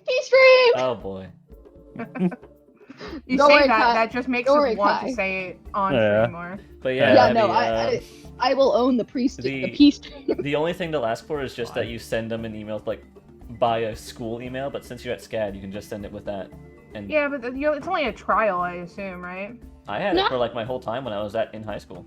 Peace stream! Oh boy. You Don't say worry, that, Kai. that just makes Don't us worry, want Kai. to say it on Yeah. stream more. But yeah, Yeah, Abby, no, I will own the peace stream. the only thing they'll ask for is just that you send them an email, like, by a school email, but since you're at SCAD, you can just send it with that. And Yeah, but it's only a trial, I assume, right? I had No. it for, like, my whole time when I was in high school.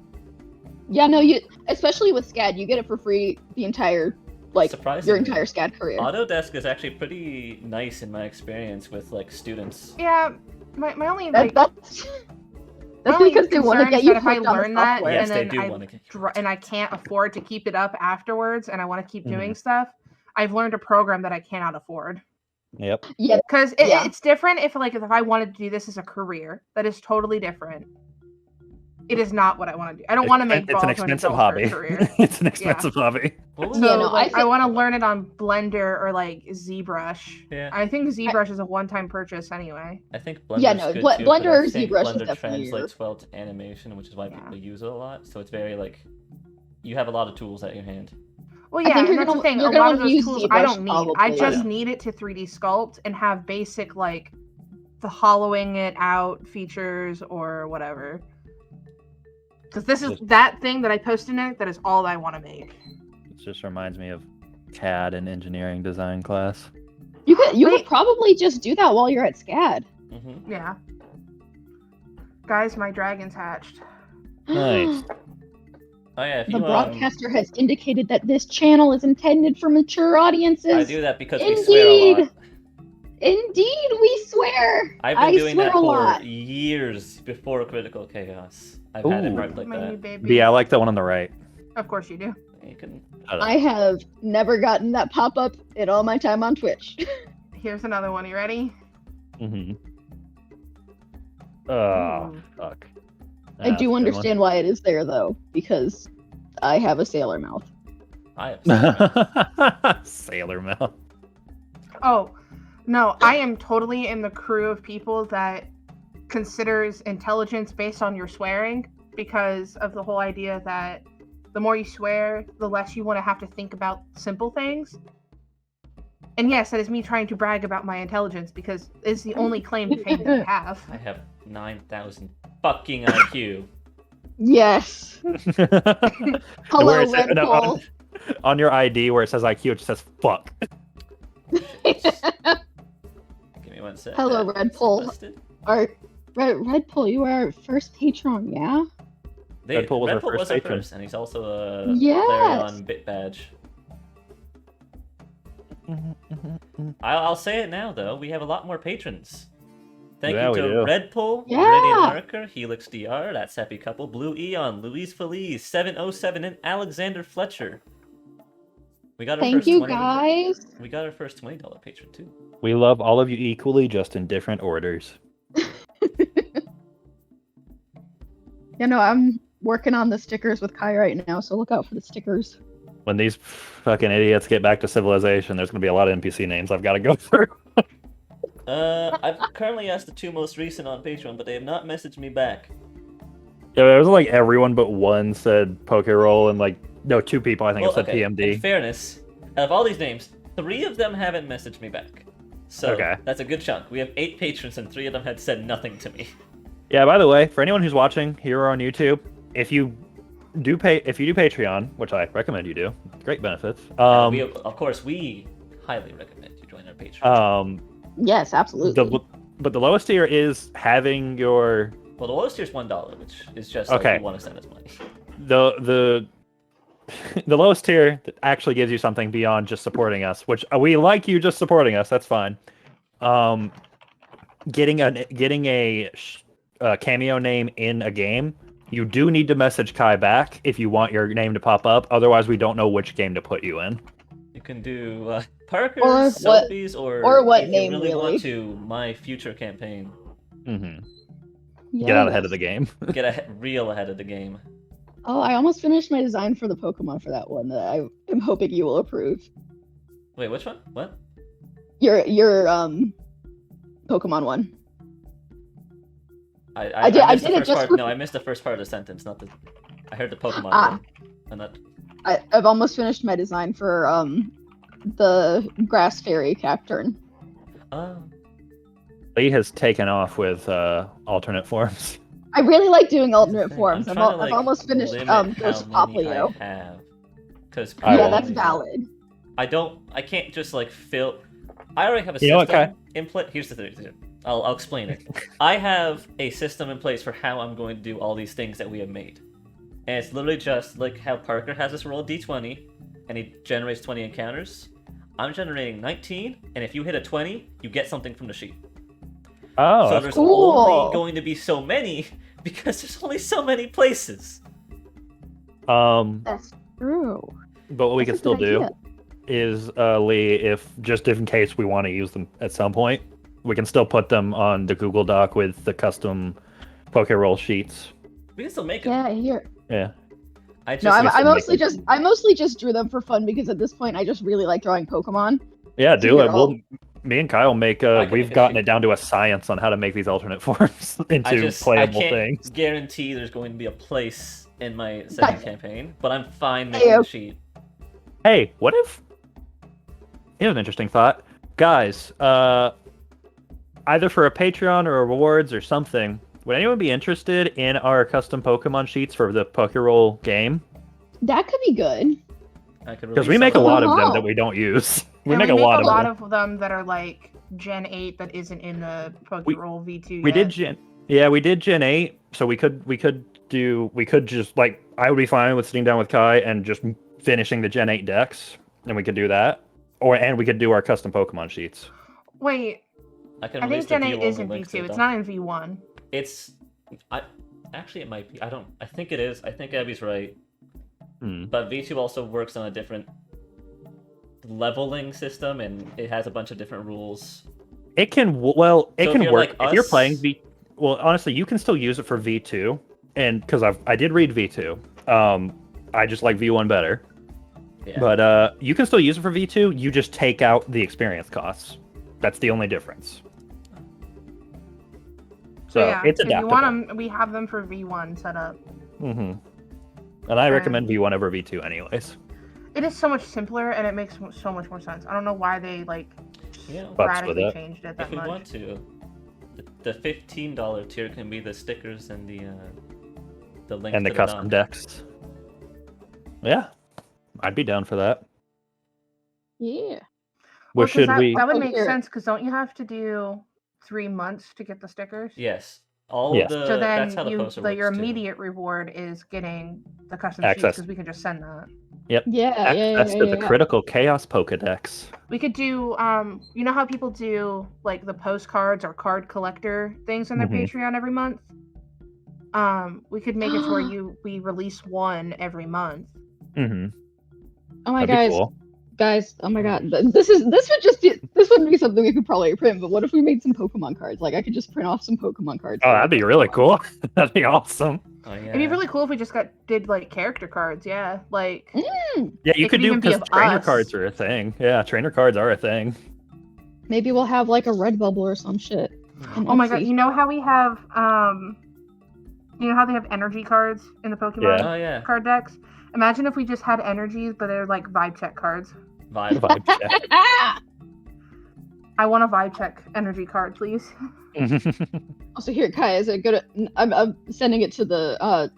Yeah, no, especially with SCAD, you get it for free the entire, like, your Surprisingly. entire SCAD career. Autodesk is actually pretty nice in my experience with, like, students. Yeah, my only, That's my only because they want to concern get is you that if I hooked on the learn that software. Yes, and they then do I want to get and I can't afford to keep it up afterwards and I want to keep Mm-hmm. doing stuff, I've learned a program that I cannot afford. Yep. Yeah, Because Yeah. it's different if I wanted to do this as a career. That is totally different. It is not what I want to do. I don't want to make It's an balls to expensive adult for a hobby. career. It's an expensive hobby. What was Yeah, So no, like, I I want to learn it on Blender or like ZBrush. Yeah. I think ZBrush is a one-time purchase anyway. I think Blender's Yeah, no, good Blender too, but I or think ZBrush is Blender definitely translates well to animation, which is why Yeah. people use it a lot. So it's very, like, you have a lot of tools at your hand. Well, I yeah, think and you're that's the gonna- thing. A you're lot gonna of those use tools I ZBrush don't need. I probably. just Yeah. need it to 3D sculpt and have basic like the hollowing it out features or whatever. Because this is that thing that I posted in it. That is all I want to make. It just reminds me of CAD and engineering design class. you could Wait. probably just do that while you're at SCAD. Mm-hmm. Yeah. Guys, my dragon's hatched. Nice. Oh yeah, if The you broadcaster has indicated that this channel is intended for mature audiences. I do that because we swear a lot. Indeed, we swear. I've been I doing swear that a for lot. years before Critical Chaos. I've had it Ooh. marked like My new that. baby. Yeah, I like that one on the right. Of course you do. You can. I have never gotten that pop up in all my time on Twitch. Here's another one. You ready? Mm-hmm. Oh, Ooh. fuck. I do understand why it is there though, because I have a sailor mouth. I have. Sailor Mouth. Oh, no, I am totally in the crew of people that considers intelligence based on your swearing because of the whole idea that the more you swear, the less you want to have to think about simple things. And yes, that is me trying to brag about my intelligence because it's the only claim to fame that I have. I have 9,000 fucking IQ. Yes. Where Hello, it says- Red no, Bull. on your ID where it says IQ, it just says fuck. Give me one sec. Hello, That Red is Bull. busted. Red Bull, you are our first patron, yeah? Red Bull was our was first our patron. first, and he's also a Yes. player on Bit Badge. I'll say it now, though. We have a lot more patrons. Thank Yeah, you we to do. Red Pull, Yeah. Radiant Marker, Helix DR, That's Happy Couple, Blue Eon, Louise Feliz, 707, and Alexander Fletcher. We got our Thank first you, $20 guys. We got our first $20 patron too. We love all of you equally, just in different orders. You know, I'm working on the stickers with Kai right now, so look out for the stickers. When these fucking idiots get back to civilization, there's gonna be a lot of NPC names I've got to go through. I've currently asked the two most recent on Patreon, but they have not messaged me back. Yeah, there was like everyone but one said Pokerole, and like no, two people I think have said okay. PMD. In fairness, out of all these names, 3 of them haven't messaged me back. So Okay. that's a good chunk. We have 8 patrons, and 3 of them had said nothing to me. Yeah, by the way, for anyone who's watching here or on YouTube, if you do Patreon, which I recommend you do, great benefits. Of course, we highly recommend you join our Patreon. Yes, absolutely. But the lowest tier is having your Well, the lowest tier is $1, which is just Okay. like you want to send us money. the the lowest tier that actually gives you something beyond just supporting us, which we like you just supporting us. That's fine. Getting a cameo name in a game, you do need to message Kai back if you want your name to pop up. Otherwise, we don't know which game to put you in. You can do Parker, Or what- Sophie's, or what if name, you really really. want to, my future campaign. Mm-hmm. Get out ahead of the game. Get real ahead of the game. Oh, I almost finished my design for the Pokemon for that one that I am hoping you will approve. Wait, which one? What? Your Pokemon one. I did missed the it first just part. for- No, I missed the first part of the sentence. Not the. I heard the Pokemon. Ah. one, and that. I've almost finished my design for the Grass Fairy Cacturn. Lee has taken off with alternate forms. I really like doing alternate thing. forms. I'm I've, trying to, I've like, almost finished limit how Ghost many Poplio. I have. Because I Yeah, will. that's valid. I can't just like fill. I already have a You know system what, Kai? in place. Here's the thing. I'll explain it. I have a system in place for how I'm going to do all these things that we have made, and it's literally just like how Parker has us roll a d20, and he generates 20 encounters. I'm generating 19, and if you hit a 20, you get something from the sheet. Oh, So that's there's cool. only going to be so many because there's only so many places. That's true. But what we That's can a still good do idea. is, Lee, if in case we want to use them at some point, we can still put them on the Google Doc with the custom Pokerole sheets. We can still make them. Yeah, here. Yeah. I just No, we should make I mostly just drew them for fun because at this point I just really like drawing Pokemon. Yeah, So do you're it. all- Me and Kyle make. can We've make a gotten sheet. it down to a science on how to make these alternate forms into playable I can't things. guarantee there's going to be a place in my second Guys. campaign, but I'm fine making Hey, a sheet. Hey, what if? Here's an interesting thought, guys. Either for a Patreon or rewards or something, would anyone be interested in our custom Pokemon sheets for the Pokerole game? That could be good. Because we make a lot of them Oh. that we don't use. We And make a lot of them. of them that are like Gen 8 that isn't in the Pokerole V2 We yet. did Gen 8, so we could just like I would be fine with sitting down with Kai and just finishing the Gen 8 decks, and we could do that. And we could do our custom Pokemon sheets. Wait, I can I release think the Gen 8 view is in only links to V2. the It's doc. not in V1. It's actually it might be. I think it is. I think Abby's right. Hmm. But V2 also works on a different leveling system, and it has a bunch of different rules. It can it So if can you're work like if you're us- playing V. Well, honestly, you can still use it for V2, and because I did read V2, I just like V1 better. Yeah. But you can still use it for V2. You just take out the experience costs. That's the only difference. So yeah, it's if you adaptable. want them, we have them for V1 set up. Mm-hmm. And I recommend V1 over V2 anyways. It is so much simpler and it makes so much more sense. I don't know why they like Yeah. Butts with radically it. changed it If that we much. want to, the $15 tier can be the stickers and the link And the to custom doc. decks. Yeah. I'd be down for that. Yeah. Well, What should that, we That would Oh, make here. sense because don't you have to do 3 months to get the stickers? Yes. All Yes. the So then that's how the poster works your too. immediate reward is getting the custom sheets Access. because we can just send that. Yeah, access to the critical chaos Pokedex? We could do you know how people do like the postcards or card collector things on their Mhm. Patreon every month? We could make it to where we release one every month. Mm-hmm. Oh my That'd be guys, cool. guys, oh my god. This wouldn't be something we could probably print, but what if we made some Pokemon cards? Like I could just print off some Pokemon cards. Oh, that'd be really cool. That'd be awesome. Oh, yeah. It'd be really cool if we just did like character cards, yeah. Like Yeah, you It could could do even be because of trainer us. cards are a thing. Yeah, trainer cards are a thing. Maybe we'll have like a red bubble or some shit. in oh my god, Etsy. you know how we have you know how they have energy cards in the Pokemon Oh yeah. card decks? Imagine if we just had energies, but they're like vibe check cards. Vibe. Vibe check. I want a vibe check energy card, please. Also, here, Kai, is it good? I'm sending it to the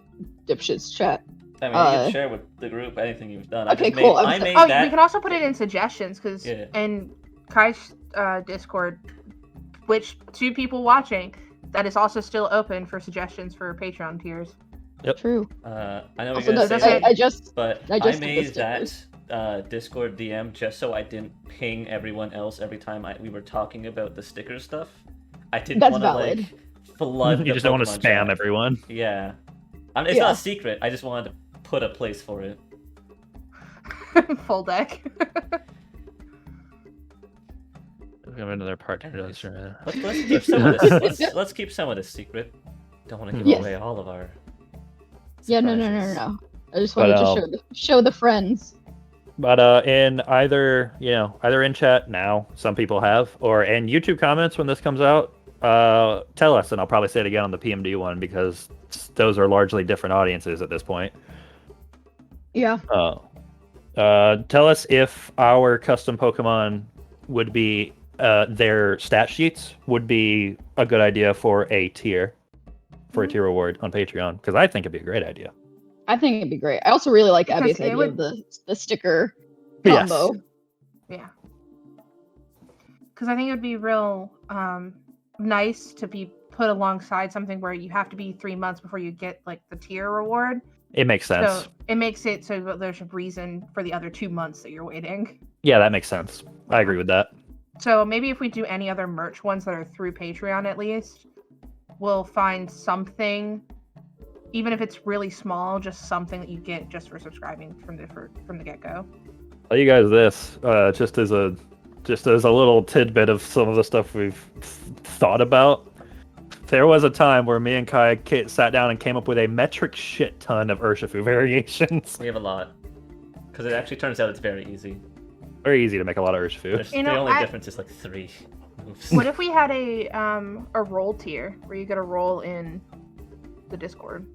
dipshits chat. I mean, you can share with the group anything you've done. Okay, I just cool. I made Oh, that. we can also put it in suggestions because Yeah. in Kai's Discord, which 2 people watching, that is also still open for suggestions for Patreon tiers. True. I know we're Also, gonna no, say it. I just but I I, just did the made stickers. that Discord DM just so I didn't ping everyone else every time we were talking about the sticker stuff. I didn't That's want to valid. like flood. You the just don't want to Pokemon spam chat. everyone. Yeah, it's Yeah. not a secret. I just wanted to put a place for it. Full deck. We have another part Anyways. to Let's keep some of this. Let's keep some of this secret. Don't want to give Yes. away all of our. yeah, no. surprises. I just But, wanted to show the friends. But in either in chat now, some people have, or in YouTube comments when this comes out, tell us, and I'll probably say it again on the PMD one because those are largely different audiences at this point. Yeah. Tell us if our custom Pokemon would be their stat sheets would be a good idea for a tier, a tier reward on Patreon, because I think it'd be a great idea. I think it'd be great. I also really like Because Abby's it idea would- of the sticker Yes. combo. Yeah. Because I think it would be real nice to be put alongside something where you have to be 3 months before you get like the tier reward. It makes sense. So it makes it so that there's a reason for the other 2 months that you're waiting. Yeah, that makes sense. I agree with that. So maybe if we do any other merch ones that are through Patreon at least, we'll find something, even if it's really small, just something that you get just for subscribing from the get-go. Tell you guys this, just as a little tidbit of some of the stuff we've thought about. There was a time where me and Kai sat down and came up with a metric shit ton of Urshifu variations. We have a lot. Because it actually turns out it's very easy. Very easy to make a lot of Urshifu. You The know, only I- difference is like 3 moves. What if we had a roll tier where you get a roll in the Discord?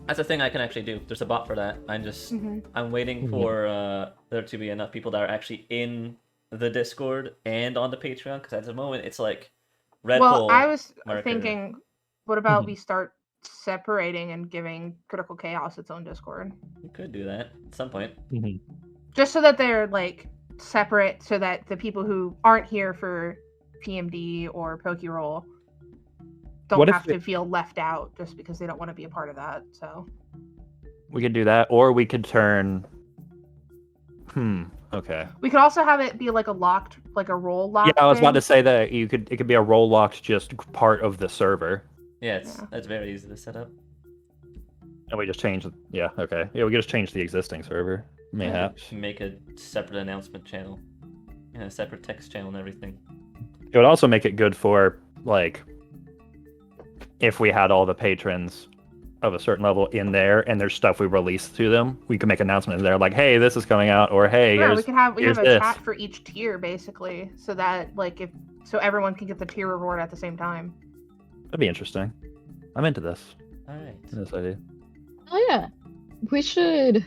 That's a thing I can actually do. There's a bot for that. I'm waiting for there to be enough people that are actually in the Discord and on the Patreon, because at the moment it's like Red Well, Bull. I was marker. thinking, what about we start separating and giving Critical Chaos its own Discord? We could do that at some point. Just so that they're like separate, so that the people who aren't here for PMD or Pokerole don't What if have to feel left out just because they don't want to be a part of that. So We could do that, or we could turn. Okay. we could also have it be like a locked, like a roll lock. Yeah, I was about to thing. say that it could be a roll locked just part of the server, Yeah, Yeah. that's very easy to set up. and we just change. Yeah, okay. Yeah, we could just change the existing server, mayhaps. Make a separate announcement channel. And a separate text channel and everything. It would also make it good for like if we had all the patrons of a certain level in there, and there's stuff we release to them, we can make announcements there like, "Hey, this is coming out," or "Hey, Yeah, here's we have here's a this." chat for each tier basically, so that like so everyone can get the tier reward at the same time. That'd be interesting. I'm into this. Alright. This idea. Oh yeah, we should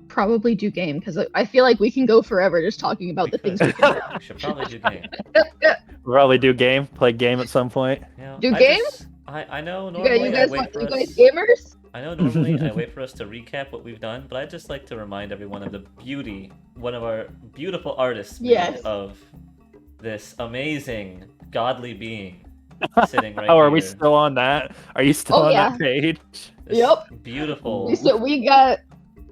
probably do game because I feel like we can go forever just talking about the things we can do. We should probably do game. We'll probably do game, play game at some point. You know, Do I game? just- I know You normally guys, I wait for you us. guys gamers? I know normally I wait for us to recap what we've done, but I'd just like to remind everyone of the beauty one of our beautiful artists made Yes. of this amazing godly being sitting right Oh, here. are we still on that? Are you still Oh, on yeah. that page? This Yep. beautiful. So we got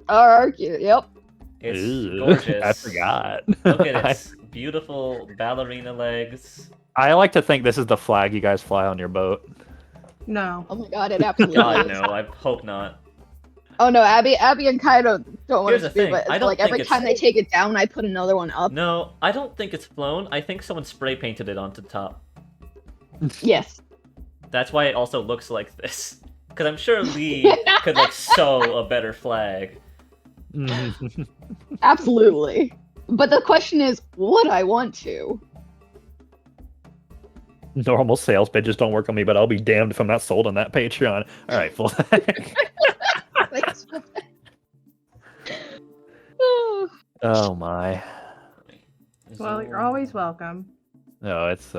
our yep. It's Ew, gorgeous. I forgot. Look at its beautiful ballerina legs. I like to think this is the flag you guys fly on your boat. No. Oh my god, it absolutely God is. no, I hope not. Oh no, Abby and Kai don't want Here's to the do thing, it. I It's don't like think every it's- time they take it down, I put another one up. No, I don't think it's flown. I think someone spray painted it onto the top. Yes. That's why it also looks like this. Because I'm sure Lee could like sew a better flag. Absolutely. But the question is, would I want to? Normal sales pitches don't work on me, but I'll be damned if I'm not sold on that Patreon. All right, full. Thanks for that. Oh, Oh my. Well, you're always welcome. No, it's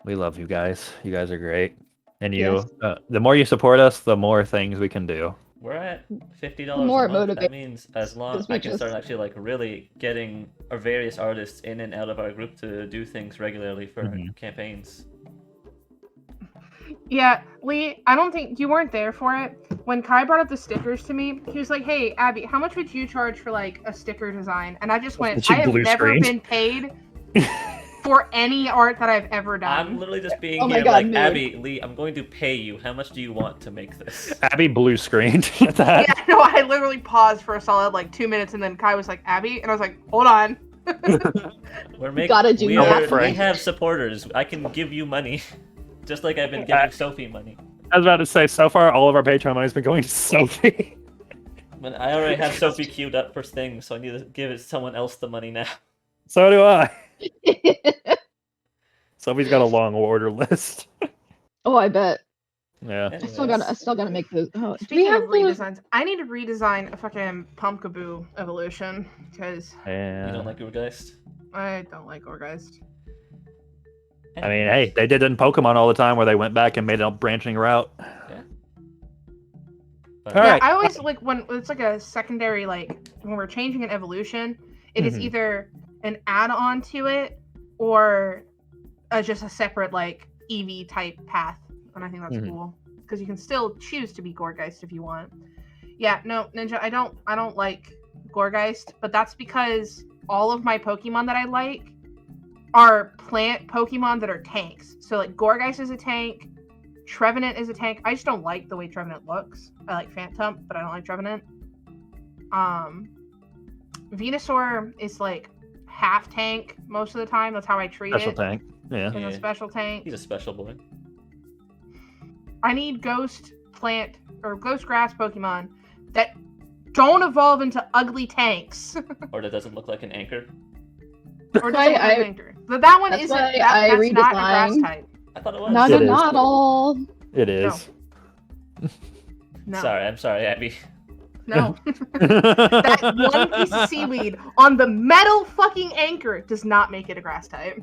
we love you guys. You guys are great. And you the more you support us, the more things we can do. We're at $50 More a month. motivate- That means as long because we I can start just- actually like really getting our various artists in and out of our group to do things regularly for our campaigns. Yeah, Lee, I don't think you weren't there for it. When Kai brought up the stickers to me, he was like, "Hey, Abby, how much would you charge for like a sticker design?" And I just went, She "I have blue never screened. been paid for any art that I've ever done." I'm literally just being Oh my here God, like, me. Abby, Lee, I'm going to pay you. How much do you want to make this? Abby blue screened at that. Yeah, no, I literally paused for a solid like 2 minutes, and then Kai was like, "Abby," and I was like, "Hold on." We're making Gotta do that. we have supporters. I can give you money. Just like I've been giving Sophie money. I was about to say, so far all of our Patreon money has been going to Sophie. But I already have Sophie queued up for things, so I need to give someone else the money now. So do I. Sophie's got a long order list. oh, I bet. Yeah. I still gotta make those. Oh, do we Speaking have of the... redesigns, I need to redesign a fucking Pumpkaboo evolution because You Yeah. don't like Urgeist? I don't like Gorgeist. I mean, hey, they did it in Pokemon all the time where they went back and made a branching route. Yeah. But, All Yeah, right. I always like when it's like a secondary, like when we're changing an evolution, it is Mhm. either an add-on to it or just a separate like EV type path, and I think that's Mhm. cool because you can still choose to be Gourgeist if you want. Yeah, no, Ninja, I don't like Gourgeist, but that's because all of my Pokemon that I like are plant Pokemon that are tanks. So like Gourgeist is a tank, Trevenant is a tank. I just don't like the way Trevenant looks. I like Phantump, but I don't like Trevenant. Venusaur is like half tank most of the time. That's how I treat Special it. tank. Yeah. As Yeah. a special tank. he's a special boy. I need ghost plant or ghost grass Pokemon that don't evolve into ugly tanks. Or that doesn't look like an anchor. Or why doesn't look like I- an anchor. But that one that's isn't. why That's I not a grass redesigned- type. I thought it was. Not It a is. not all. It is. No. Sorry, I'm sorry, Abby. No. That one piece of seaweed on the metal fucking anchor does not make it a grass type.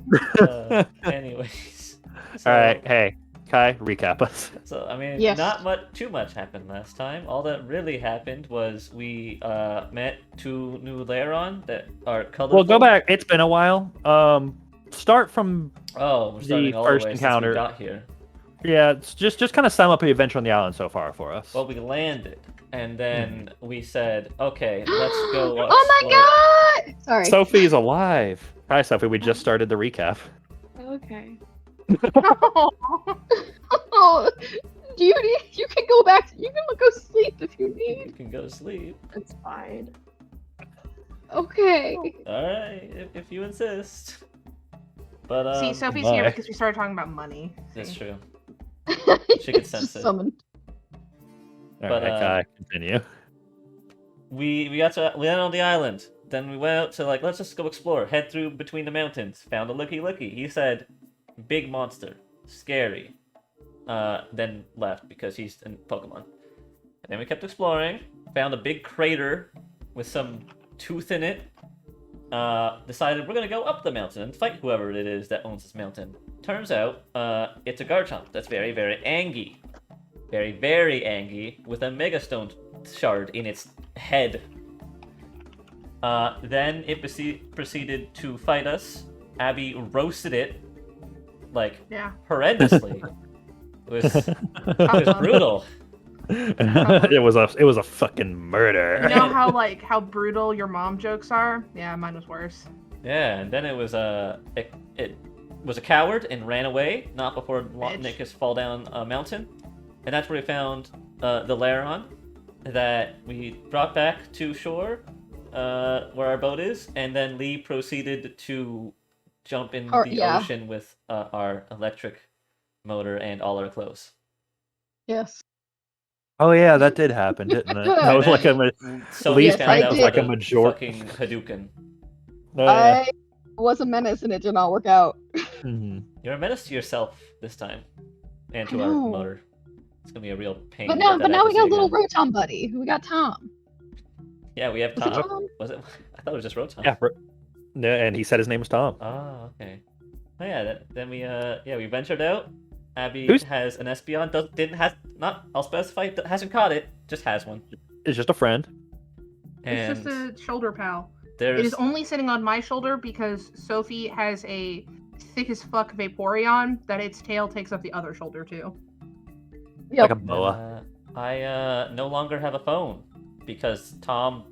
Anyways. All right. Hey, Kai, recap us. So I mean, Yes. not too much happened last time. All that really happened was we met two new Laron that are colorful. Well, go back. It's been a while. Start from Oh, we're starting the all first the way encounter. since we got here. yeah. It's just kind of sum up the adventure on the island so far for us. Well, we landed, and then we said, "Okay, let's go." Oh my god! Sorry. Sophie's alive. Hi, Sophie. We just started the recap. Okay. Oh, do you can go back. You can go sleep if you You need. can go to sleep. It's fine. Okay. All right, if you insist. But See, Sophie's here my. because we started talking about money. that's See? true. She could sense it. Summoned. All But, right, Kai, continue. We landed on the island. Then we went out to let's just go explore. Head through between the mountains. Found a looky. He said, "Big monster, scary." Then left because he's in Pokemon. And then we kept exploring. Found a big crater with some tooth in it. Decided we're gonna go up the mountain and fight whoever it is that owns this mountain. Turns out, it's a Garchomp that's very, very angry. Very, very angry with a Mega Stone shard in its head. Then it proceeded to fight us. Abby roasted it, Yeah. horrendously. It was brutal. it was a fucking murder. You know how brutal your mom jokes are? Yeah, mine was worse. Yeah, and then it was it was a coward and ran away, not before Bitch. Nick us fall down a mountain. And that's where we found the Laron that we brought back to shore, where our boat is, and then Lee proceeded to jump in the ocean with our electric motor and all our clothes. Yes. Oh yeah, that did happen, didn't it? That was like a So Lee's Yes, I found out did. how like a to major- fucking Hadouken. I was a menace and it did not work out. Mhm. You're a menace to yourself this time, and to I our know. motor. It's gonna be a real pain. But to now, get that we got accuracy little again. Rotom buddy. We got Tom. Yeah, we have Was it Tom. Tom? Was it? I thought it was just Rotom. Yeah, no, and he said his name was Tom. Oh, okay. Oh yeah. Then we ventured out. Abby Who's- has an Espeon. I'll specify. Hasn't caught it. Just has one. It's just a friend. And It's just a shoulder pal. there's It is only sitting on my shoulder because Sophie has a thick as fuck Vaporeon that its tail takes up the other shoulder too. Yep. Like a boa. I no longer have a phone because Tom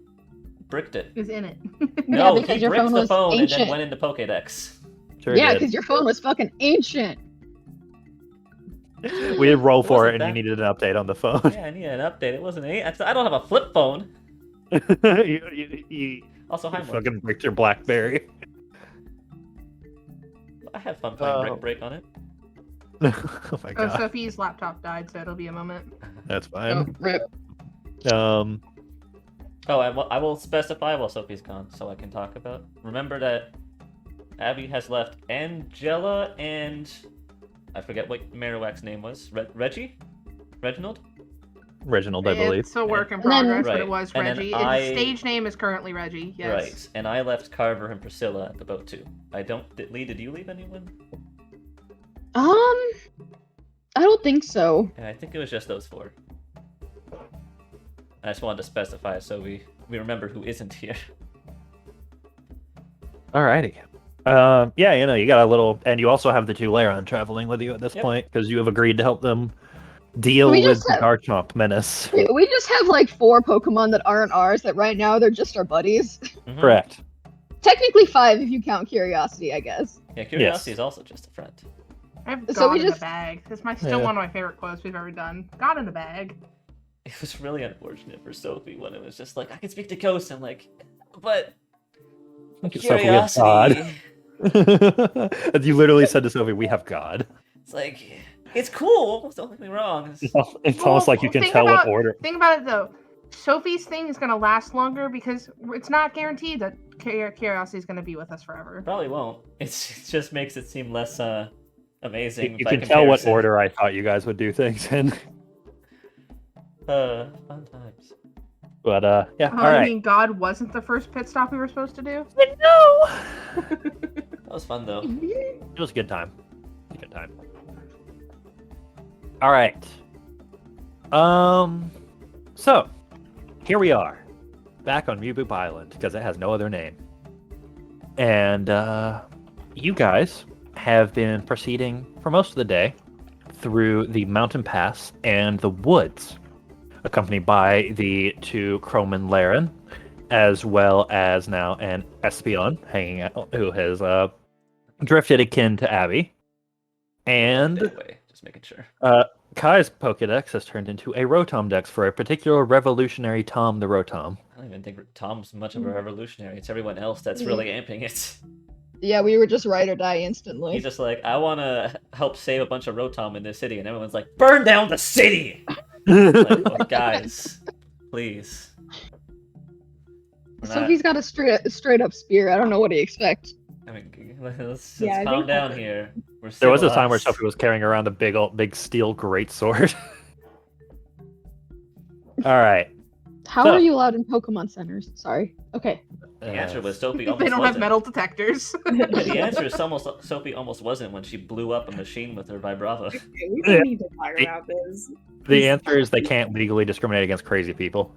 bricked it. Is in it. No, because he your bricked phone the was phone and then ancient. went into Pokédex. Sure Yeah, did. because your phone was fucking ancient. We did roll for it, Wasn't and you that- needed an update on the phone. Yeah, I need an update. It wasn't I don't have a flip phone. you Also, hi, Mark. fucking bricked your BlackBerry. I had fun playing Brick Break on it. Oh my Oh, god, Sophie's laptop died, so it'll be a moment. that's Oh, fine. rip. Oh, I will specify while Sophie's gone, so I can talk about. Remember that Abby has left Angela and I forget what Marowak's name was. Reggie? Reginald? Reginald, I believe. It's a work in And then- progress, but Right, it was and then Reggie. His stage name is currently Reggie. Yes. Right, and I left Carver and Priscilla at the boat too. Did you leave anyone? I don't think so. Yeah, I think it was just those four. I just wanted to specify so we remember who isn't here. Alrighty. Yeah, you got a little, and you also have the two Laron traveling with you at this Yep. point because you have agreed to help them deal We with just the have- Garchomp menace. We just have like 4 Pokemon that aren't ours. That right now they're just our buddies. Mhm. Correct. Technically 5 if you count Curiosity, I guess. Yeah, Curiosity is also just a friend. I have So God we in just- the bag. That's still Yeah. one of my favorite quotes we've ever done. God in the bag. It was really unfortunate for Sophie when it was just like, I can speak to ghosts. I'm like, but Sophie, we have God. Curiosity. You literally said to Sophie, "We have God." It's like, it's cool. Don't get me wrong. It's almost like you can think tell about- what order. Think about it though. Sophie's thing is gonna last longer because it's not guaranteed that Curiosity is gonna be with us forever. Probably won't. It just makes it seem less amazing. You by can tell what comparison. order I thought you guys would do things in. Fun times. But yeah, all I right. mean, God wasn't the first pit stop we were supposed to do. No. That was fun though. It was a good time. It was a good time. All right. So here we are, back on Mew Boop Island because it has no other name, and you guys have been proceeding for most of the day through the mountain pass and the woods, accompanied by the 2 Chroman Laren, as well as now an Espeon hanging out who has drifted akin to Abby. And Anyway, just making sure. Kai's Pokedex has turned into a Rotom Dex for a particular revolutionary Tom the Rotom. I don't even think Tom's much of a revolutionary. It's everyone else that's really amping it. Yeah, we were just ride or die instantly. He's just like, I want to help save a bunch of Rotom in this city, and everyone's like, burn down the city! Like, oh, guys, please. We're not- Sophie's got a straight up spear. I don't know what to expect. I mean, let's Yeah, I calm think down that's- here. We're There was a time where civilized. Sophie was carrying around a big steel greatsword. All right. How So- are you allowed in Pokemon centers? Sorry. Okay. The answer was Sophie They almost don't have wasn't. metal detectors. Yeah, the answer is Sophie almost wasn't when she blew up a machine with her Vibrava. Okay, we don't need to talk about this. The answer is they can't legally discriminate against crazy people.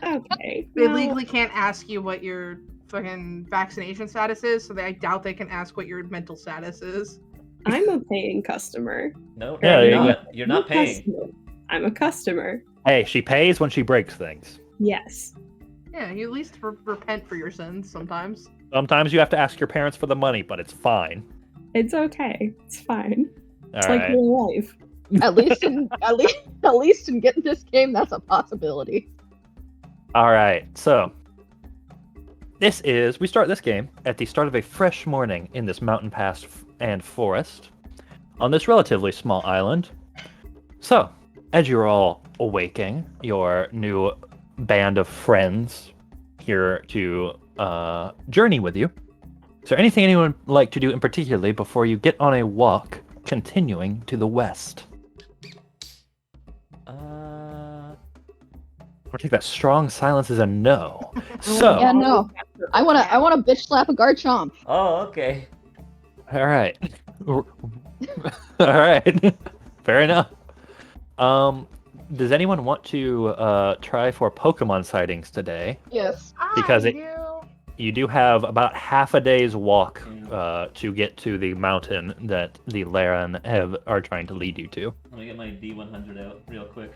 Okay. They well, legally can't ask you what your fucking vaccination status is, so I doubt they can ask what your mental status is. I'm a paying customer. No, Yeah, you're not I'm a paying. customer. I'm a customer. Hey, she pays when she breaks things. Yes. Yeah, you at least repent for your sins sometimes. Sometimes you have to ask your parents for the money, but it's fine. It's okay. It's fine. All It's right. like real life. At least in getting this game, that's a possibility. All right. So we start this game at the start of a fresh morning in this mountain pass and forest on this relatively small island. So, as you're all awaking, your new band of friends here to journey with you. Is there anything anyone would like to do in particular before you get on a walk continuing to the west? I'll take that strong silence as a no. So, Yeah, no. I wanna bitch slap a Garchomp. Oh, okay. all right. All right. Fair enough. Does anyone want to try for Pokemon sightings today? Yes. Because I it- do. You do have about half a day's walk to get to the mountain that the Laren are trying to lead you to. Let me get my D100 out real quick.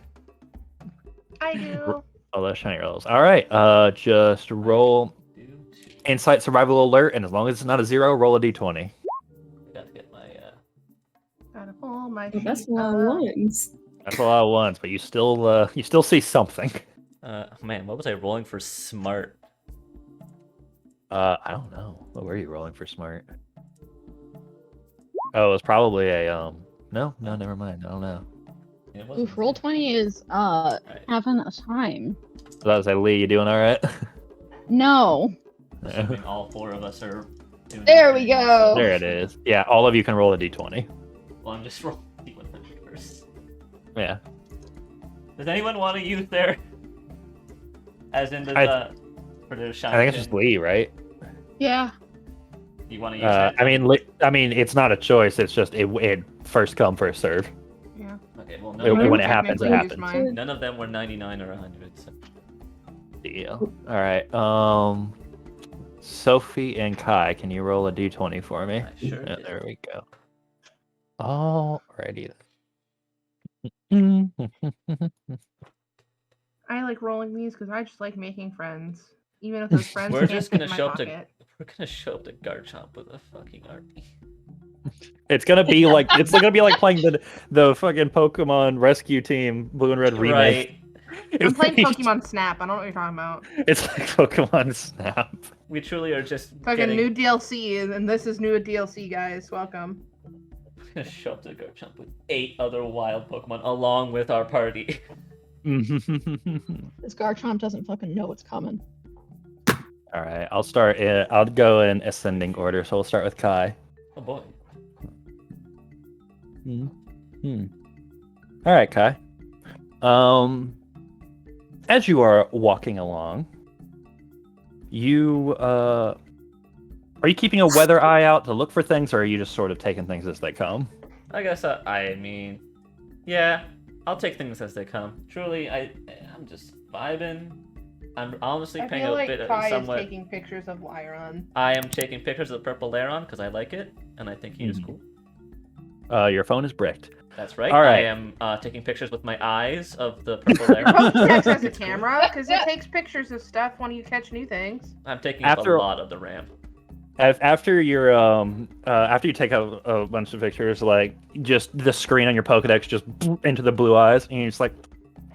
I do. Oh, those shiny rolls. All right. Just roll Insight Survival Alert, and as long as it's not a 0, roll a d20. Got to get my. Gotta pull my Well, that's feet a lot of up. ones. That's a lot of ones, but you still see something. Man, what was I rolling for smart? I don't know. What were you rolling for smart? Oh, it was probably a No, never mind. I don't know. It wasn't. Oof, roll 20 is having a time. So that was a Lee. You doing all right? No. Assuming all 4 of us are. Doing There the we same. go. There it is. Yeah, all of you can roll a d20. Well, I'm just rolling D100 first. Yeah. Does anyone want to use their... As in the... for their shiny I think it's gem? just Lee, right? Yeah. You want to use that? I mean, it's not a choice. It's just it first come, first serve. Yeah. Okay, well, When it happens, it Technically use happens. mine. none of them were 99 or 100. So. Deal. All right. Sophie and Kai, can you roll a d20 for me? I sure Yeah, did. there we go. Alrighty then. I like rolling these because I just like making friends. Even if those friends We're can't just fit gonna in my show up to... pocket. We're gonna show up to Garchomp with a fucking army. It's gonna be like playing the fucking Pokemon Rescue Team Blue and Red remake. Right. I'm playing Pokemon Snap. I don't know what you're talking about. It's like Pokemon Snap. We truly are just Fucking getting... new DLC, and this is new DLC, guys. Welcome. We're gonna show up to Garchomp with 8 other wild Pokemon along with our party. This Garchomp doesn't fucking know what's coming. All right, I'll start. I'll go in ascending order. So we'll start with Kai. Oh boy. All right, Kai. As you are walking along, are you keeping a weather eye out to look for things, or are you just sort of taking things as they come? I guess I mean, yeah, I'll take things as they come. Truly, I'm just vibing. I'm honestly I paying feel a like bit Kai somewhat. is taking pictures of Lyron. I am taking pictures of the purple Laron because I like it and I think he is cool. Your phone is bricked. That's right. All right. I am taking pictures with my eyes of the purple Your Laron. phone checks as a camera because it takes pictures of stuff when you catch new things. I'm taking up a lot of the RAM. After you take a bunch of pictures, like just the screen on your Pokedex just into the blue eyes, and you're just like,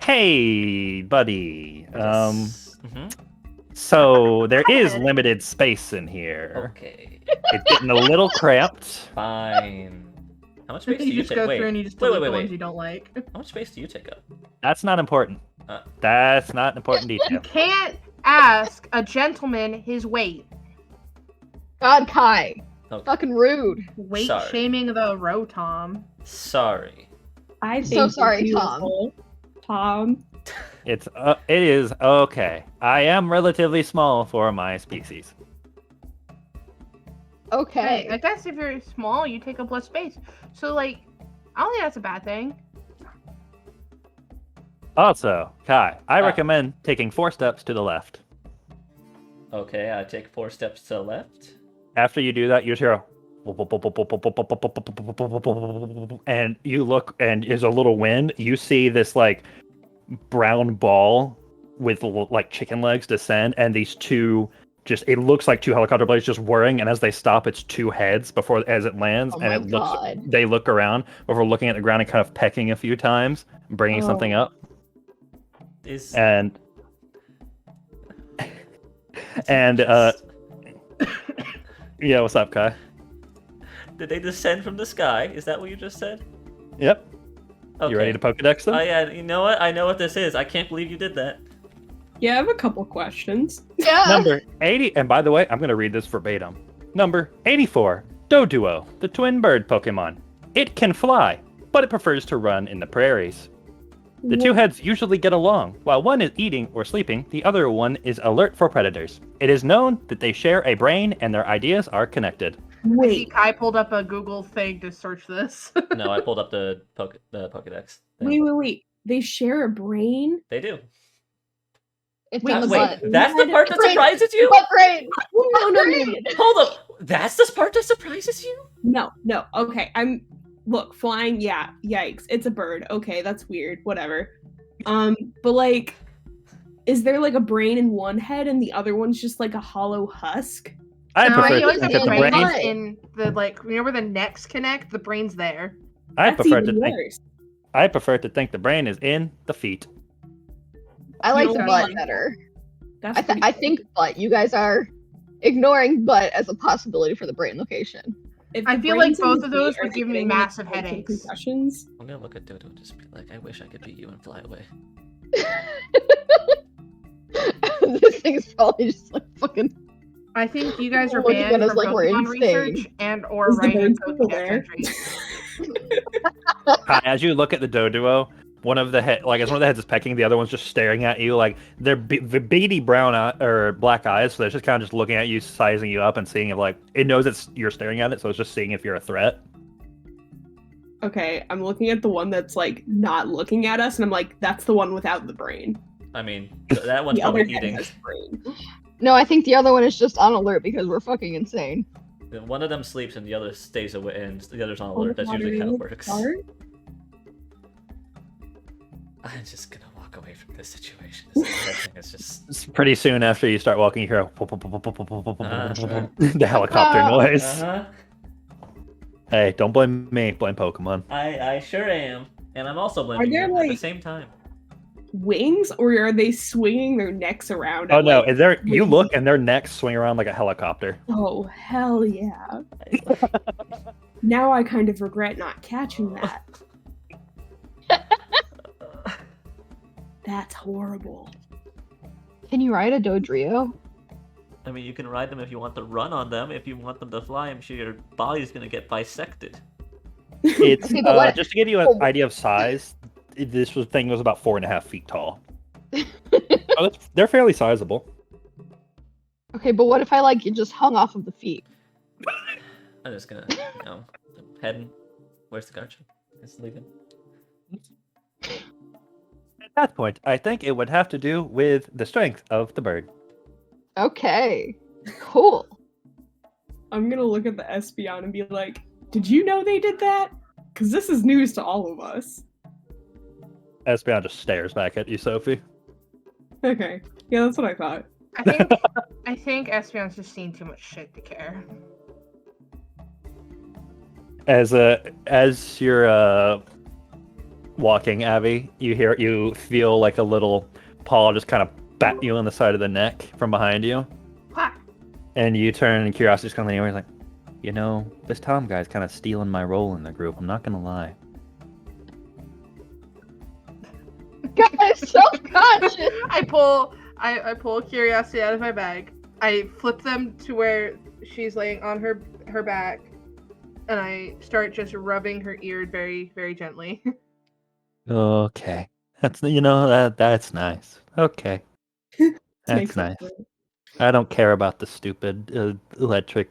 "Hey, buddy, so there is limited space in here. Okay. It's getting a little cramped." Fine. How much space do You you just take? go Wait, through and you just wait, delete wait, the wait, ones wait. you don't like. How much space do you take up? That's not important. That's not an important You detail. can't ask a gentleman his weight. God, Kai. Okay. Fucking rude. Weight Sorry. shaming the Rotom. Sorry. I think So sorry, you're beautiful, Tom. It is okay. I am relatively small for my species. Okay. I guess if you're small, you take up less space. So, like, I don't think that's a bad thing. Also, Kai, I recommend taking 4 steps to the left. Okay, I take 4 steps to the left. After you do that, you just hear a and you look, and there's a little wind. You see this like brown ball with like chicken legs descend, and these two it looks like 2 helicopter blades just whirring, and as they stop, it's 2 heads as it lands, Oh and my it looks. God. They look around before looking at the ground and kind of pecking a few times, bringing something up, and yeah, what's up, Kai? Did they descend from the sky? Is that what you just said? Yep. Okay. You ready to Pokedex them? Oh yeah, you know what? I know what this is. I can't believe you did that. Yeah, I have a couple questions. Yeah. Number 80, and by the way, I'm going to read this verbatim. Number 84, Doduo, the twin bird Pokemon. It can fly, but it prefers to run in the prairies. The 2 heads usually get along. While one is eating or sleeping, the other one is alert for predators. It is known that they share a brain and their ideas are connected. I see Wait, Kai pulled up a Google thing to search this. No, I pulled up the Pokedex. wait. They share a brain? They do. It's Wait, on the Wait, butt. that's the part that Brain. surprises you? Butt brain. No. Hold up. That's the part that surprises you? No. Okay, look, flying, yeah, yikes. It's a bird. Okay, that's weird. Whatever. But like, is there like a brain in one head and the other one's just like a hollow husk? I No, prefer I to always think think that the the brain brain. is in the, like, you know where the necks connect? The brain's there. I That's prefer to even think. worse. I prefer to think the brain is in the feet. I like You the know butt what? better. That's I pretty think butt. You guys are ignoring butt as a possibility for the brain location. If I the feel like brain's in both the of those feet, are would they give me getting, massive like, headaches. concussions? I'm gonna look at Dodo and just be like, I wish I could be you and fly away. This thing is probably just like fucking. I think you guys are Looking banned at us from like we're Pokemon insane. research and or Is the writing brain Pokedex still there? entries. Kai, as you look at the Doduo, one of the head, like as one of the heads is pecking, the other one's just staring at you, like they're beady brown or black eyes, so they're just kind of just looking at you, sizing you up, and seeing if like it knows you're staring at it, so it's just seeing if you're a threat. Okay, I'm looking at the one that's like not looking at us, and I'm like, that's the one without the brain. I mean, that one's The other probably head eating. has brain. No, I think the other one is just on alert because we're fucking insane. One of them sleeps and the other stays away, and the other's on Oh, alert. That's usually how it water works. start? I'm just gonna walk away from this situation. It's just Pretty soon after you start walking, you hear the helicopter noise. Hey, don't blame me. Blame Pokemon. I sure am, and I'm also blaming there, you at the like- same time. Wings, or are they swinging their necks around? Oh at, no! like, Is there? You look, and their necks swing around like a helicopter. Oh hell yeah! Now I kind of regret not catching that. That's horrible. Can you ride a Dodrio? I mean, you can ride them if you want to run on them. If you want them to fly, I'm sure your body's gonna get bisected. It's Okay, but what- just to give you an idea of size. Thing was about 4.5 feet tall. They're fairly sizable. Okay, but what if I like just hung off of the feet? I'm just gonna, heading. Where's the Garchomp? It's leaving. At that point, I think it would have to do with the strength of the bird. Okay, cool. I'm gonna look at the Espeon and be like, did you know they did that? Because this is news to all of us. Espeon just stares back at you, Sophie. Okay. Yeah, that's what I thought. I think Espeon's just seen too much shit to care. As you're walking, Abby, you feel like a little paw just kind of bat you on the side of the neck from behind you, Ha! and you turn and curiosity's coming anywhere. Like, this Tom guy's kind of stealing my role in the group. I'm not gonna lie. Guys, self-conscious. I pull Curiosity out of my bag. I flip them to where she's laying on her back, and I start just rubbing her ear very, very gently. Okay, that's that's nice. Okay, that's Makes nice. sense. I don't care about the stupid electric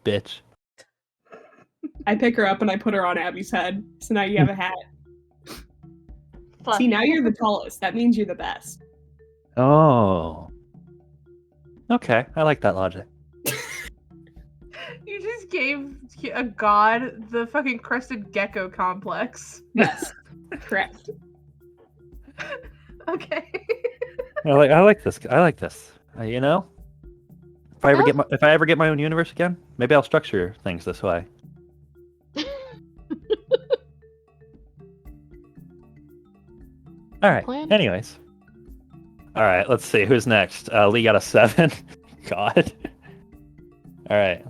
bitch. I pick her up and I put her on Abby's head. So now you have a hat. See, now you're the tallest. That means you're the best. Oh. Okay, I like that logic. You just gave a god the fucking crested gecko complex. Yes. Correct. Okay. I like this. I like this. If I ever get my own universe again, maybe I'll structure things this way. All right. Plan? Anyways. All right. Let's see who's next. Lee got a 7. God. All right.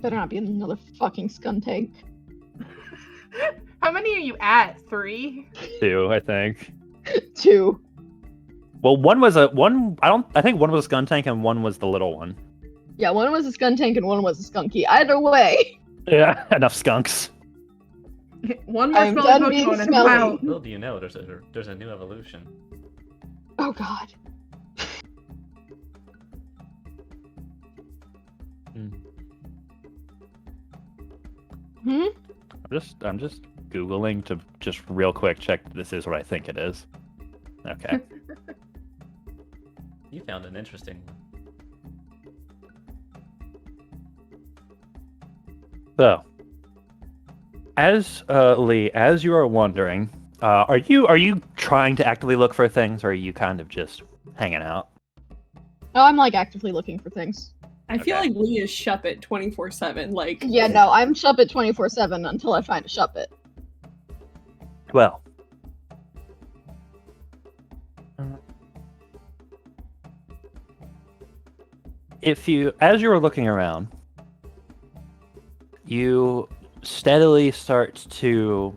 Better not be another fucking Skuntank. How many are you at? 3? 2, I think. 2. Well, I think one was a Skuntank and one was the little one. Yeah, one was a Skuntank and one was a Skunky. Either way. Yeah, enough skunks. One more I'm smelly done being Pokemon and smelly. wow. Little do you know, there's a new evolution. Oh god. Hmm? I'm just Googling to just real quick check that this is what I think it is. Okay. You found an interesting one. So, as Lee, as you are wondering, are you trying to actively look for things, or are you kind of just hanging out? Oh, I'm like actively looking for things. I feel Okay. like Lee is Shuppet 24/7. Like, Yeah, no, I'm Shuppet 24/7 until I find a Shuppet. Well, as you were looking around, you steadily start to,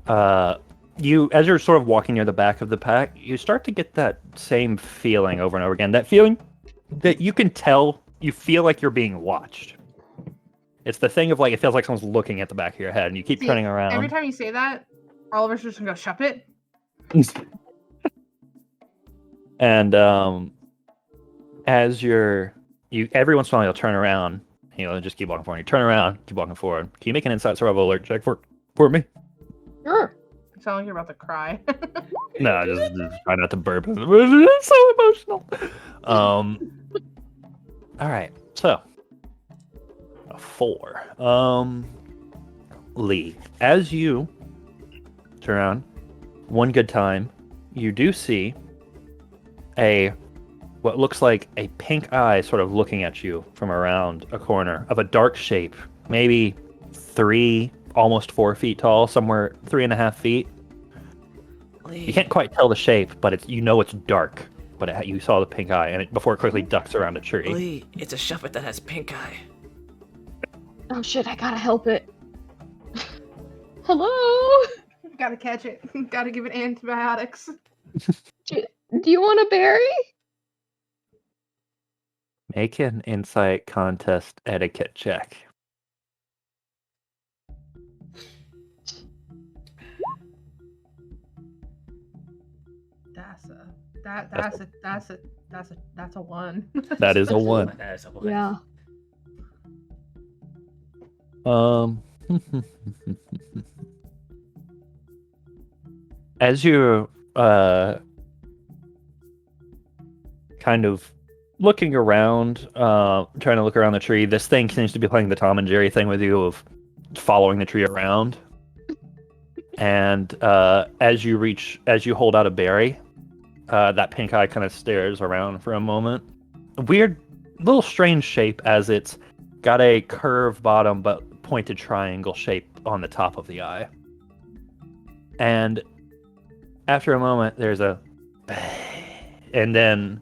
as you're sort of walking near the back of the pack, you start to get that same feeling over and over again. That feeling that you can tell, you feel like you're being watched. It's the thing of like, it feels like someone's looking at the back of your head, and you keep See, turning around. Every time you say that, Oliver's just gonna go shove it. And as every once in a while you'll turn around, just keep walking forward. You turn around, keep walking forward. Can you make an inside survival alert check for me? Sure. You sound like you're about to cry. No, just try not to burp. It's so emotional. All right, so a 4. Lee, as you turn around, one good time, you do see what looks like a pink eye sort of looking at you from around a corner of a dark shape, maybe 3, almost 4 feet tall, somewhere 3.5 feet. Lee. You can't quite tell the shape, but it's dark. But you saw the pink eye, and before it quickly ducks around a tree. Lee, it's a shuffet that has pink eye. Oh shit! I gotta help it. Hello. Gotta catch it. Gotta give it antibiotics. Do you want a berry? Make an insight contest etiquette check. That's a 1. That is a 1. That is a 1. Yeah. As you're kind of looking around, trying to look around the tree, this thing seems to be playing the Tom and Jerry thing with you of following the tree around. And as you hold out a berry, that pink eye kind of stares around for a moment. A weird, little strange shape, as it's got a curved bottom but pointed triangle shape on the top of the eye. And after a moment, there's and then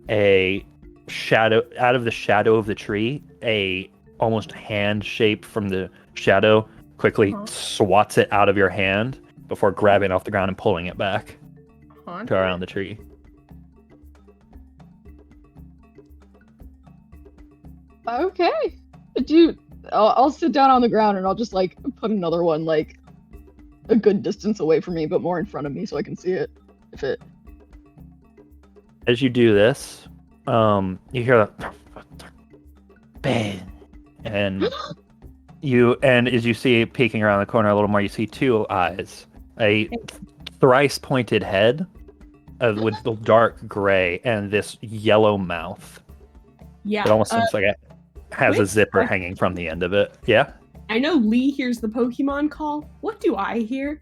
a shadow out of the shadow of the tree. A almost hand shape from the shadow quickly swats it out of your hand before grabbing it off the ground and pulling it back to around the tree. Okay. I'll sit down on the ground and I'll just like put another one like a good distance away from me, but more in front of me so I can see it. As you do this, you hear the bang, and as you see peeking around the corner a little more, you see 2 eyes, a thrice pointed head with the dark gray and this yellow mouth. Yeah. It almost seems like it has a zipper hanging from the end of it. Yeah. I know Lee hears the Pokemon call. What do I hear?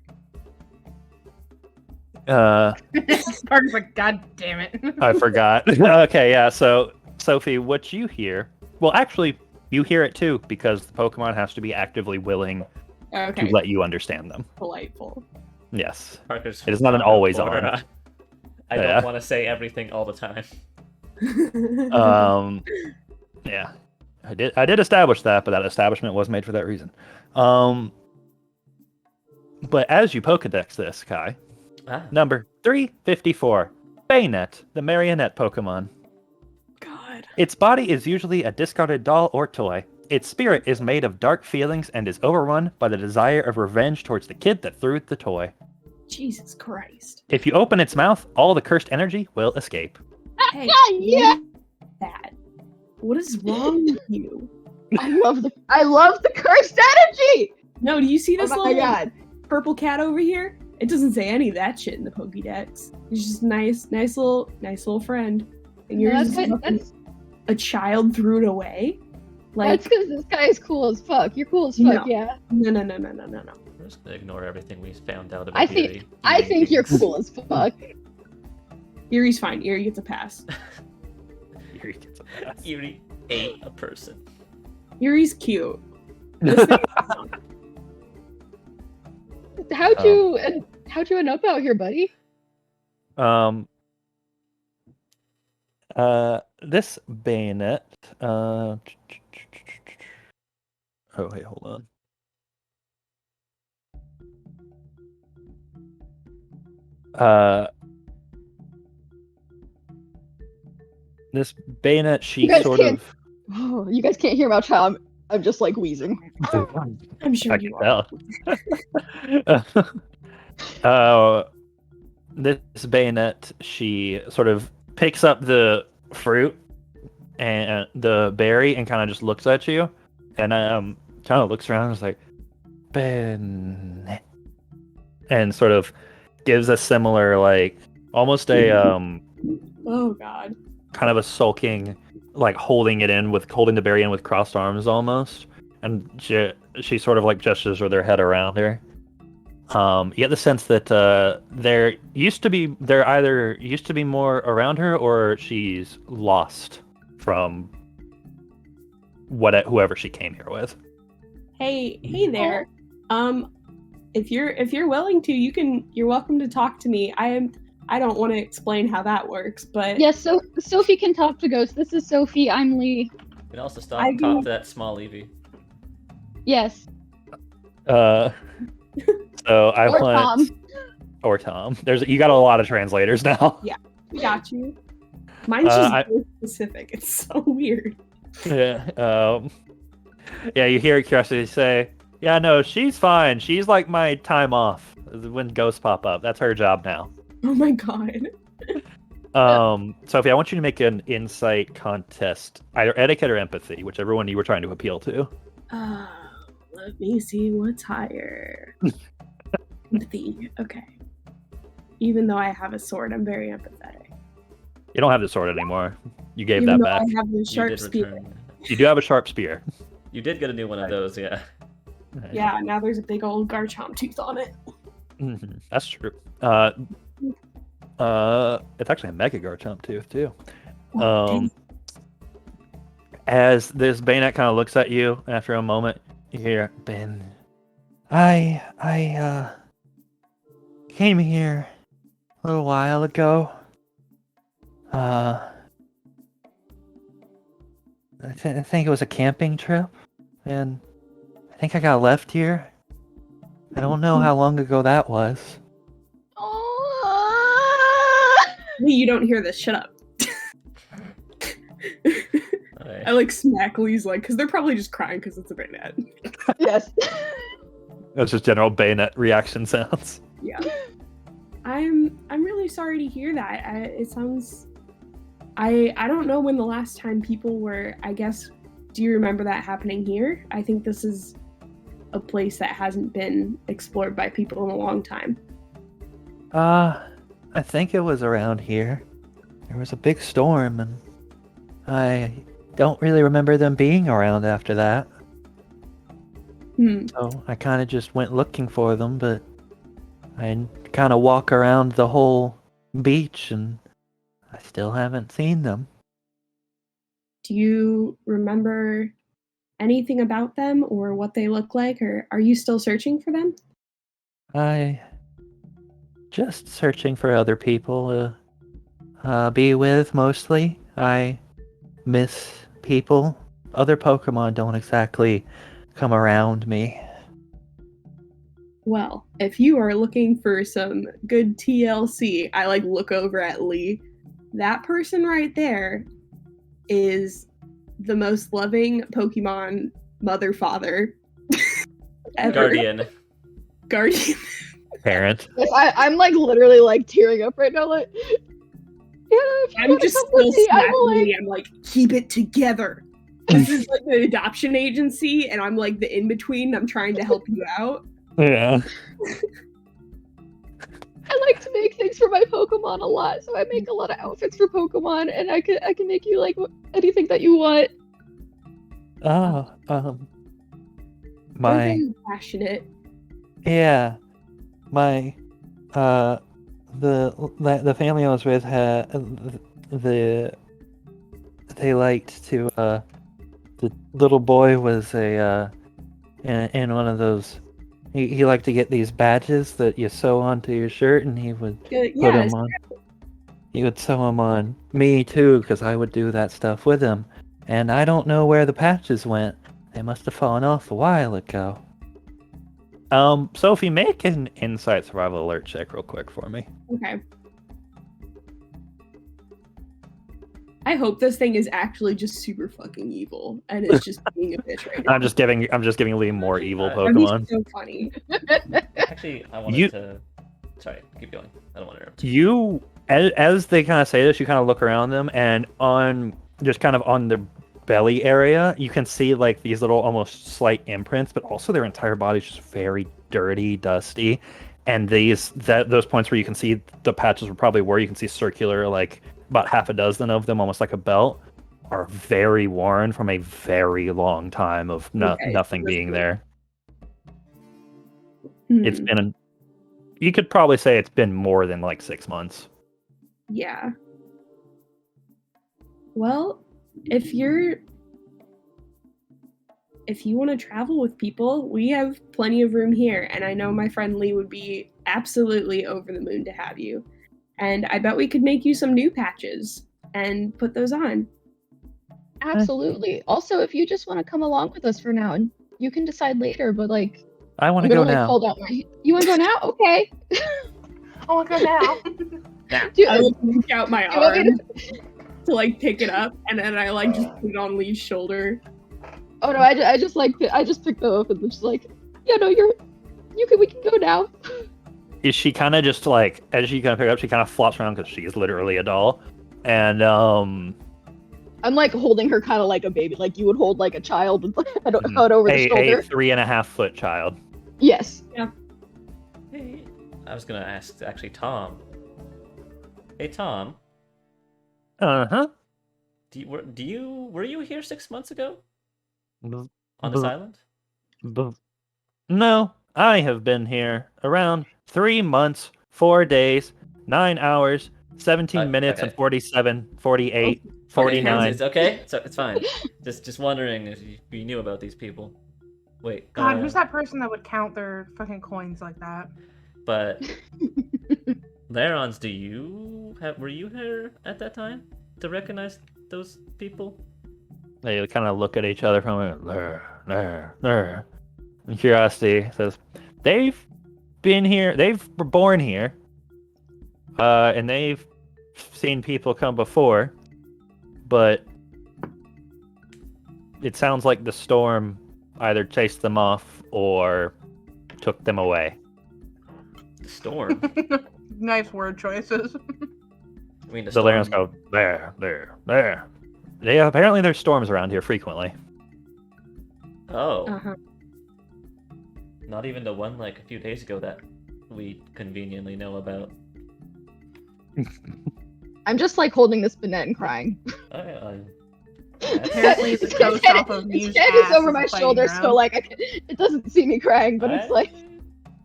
Parker's like, God damn it. I forgot. Okay, yeah. So, Sophie, what you hear? Well, actually, you hear it too because the Pokemon has to be actively willing to let you understand them. Delightful. Yes. Parker's It is not an always on. I don't want to say everything all the time. Yeah. I did establish that, but that establishment was made for that reason. But as you Pokedex this, Kai, number 354, Banette, the marionette Pokemon. God. Its body is usually a discarded doll or toy. Its spirit is made of dark feelings and is overrun by the desire of revenge towards the kid that threw the toy. Jesus Christ. If you open its mouth, all the cursed energy will escape. Hey, Yeah. that. What is wrong with you? I love the cursed energy. No, do you see this Oh my little god. purple cat over here? It doesn't say any of that shit in the Pokédex. It's just nice little friend. And you're just a child threw it away. Like, That's because this guy is cool as fuck. You're cool as fuck, No. yeah. no. I'm just gonna ignore everything we found out about I think you're cool as fuck. Erie's fine. Erie gets a pass. Erie ate a person. Erie's cute. How'd you end up out here, buddy? This Banette. Oh wait, hold on. This Banette, she sort of. Oh, you guys can't hear about how I'm just like wheezing. I'm sure I you can are. tell. This Banette, she sort of picks up the fruit and the berry and kind of just looks at you, and kind of looks around and is like, Banette, and sort of gives a similar, like, almost a Oh God. kind of a sulking, like holding the berry in with crossed arms almost, and she sort of like gestures with her head around her. You get the sense that there either used to be more around her, or she's lost from whoever she came here with. Hey there. If you're willing to, you're welcome to talk to me. I don't want to explain how that works, but Yes, so Sophie can talk to ghosts. This is Sophie. I'm Lee. You can also talk to that small Evie. Yes. So I Or want Tom. or Tom. You got a lot of translators now. we got you. Mine's just I- very specific. It's so weird. Yeah. Yeah. You hear Curiosity say, "Yeah, no, she's fine. She's like my time off when ghosts pop up. That's her job now." Oh my God. Sophie, I want you to make an insight contest, either etiquette or empathy, whichever one you were trying to appeal to. Let me see what's higher. Empathy. Okay. Even though I have a sword, I'm very empathetic. You don't have the sword anymore. You gave Even that though back. I have the You sharp did spear. return. You do have a sharp spear. You did get a new one of those, yeah. Yeah, now there's a big old Garchomp tooth on it. Mhm, that's true. It's actually a Mega Garchomp tooth too. As this Banette kind of looks at you after a moment, you hear, Ben, I came here a little while ago. I think it was a camping trip, and I think I got left here. I don't know how long ago that was. Lee, you don't hear this. Shut up. Alright. I like smack Lee's like, because they're probably just crying because it's a Banette. Yes. That's just general Banette reaction sounds. Yeah. I'm really sorry to hear that. It sounds. I don't know when the last time people were. I guess. Do you remember that happening here? I think this is a place that hasn't been explored by people in a long time. I think it was around here. There was a big storm, and I don't really remember them being around after that. So I kind of just went looking for them, but I kind of walk around the whole beach, and I still haven't seen them. Do you remember anything about them or what they look like, or are you still searching for them? I just searching for other people to be with, mostly. I miss people. Other Pokemon don't exactly come around me. Well, if you are looking for some good TLC, I like look over at Lee. That person right there is the most loving Pokemon mother father ever. Guardian. Parent. Yes, I'm like literally like tearing up right now. Like, yeah, if you I'm wanna just come still with me, I smacking will, like, Lee. I'm like, keep it together. This is like an adoption agency, and I'm like the in between. I'm trying to help you out. Yeah. I like to make things for my Pokemon a lot, so I make a lot of outfits for Pokemon, and I can make you like anything that you want. Oh, You're my very passionate. yeah, my the family I was with had they liked to the little boy was a in one of those. He liked to get these badges that you sew onto your shirt, and he would put Yes. them on. He would sew them on me too, because I would do that stuff with him. And I don't know where the patches went. They must have fallen off a while ago. Sophie, make an insight survival alert check real quick for me. Okay. I hope this thing is actually just super fucking evil, and it's just being a bitch right now. I'm just giving Lee more evil That'd be Pokemon. so funny. Actually, I wanted You- to Sorry, keep going. I don't want to interrupt. You, as they kind of say this, you kind of look around them, and on just kind of on the belly area, you can see like these little almost slight imprints, but also their entire body's just very dirty, dusty. And those points where you can see the patches were probably where you can see circular, like about half a dozen of them, almost like a belt, are very worn from a very long time of nothing being there. It's been you could probably say it's been more than like 6 months. Yeah. Well, if you want to travel with people, we have plenty of room here, and I know my friend Lee would be absolutely over the moon to have you. And I bet we could make you some new patches and put those on. Absolutely. Also, if you just want to come along with us for now, and you can decide later, but like, I want I'm to go gonna like now. hold out my. You want to go now? Okay. I want to go now. Dude, I would reach out my you want me arm to like pick it up, and then I like just put it on Lee's shoulder. Oh no, I just picked them up and just like, yeah, no, we can go now. Is she kind of just like, as she kind of pick it up, she kind of flops around because she is literally a doll, and I'm like holding her kind of like a baby, like you would hold like a child and I don't know it over the shoulder. A 3.5-foot child. Yes. Hey, I was gonna ask actually Tom. Hey Tom, Uh-huh. were you here 6 months ago on this island? No, I have been here around 3 months, 4 days, 9 hours, 17 minutes, okay. and 47, 48, 49. It's okay. It's fine. Just wondering if you knew about these people. Wait. God, who's that person that would count their fucking coins like that? But Larons, were you here at that time to recognize those people? They kind of look at each other from there. And Curiosity says, they've been here, were born here, and they've seen people come before, but it sounds like the storm either chased them off or took them away. The storm? Nice word choices. I mean, The Larons go, there. Apparently there's storms around here frequently. Oh. Uh-huh. Not even the one like a few days ago that we conveniently know about. I'm just like holding this Banette and crying. Apparently the ghost off of Mew's Its head is ass over is my a fighting shoulder, ground. so like it doesn't see me crying, but it's like.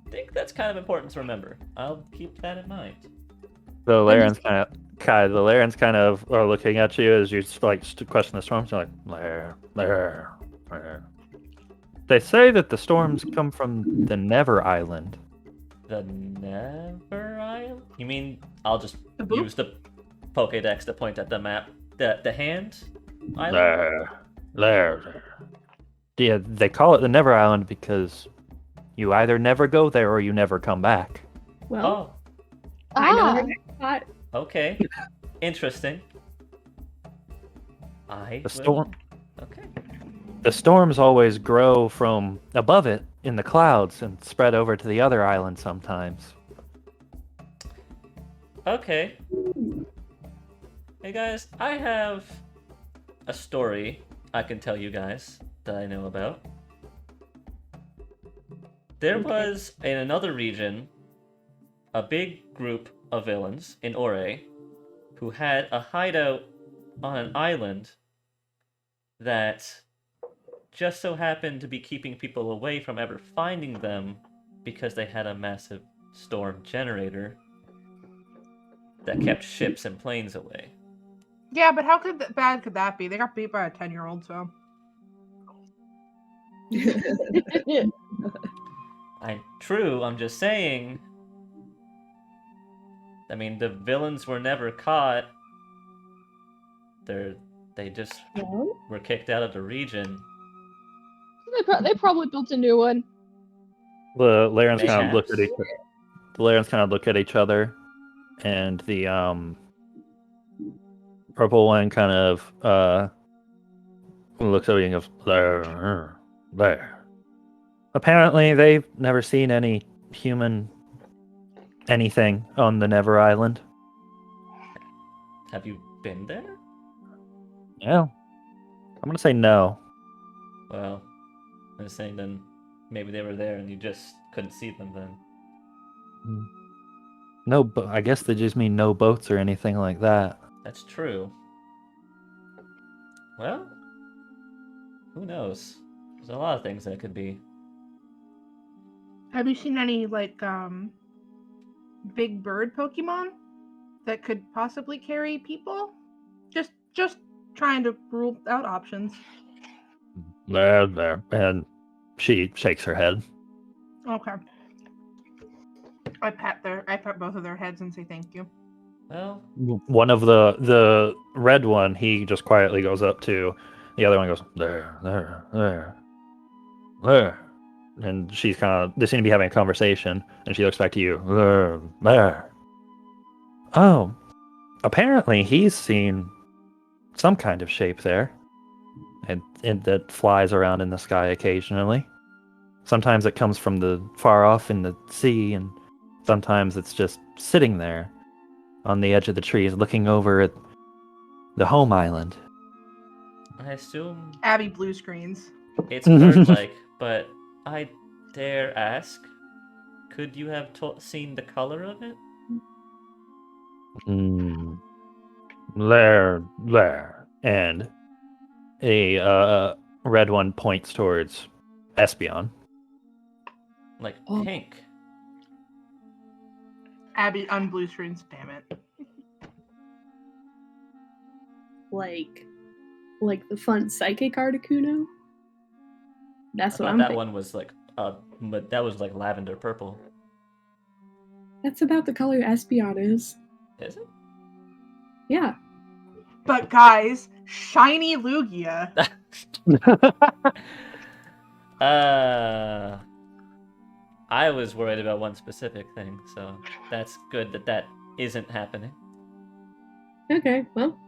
I think that's kind of important to remember. I'll keep that in mind. The Larons kind of are looking at you as you like question the storms. You're like, Lair. They say that the storms come from the Never Island. The Never Island? You mean I'll just The boop? use the Pokédex to point at the map? The hand island? Lair. Yeah, they call it the Never Island because you either never go there or you never come back. Well, Oh, I know her next spot. okay. Interesting. Okay. The storms always grow from above it in the clouds and spread over to the other island sometimes. Okay. Hey guys, I have a story I can tell you guys that I know about. There was, in another region, a big group of villains in Ore who had a hideout on an island that just so happened to be keeping people away from ever finding them because they had a massive storm generator that kept ships and planes away. Yeah, but how bad could that be? They got beat by a 10-year-old, so. True, I'm just saying. I mean, the villains were never caught. They just Well, were kicked out of the region. They probably built a new one. The Larons kind of Mayhaps. look at each other, and the purple one kind of looks at you and goes, there. Apparently, they've never seen any human anything on the Never Island? Have you been there? Yeah. I'm gonna say no. Well, I was saying then maybe they were there and you just couldn't see them then. No, but I guess they just mean no boats or anything like that. That's true. Well, who knows? There's a lot of things that could be. Have you seen any like big bird Pokemon that could possibly carry people? Just trying to rule out options. There. And she shakes her head. Okay. I pat both of their heads and say thank you. Well, One of the red one, he just quietly goes up to. The other one goes, there. And she's they seem to be having a conversation, and she looks back to you. There. Oh, apparently he's seen some kind of shape there. And that flies around in the sky occasionally. Sometimes it comes from the far off in the sea, and sometimes it's just sitting there on the edge of the trees looking over at the home island. I assume Abby blue screens. it's bird-like, but I dare ask, could you have seen the color of it? There. And a red one points towards Espeon. Like Oh. pink. Abby on blue screens, damn it. Like the fun psychic Articuno? That's I what thought I'm that thinking. one was like but that was like lavender purple. That's about the color Espeon is. Is it? Yeah. But guys, shiny Lugia. I was worried about one specific thing, so that's good that isn't happening. Okay, well.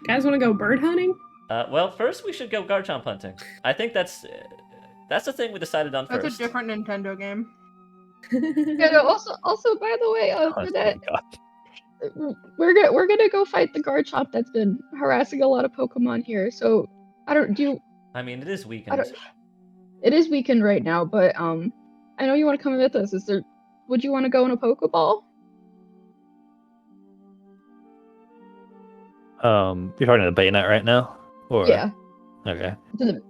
Guys want to go bird hunting? Well, first we should go Garchomp hunting. I think that's the thing we decided on That's first. a different Nintendo game. Yeah, no, also, by the way, Oh Banette, my God. we're gonna go fight the Garchomp that's been harassing a lot of Pokemon here. So I mean, it is weekend. it is weekend right now, but I know you want to come with us. Would you want to go in a Pokeball? You're talking to the Banette right now? Or... Yeah. Okay. To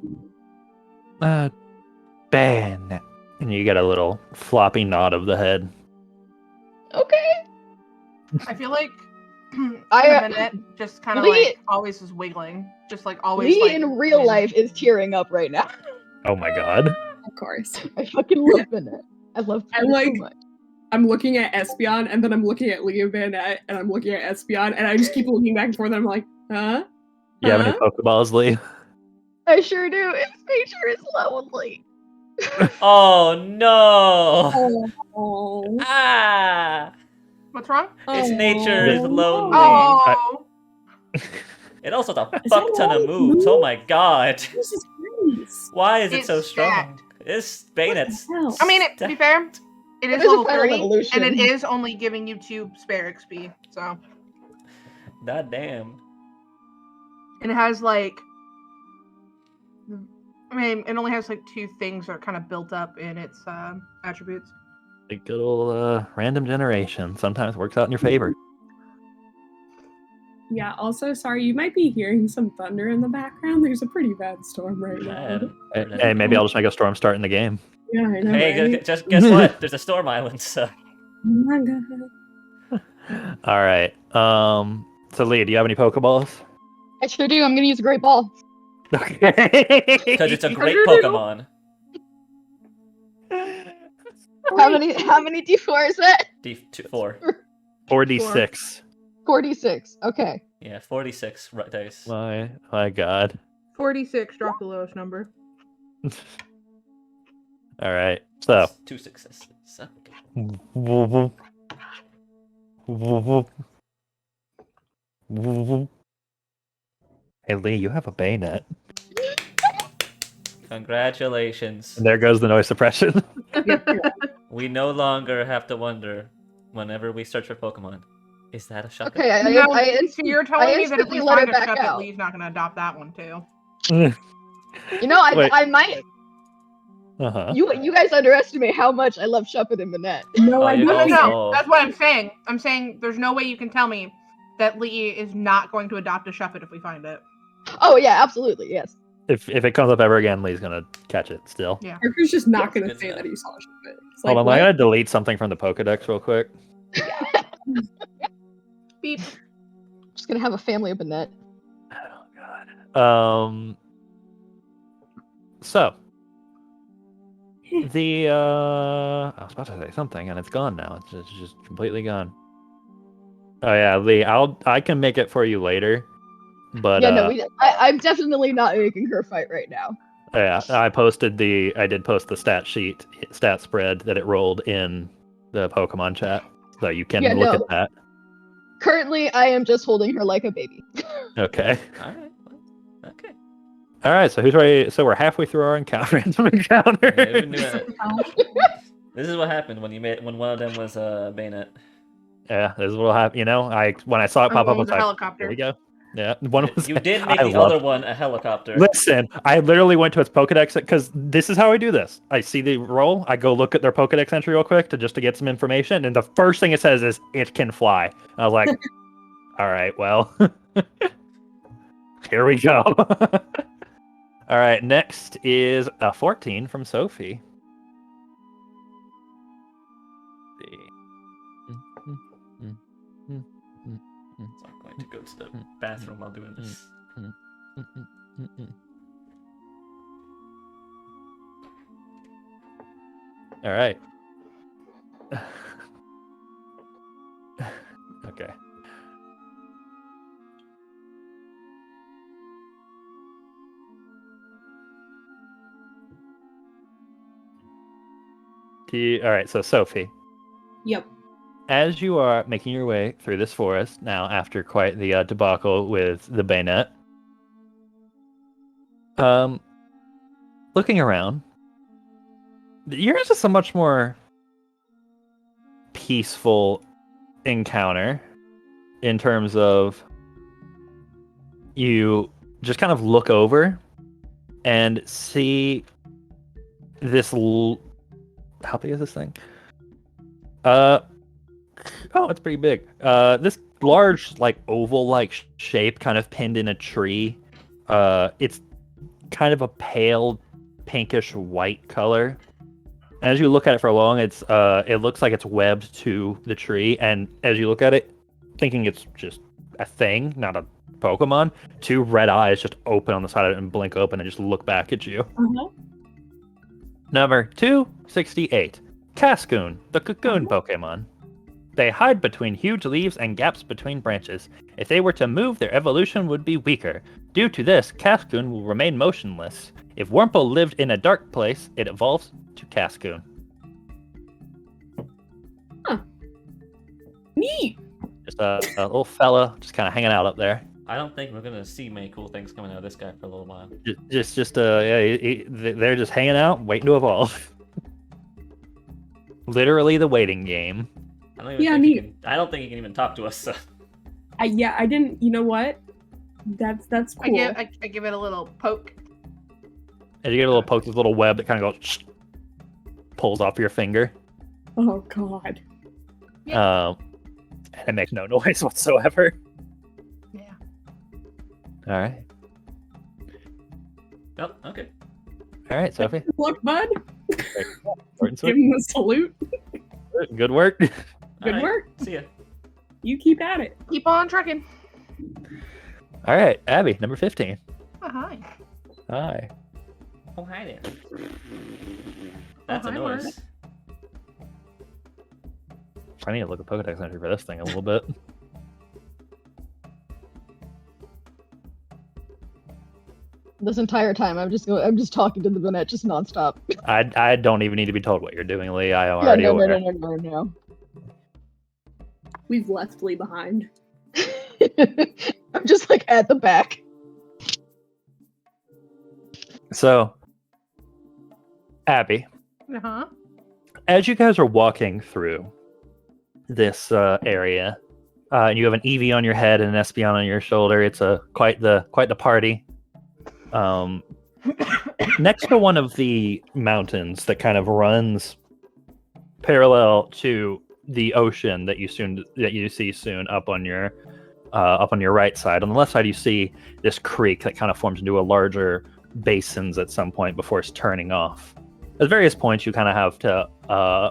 Banette. And you get a little floppy nod of the head. Okay. I feel like I, Banette just kind of Lee- like always is wiggling. Just like always Lee like in real life is tearing up right now. Oh my God. Of course. I fucking love Banette. I love I Banette like- so much. I'm looking at Espeon, and then I'm looking at Leo Banette, and I'm looking at Espeon, and I just keep looking back and forth, and I'm like, huh? You have any Pokeballs, Lee? I sure do. Its nature is lonely. Oh no! Oh. Ah! What's wrong? Its nature is lonely. Oh, It also has a Is fuck that ton of all it moves. Oh moves? my god! Jesus Christ. Why is it It's so strong? stacked. It's What the Banette's. hell? I mean, to be fair, it is is a level final 30, evolution. and it is only giving you 2 spare XP. So, God damn. and it has like, I mean, it only has like 2 things that are kind of built up in its attributes. A good old random generation. Sometimes works out in your favor. Yeah, also, sorry, you might be hearing some thunder in the background. There's a pretty bad storm right I now. haven't Hey, heard hey, it. maybe I'll just make a storm start in the game. Yeah, I know. Hey, right? just guess what? There's a storm island, so. Oh my god. All right. So Lee, do you have any Pokeballs? I sure do. I'm gonna use a great ball. Okay. Because it's a great Sure do. Pokemon. How many D4 is that? D4. 46. 46. Okay. Yeah, 46 dice. My God. 46, drop the lowest number. All right. So. 2 successes. Okay. Hey Lee, you have a Banette. Congratulations. And there goes the noise suppression. We no longer have to wonder whenever we search for Pokemon. Is that a Shuppet? Okay, So you're telling me that if we instantly let find it a back Shuppet, out. Lee's not going to adopt that one too. You know, Wait. I might. Uh-huh. You guys underestimate how much I love Shuppet and Banette. No, Oh, I you- don't. No, that's what I'm saying. I'm saying there's no way you can tell me that Lee is not going to adopt a Shuppet if we find it. Oh yeah, absolutely, yes. If it comes up ever again, Lee's gonna catch it still. Yeah. Parker's just not That's gonna good say to know. that he saw it. It's Hold like, on, what? I gotta delete something from the Pokedex real quick. Beep. Just gonna have a family of Banette. Oh god. So the I was about to say something and it's gone now. It's just completely gone. Oh yeah, Lee, I can make it for you later. But Yeah, no, I'm definitely not making her fight right now. yeah, I did post the stat spread that it rolled in the Pokemon chat. So you can Yeah, look no. at that. Currently, I am just holding her like a baby. Okay. All right. Okay. All right, so who's ready? So we're halfway through our random encounter. Yeah, we knew it. This is what happened when one of them was Banette. Yeah, this is what'll happen. You know, when I saw it pop up, I was a like, helicopter. "There we go." Yeah, one was. You did make I the love- other one a helicopter. Listen, I literally went to its Pokedex because this is how I do this. I see the roll, I go look at their Pokedex entry real quick to get some information, and the first thing it says is it can fly. I was like, "All right, well, here we go." All right, next is a 14 from Sophie. So I'm going to go to the bathroom while doing this. All right. Okay. All right, so Sophie, Yep. as you are making your way through this forest now, after quite the debacle with the Banette, looking around, yours is a much more peaceful encounter in terms of you just kind of look over and see this. How big is this thing? Oh, it's pretty big. This large, like oval-like shape, kind of pinned in a tree. It's kind of a pale, pinkish white color. And as you look at it for long, it looks like it's webbed to the tree. And as you look at it, thinking it's just a thing, not a Pokemon, two red eyes just open on the side of it and blink open and just look back at you. Uh-huh. Number 268. Cascoon, the cocoon Pokemon. They hide between huge leaves and gaps between branches. If they were to move, their evolution would be weaker. Due to this, Cascoon will remain motionless. If Wurmple lived in a dark place, it evolves to Cascoon. Neat. Just a little fella, just kind of hanging out up there. I don't think we're gonna see many cool things coming out of this guy for a little while. They're just hanging out, waiting to evolve. Literally the waiting game. I don't even Yeah, think neat. he can. I don't think he can even talk to us. So. I didn't. You know what? That's cool. I give it a little poke. And you get a little poke, this little web that kind of goes, pulls off your finger. Oh God. And it makes no noise whatsoever. Yeah. All right. Oh, okay. All right, Sophie. Look, bud. Short and Give sweet. him a salute. Good work. Good Alright, work. See ya. You keep at it. Keep on trucking. All right, Abby, number 15. Oh, hi. Hi. Oh, hi there. That's a hi, noise. Word. I need to look at Pokedex entry for this thing a little bit. This entire time, I'm just talking to the Banette just nonstop. I don't even need to be told what you're doing, Lee. I am Yeah, already no, aware. no. We've left Lee behind. I'm just like at the back. So, Abby, Uh-huh. as you guys are walking through this area, and you have an Eevee on your head and an Espeon on your shoulder, it's quite the party. Next to one of the mountains that kind of runs parallel to the ocean that you see soon up on your right side. On the left side, you see this creek that kind of forms into a larger basins at some point before it's turning off. At various points, you kind of have to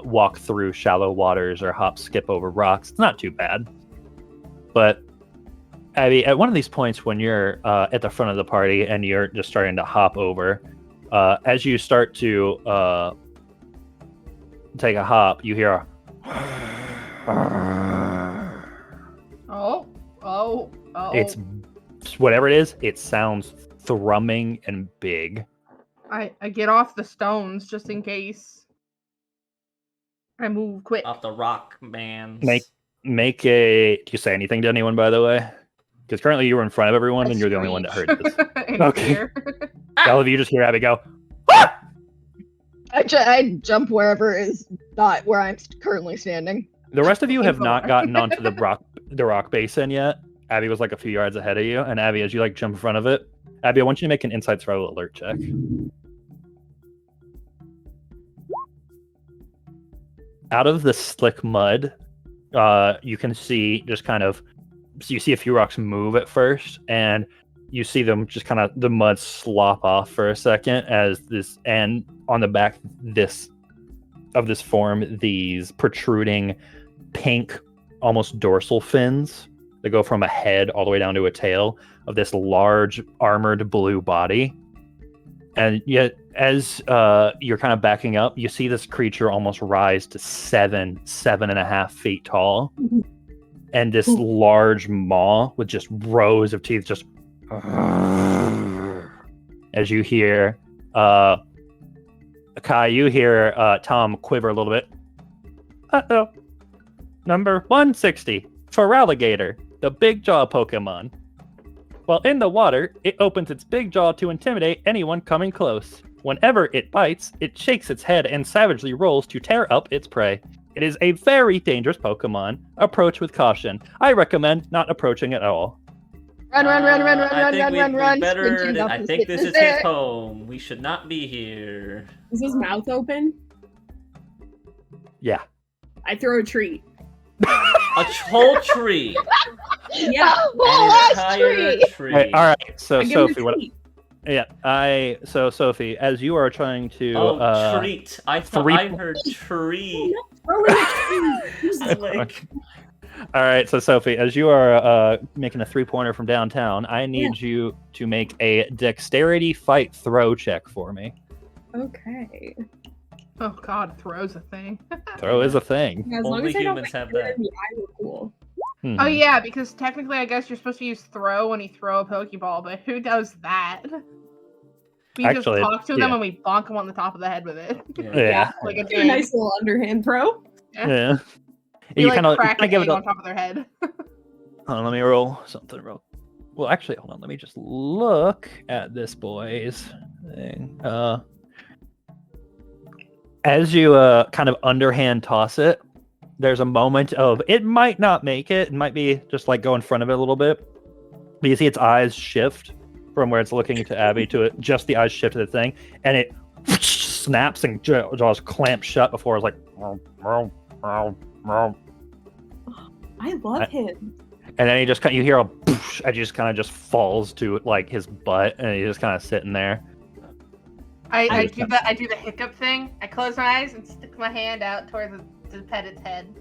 walk through shallow waters or skip over rocks. It's not too bad. But Abby, at one of these points when you're at the front of the party and you're just starting to hop over, as you start to take a hop, you hear Oh. It's whatever it is, it sounds thrumming and big. I get off the stones just in case. I move quick. Off the rock, man. Make a. Do you say anything to anyone, by the way? Because currently you were in front of everyone and you're the only one that heard this. Okay. All of you just hear Abby go. Ah! I jump wherever is not where I'm currently standing. The rest of you have not gotten onto the rock basin yet. Abby was like a few yards ahead of you, and Abby, as you like jump in front of it, Abby, I want you to make an insight survival alert check. Out of the slick mud, you can see just kind of, so you see a few rocks move at first, and you see them just kind of, the mud slop off for a second as this, and on the back of this form, these protruding pink, almost dorsal fins that go from a head all the way down to a tail of this large armored blue body. And yet, as you're kind of backing up, you see this creature almost rise to 7.5 feet tall. And this large maw with just rows of teeth just as you hear Kai, you hear Tom quiver a little bit. Uh-oh. Number 160, Feraligatr, the big jaw Pokemon. While in the water, it opens its big jaw to intimidate anyone coming close. Whenever it bites, it shakes its head and savagely rolls to tear up its prey. It is a very dangerous Pokemon. Approach with caution. I recommend not approaching it at all. Run. I think this is his home. We should not be here. Is his mouth open? Yeah. I throw a treat. A whole tree. Yeah. Whole tree. All right. So Sophie, what? Sophie, as you are trying to treat. I thought I heard tree. All right, so Sophie, as you are making a 3-pointer from downtown, I need you to make a dexterity fight throw check for me. Okay. Oh God, throw's a thing. Throw is a thing. As Only long as humans have that. We're cool. Oh yeah, because technically I guess you're supposed to use throw when you throw a Pokeball, but who does that? We Actually, just talk to them and we bonk them on the top of the head with it. Yeah. Like a Do a nice little underhand throw. Yeah. You kind of give it on top of their head. Hold on, let me roll something real. Well, actually, hold on. Let me just look at this boy's thing. As you kind of underhand toss it, there's a moment of it might not make it. It might be just like go in front of it a little bit. But you see its eyes shift from where it's looking to Abby to it. Just the eyes shift to the thing, and it snaps and jaws clamp shut before it's like. I love him. And then you hear a poosh, and he just kind of just falls to like his butt, and he's just kind of sitting there. I do the hiccup thing. I close my eyes and stick my hand out toward to pet its head.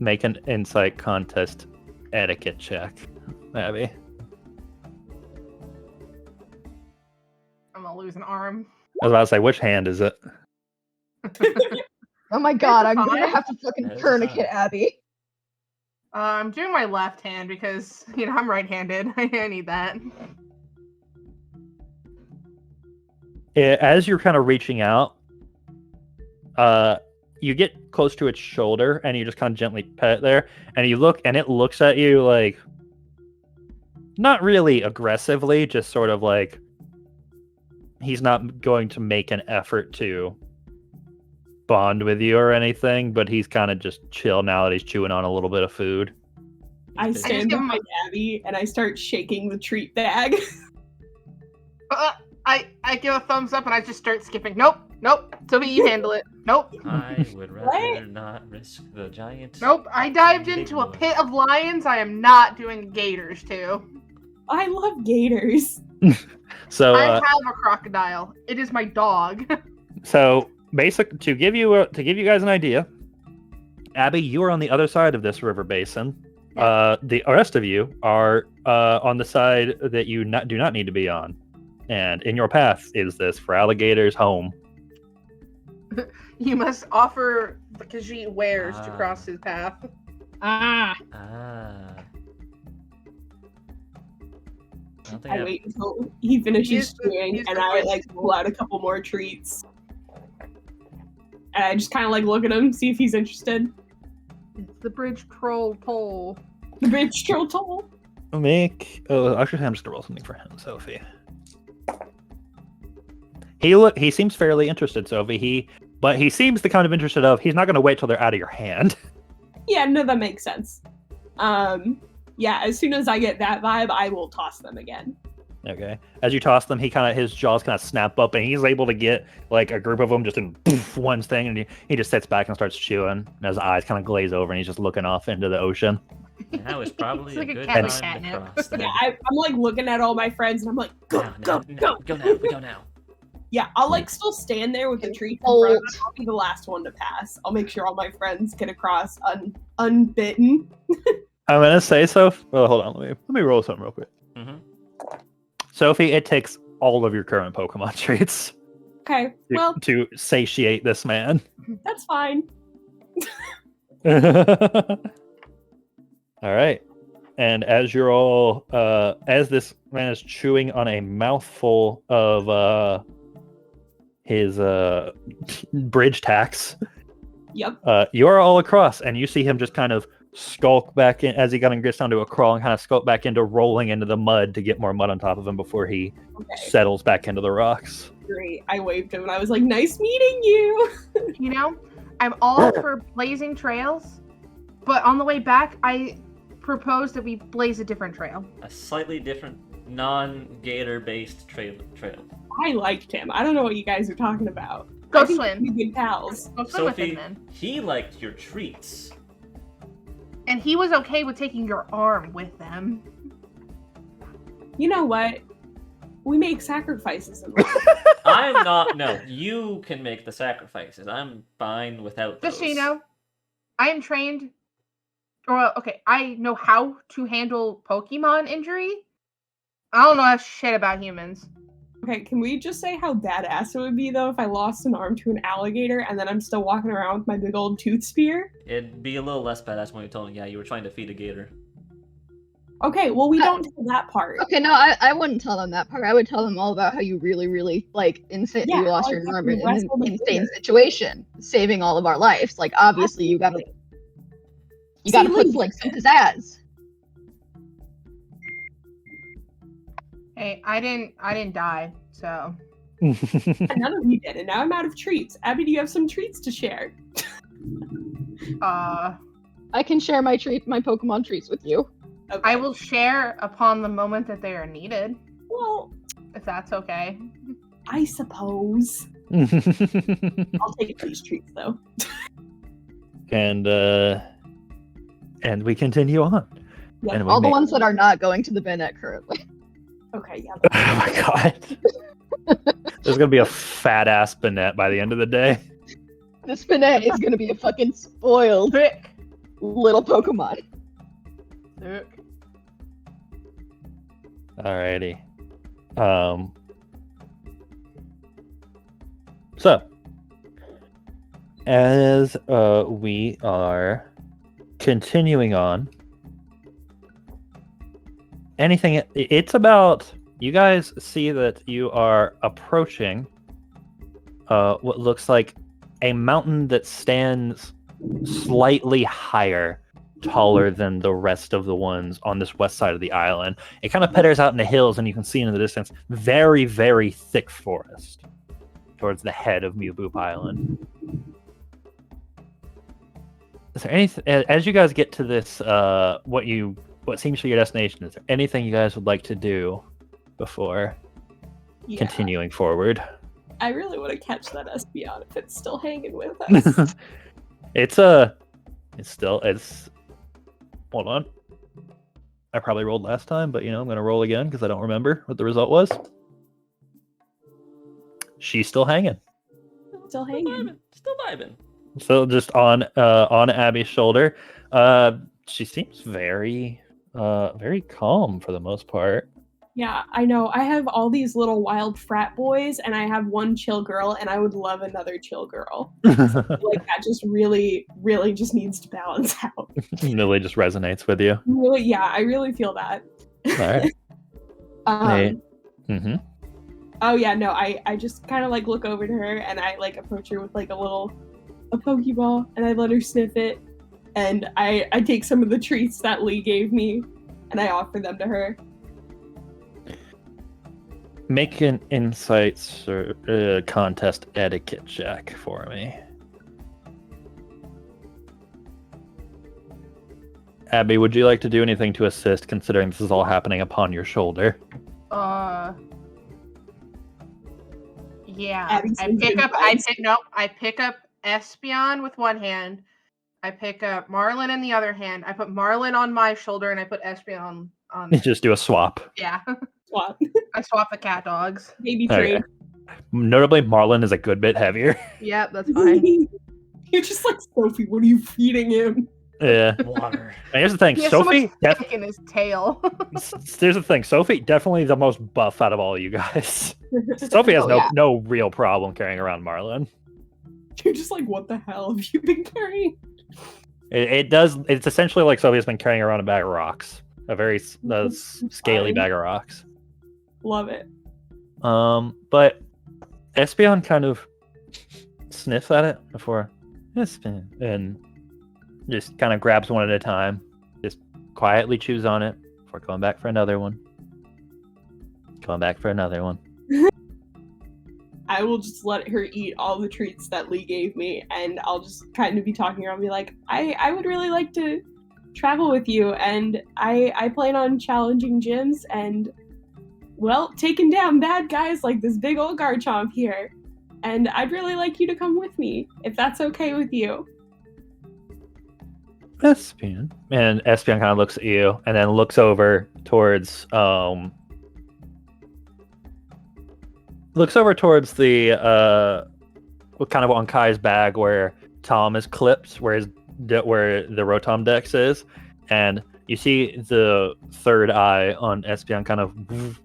Make an insight contest etiquette check, Abby. I'm gonna lose an arm. I was about to say, which hand is it? Oh my God, I'm gonna have to fucking tourniquet Abby. I'm doing my left hand because I'm right-handed. I need that. As you're kind of reaching out, you get close to its shoulder and you just kind of gently pet it there, and you look, and it looks at you like, not really aggressively, just sort of like he's not going to make an effort to bond with you or anything, but he's kind of just chill now that he's chewing on a little bit of food. I just stand give him behind Abby and I start shaking the treat bag. I give a thumbs up and I just start skipping. Nope. Toby, you handle it. Nope. I would rather not risk the giant. Nope. I dived into a pit of lions. I am not doing gators too. I love gators. So I have a crocodile. It is my dog. So basic to give you guys an idea, Abby, you are on the other side of this river basin. The rest of you are on the side that you do not need to be on, and in your path is this Feraligatr's home. You must offer the Khajiit wares to cross his path. Ah. I wait until he finishes chewing, and I like pull out a couple more treats. And I just kind of like look at him, see if he's interested. It's the bridge troll toll. The bridge troll toll. Actually, I'm just gonna roll something for him, Sophie. He seems fairly interested, Sophie. But he seems the kind of interested of he's not gonna wait till they're out of your hand. Yeah, no, that makes sense. Yeah, as soon as I get that vibe, I will toss them again. Okay. As you toss them, his jaws kind of snap up, and he's able to get like a group of them just in one thing, and he just sits back and starts chewing, and his eyes kind of glaze over, and he's just looking off into the ocean. That was probably It's like a a good cat time to catnip. cross. Yeah, I'm like looking at all my friends, and I'm like, go now. We go now. Yeah, I'll like still stand there with the treats in front of me. I'll be the last one to pass. I'll make sure all my friends get across unbitten. I'm gonna say so. Well, hold on. Let me roll something real quick. Mm-hmm. Sophie, it takes all of your current Pokemon treats Okay, well, to satiate this man. that's fine. All right. And as you're all, as this man is chewing on a mouthful of his bridge tax, Yep. you are all across, and you see him just kind of skulk back in as he kind of gets down to a crawl and kind of skulk back into rolling into the mud to get more mud on top of him before he settles back into the rocks. Great. I waved him and I was like, nice meeting you. You know, I'm all for blazing trails, but on the way back, I propose that we blaze a different trail. A slightly different, non-gator based trail. I liked him. I don't know what you guys are talking about. Go I think swim. we'd be good pals. Go swim with Sophie, him then. he liked your treats. And he was okay with taking your arm with them. You know what? We make sacrifices in life. I'm not. No, you can make the sacrifices. I'm fine without those. Just so you know, I am trained. Or okay, I know how to handle Pokemon injury. I don't know shit about humans. Okay, can we just say how badass it would be though if I lost an arm to an alligator and then I'm still walking around with my big old tooth spear? It'd be a little less badass when you told him, yeah, you were trying to feed a gator. Okay, well we don't tell that part. Okay, no, I wouldn't tell them that part. I would tell them all about how you really, like, you lost your arm in an insane situation, saving all of our lives. Like, obviously, you gotta put, like, some pizzazz. Hey, I didn't die, so. None of you did, and now I'm out of treats. Abby, do you have some treats to share? I can share my Pokemon treats with you. Okay. I will share upon the moment that they are needed. Well, if that's okay. I suppose. I'll take these treats though. And we continue on. Yep. And we All the ones that are not going to the Banette currently. Okay, yeah. Oh my god. There's gonna be a fat ass Banette by the end of the day. This Banette is gonna be a fucking spoiled little Pokemon. Alrighty. So as we are continuing on, it's about, you guys see that you are approaching what looks like a mountain that stands slightly higher, taller than the rest of the ones on this west side of the island. It kind of petters out in the hills, and you can see in the distance very, very thick forest towards the head of Mew Boop Island. there anything as you guys get to this what seems to be your destination? Is there anything you guys would like to do before continuing forward? I really want to catch that Espeon if it's still hanging with us. It's hold on. I probably rolled last time, but I'm gonna roll again because I don't remember what the result was. She's still hanging. Still hanging. Still vibing. So just on Abby's shoulder. She seems very calm for the most part. Yeah, I know. I have all these little wild frat boys, and I have one chill girl, and I would love another chill girl. Like that just really, really just needs to balance out. Really just resonates with you. Really, yeah, I really feel that. All right. Oh yeah, no, I just kind of like look over to her, and I like approach her with like a Pokeball, and I let her sniff it, and I take some of the treats that Lee gave me, and I offer them to her. Make an insights or contest etiquette check for me. Abby, would you like to do anything to assist, considering this is all happening upon your shoulder? Yeah. Abby I pick up Espeon with one hand. I pick up Marlin in the other hand. I put Marlin on my shoulder, and I put Espeon on. You just do a swap. Yeah. Swap. I swap the cat dogs. Maybe trade. Notably, Marlin is a good bit heavier. Yep, that's fine. You're just like, Sophie, what are you feeding him? Yeah. Water. And here's the thing, He has Sophie. so much in his tail. Here's the thing, Sophie definitely the most buff out of all you guys. Sophie has no real problem carrying around Marlin. You're just like, what the hell have you been carrying? It's essentially like Sophie's been carrying around a bag of rocks, a very scaly bag of rocks. Love it. But Espeon kind of sniffs at it before and just kind of grabs one at a time, just quietly chews on it before going back for another one. Going back for another one. I will just let her eat all the treats that Lee gave me, and I'll just kind of be talking around, be like, I would really like to travel with you, and I plan on challenging gyms and, well, taking down bad guys like this big old Garchomp here. And I'd really like you to come with me, if that's okay with you. Espeon. And Espeon kind of looks at you and then looks over towards the kind of on Kai's bag where Tom is clipped, where the Rotom Dex is, and you see the third eye on Espeon kind of,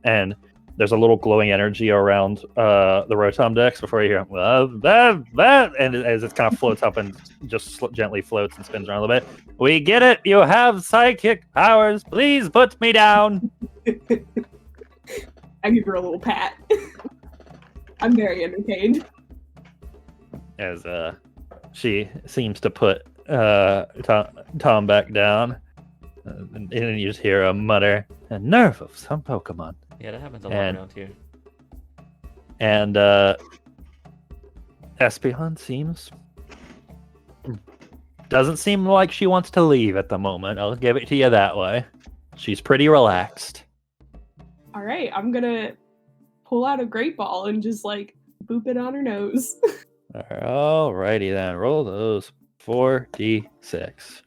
and there's a little glowing energy around the Rotom Dex before you hear that, and as it kind of floats up and just gently floats and spins around a little bit. We get it. You have psychic powers. Please put me down. I give her a little pat. I'm very entertained. As she seems to put Tom back down, and you just hear a mutter, "A nerve of some Pokemon." Yeah, that happens a lot around here. And Espeon doesn't seem like she wants to leave at the moment. I'll give it to you that way. She's pretty relaxed. All right, I'm gonna pull out a great ball and just like boop it on her nose. Alrighty then, roll those 4d6.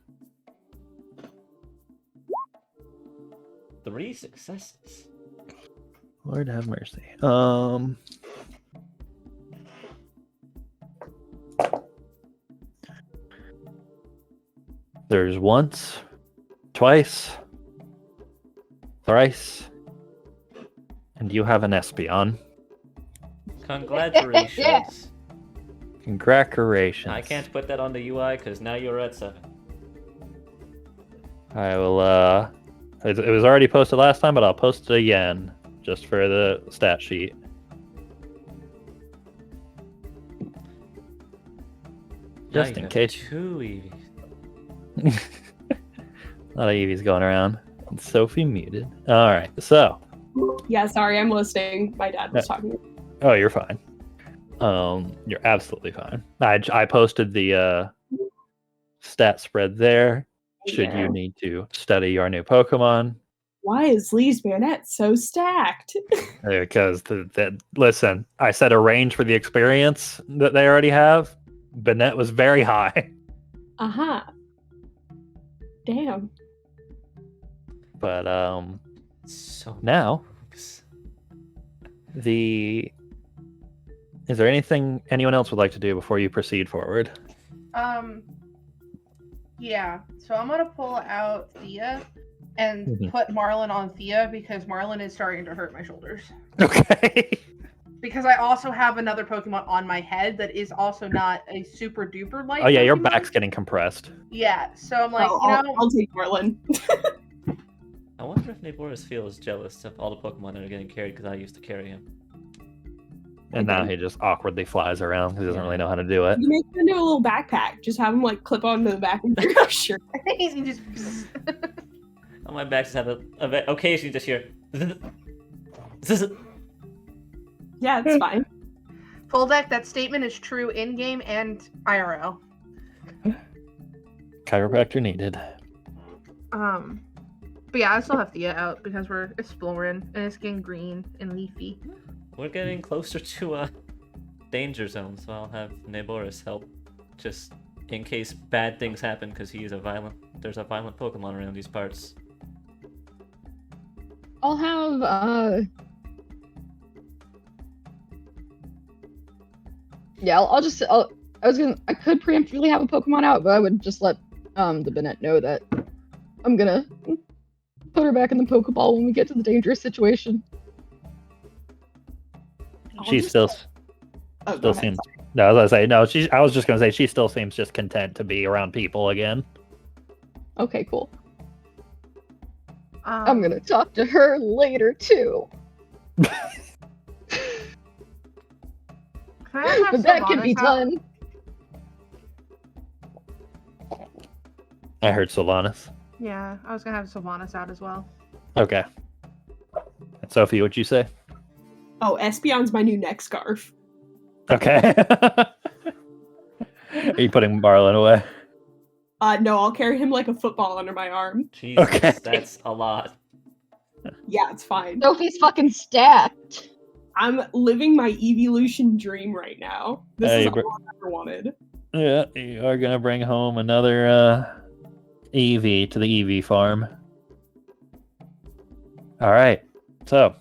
3 successes. Lord have mercy. There's once, twice, thrice, and you have an Espeon. Congratulations. Congratulations. I can't put that on the UI because now you're at 7. I will, it was already posted last time, but I'll post it again, just for the stat sheet. Just in case. 2 Eevees. A lot of Eevees going around. And Sophie muted. Alright, so. Yeah, sorry, I'm listening. My dad was talking. Oh, you're fine. You're absolutely fine. I posted the stat spread there. Should Yeah. you need to study your new Pokemon. Why is Lee's Banette so stacked? Because listen, I set a range for the experience that they already have. Banette was very high. Uh-huh. Damn. But So now is there anything anyone else would like to do before you proceed forward? Yeah. So I'm gonna pull out Thea and put Marlin on Thea because Marlin is starting to hurt my shoulders. Okay. Because I also have another Pokemon on my head that is also not a super duper light. Oh yeah, your Pokemon. back's getting compressed. Yeah. So I'm like, I'll take Marlin. I wonder if Naboris feels jealous of all the Pokemon that are getting carried because I used to carry him. And now he just awkwardly flies around because he doesn't really know how to do it. You make him into a little backpack. Just have him like clip onto the back of your shirt. He just. On my back, just have a occasionally just hear. Yeah, it's fine. Full deck. That statement is true in game and IRL. Chiropractor needed. But yeah, I still have Thea out because we're exploring and it's getting green and leafy. We're getting closer to a danger zone, so I'll have Naboris help, just in case bad things happen, because there's a violent Pokemon around these parts. I'll have yeah, I could preemptively have a Pokemon out, but I would just let the Banette know that I'm gonna put her back in the Pokeball when we get to the dangerous situation. She still seems. No, I was gonna say no. I was just gonna say she still seems just content to be around people again. Okay, cool. I'm gonna talk to her later too. But that can be done. I heard Sylvanas. Yeah, I was gonna have Sylvanas out as well. Okay. And Sophie, what'd you say? Oh, Espeon's my new neck scarf. Okay. Are you putting Marlin away? No, I'll carry him like a football under my arm. Jesus, Okay. That's a lot. Yeah, it's fine. Sophie's fucking stacked. I'm living my evolution dream right now. This is all I've ever wanted. Yeah, you are gonna bring home another Eevee to the Eevee farm. All right, so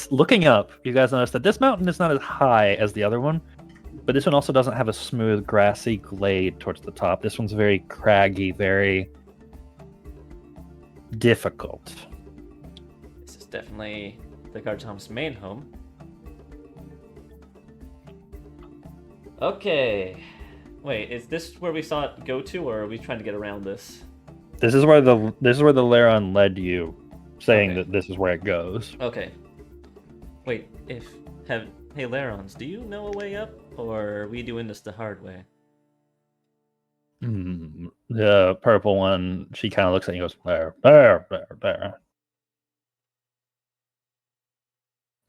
looking up, you guys notice that this mountain is not as high as the other one, but this one also doesn't have a smooth, grassy glade towards the top. This one's very craggy, very difficult. This is definitely the Garchomp's main home. Okay. Wait, is this where we saw it go to, or are we trying to get around this? This is where the Laron led you, saying that this is where it goes. Okay. Wait, hey Larons, do you know a way up, or are we doing this the hard way? The purple one, she kind of looks at you and goes, there.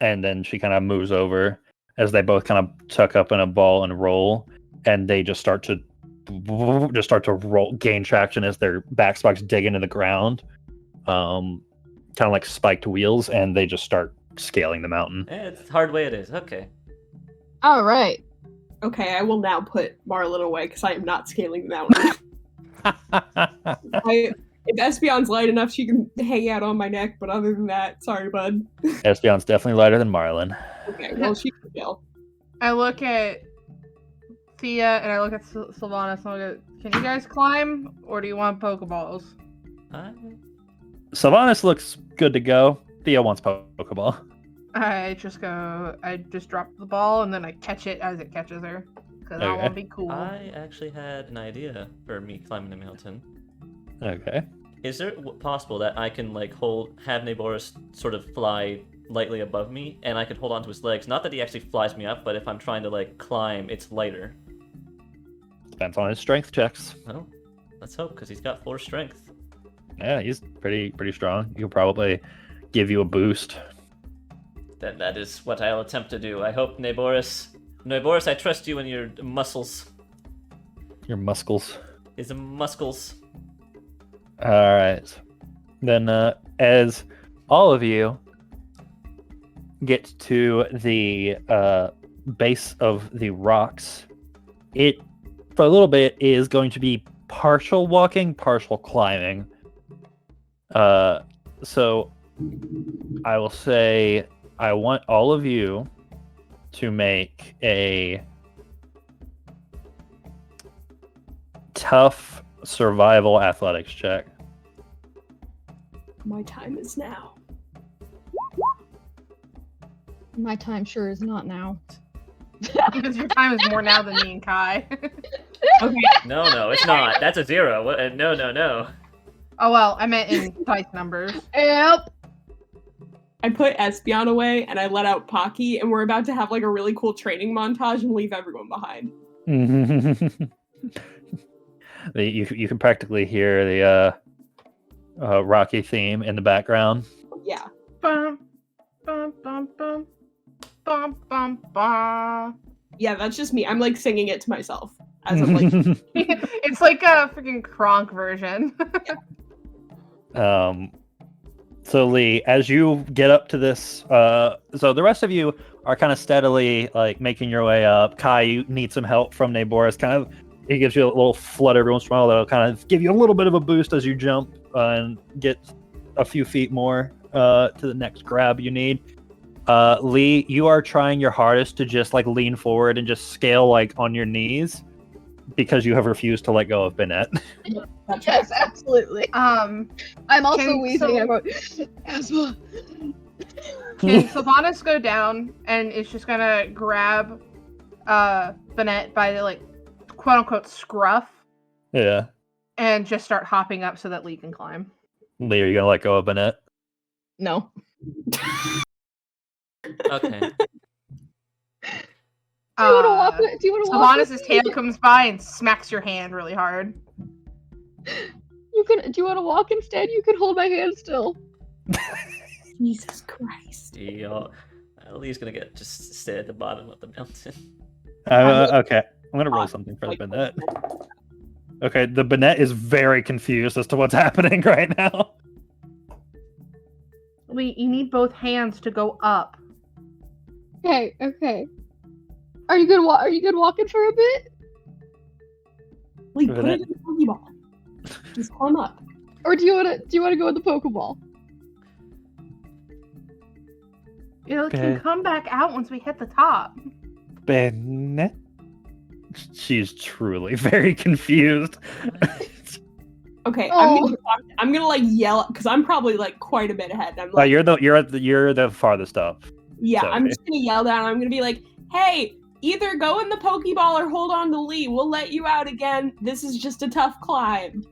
And then she kind of moves over as they both kind of tuck up in a ball and roll, and they just start to roll, gain traction as their back spikes dig into the ground, kind of like spiked wheels, and they just start scaling the mountain. It's the hard way it is. Okay. All right. Okay, I will now put Marlin away because I am not scaling the mountain. If Espeon's light enough, she can hang out on my neck, but other than that, sorry, bud. Espeon's definitely lighter than Marlin. Okay, well, she can chill. I look at Thea and I look at Sylvanas and I go, can you guys climb or do you want Pokeballs? Sylvanas looks good to go. Thea wants Pokeball. I just drop the ball and then I catch it as it catches her. Because I want to be cool. I actually had an idea for me climbing the mountain. Okay. Is it possible that I can have Naboris sort of fly lightly above me, and I can hold onto his legs? Not that he actually flies me up, but if I'm trying to climb, it's lighter. Depends on his strength checks. Well, let's hope, because he's got 4 strength. Yeah, he's pretty strong. He'll probably give you a boost. Then that is what I'll attempt to do. I hope Naboris, I trust you and your muscles. Your muscles. His muscles. All right. Then, as all of you get to the base of the rocks, it for a little bit is going to be partial walking, partial climbing. So I will say I want all of you to make a tough survival athletics check. My time is now. My time sure is not now. Because your time is more now than me and Kai. Okay. No, it's not. That's a 0. What? No. Oh well, I meant in dice numbers. Yep. I put Espeon away and I let out Pocky, and we're about to have like a really cool training montage and leave everyone behind. You can practically hear the Rocky theme in the background. Yeah. Bum, bum, bum, bum, bum, bum, bum. Yeah, that's just me. I'm like singing it to myself as I'm like. It's like a freaking Kronk version. So Lee, as you get up to this, so the rest of you are kind of steadily like making your way up. Kai, you need some help from Naboris. Kind of, he gives you a little flood every once in a while that'll kind of give you a little bit of a boost as you jump and get a few feet more to the next grab you need. Lee, you are trying your hardest to just like lean forward and just scale like on your knees because you have refused to let go of Banette. Yes, absolutely. I'm also wheezing. So, I'm going, asthma. Can Sylvanas go down and it's just gonna grab Banette by the like quote unquote scruff Yeah. and just start hopping up so that Lee can climb. Lee, are you gonna let go of Banette? No. Okay. Do you want to walk? Do you want to walk? Sylvanas' tail comes by and smacks your hand really hard. You can. Do you want to walk instead? You can hold my hand still. Jesus Christ. Lee's gonna just stay at the bottom of the mountain. Okay. I'm gonna roll something for the Banette. Okay, the Banette is very confused as to what's happening right now. Lee, you need both hands to go up. Okay. Are you good? Are you good walking for a bit? Lee, put it in the Pokeball. Just climb up. Or do you want to go with the Pokeball? It can come back out once we hit the top. Banette? She's truly very confused. Okay, Oh. I'm gonna like yell because I'm probably like quite a bit ahead. I'm like, you're the farthest up. yeah, so, I'm just gonna yell down. I'm gonna be like, hey, either go in the Pokeball or hold on to Lee. We'll let you out again. This is just a tough climb.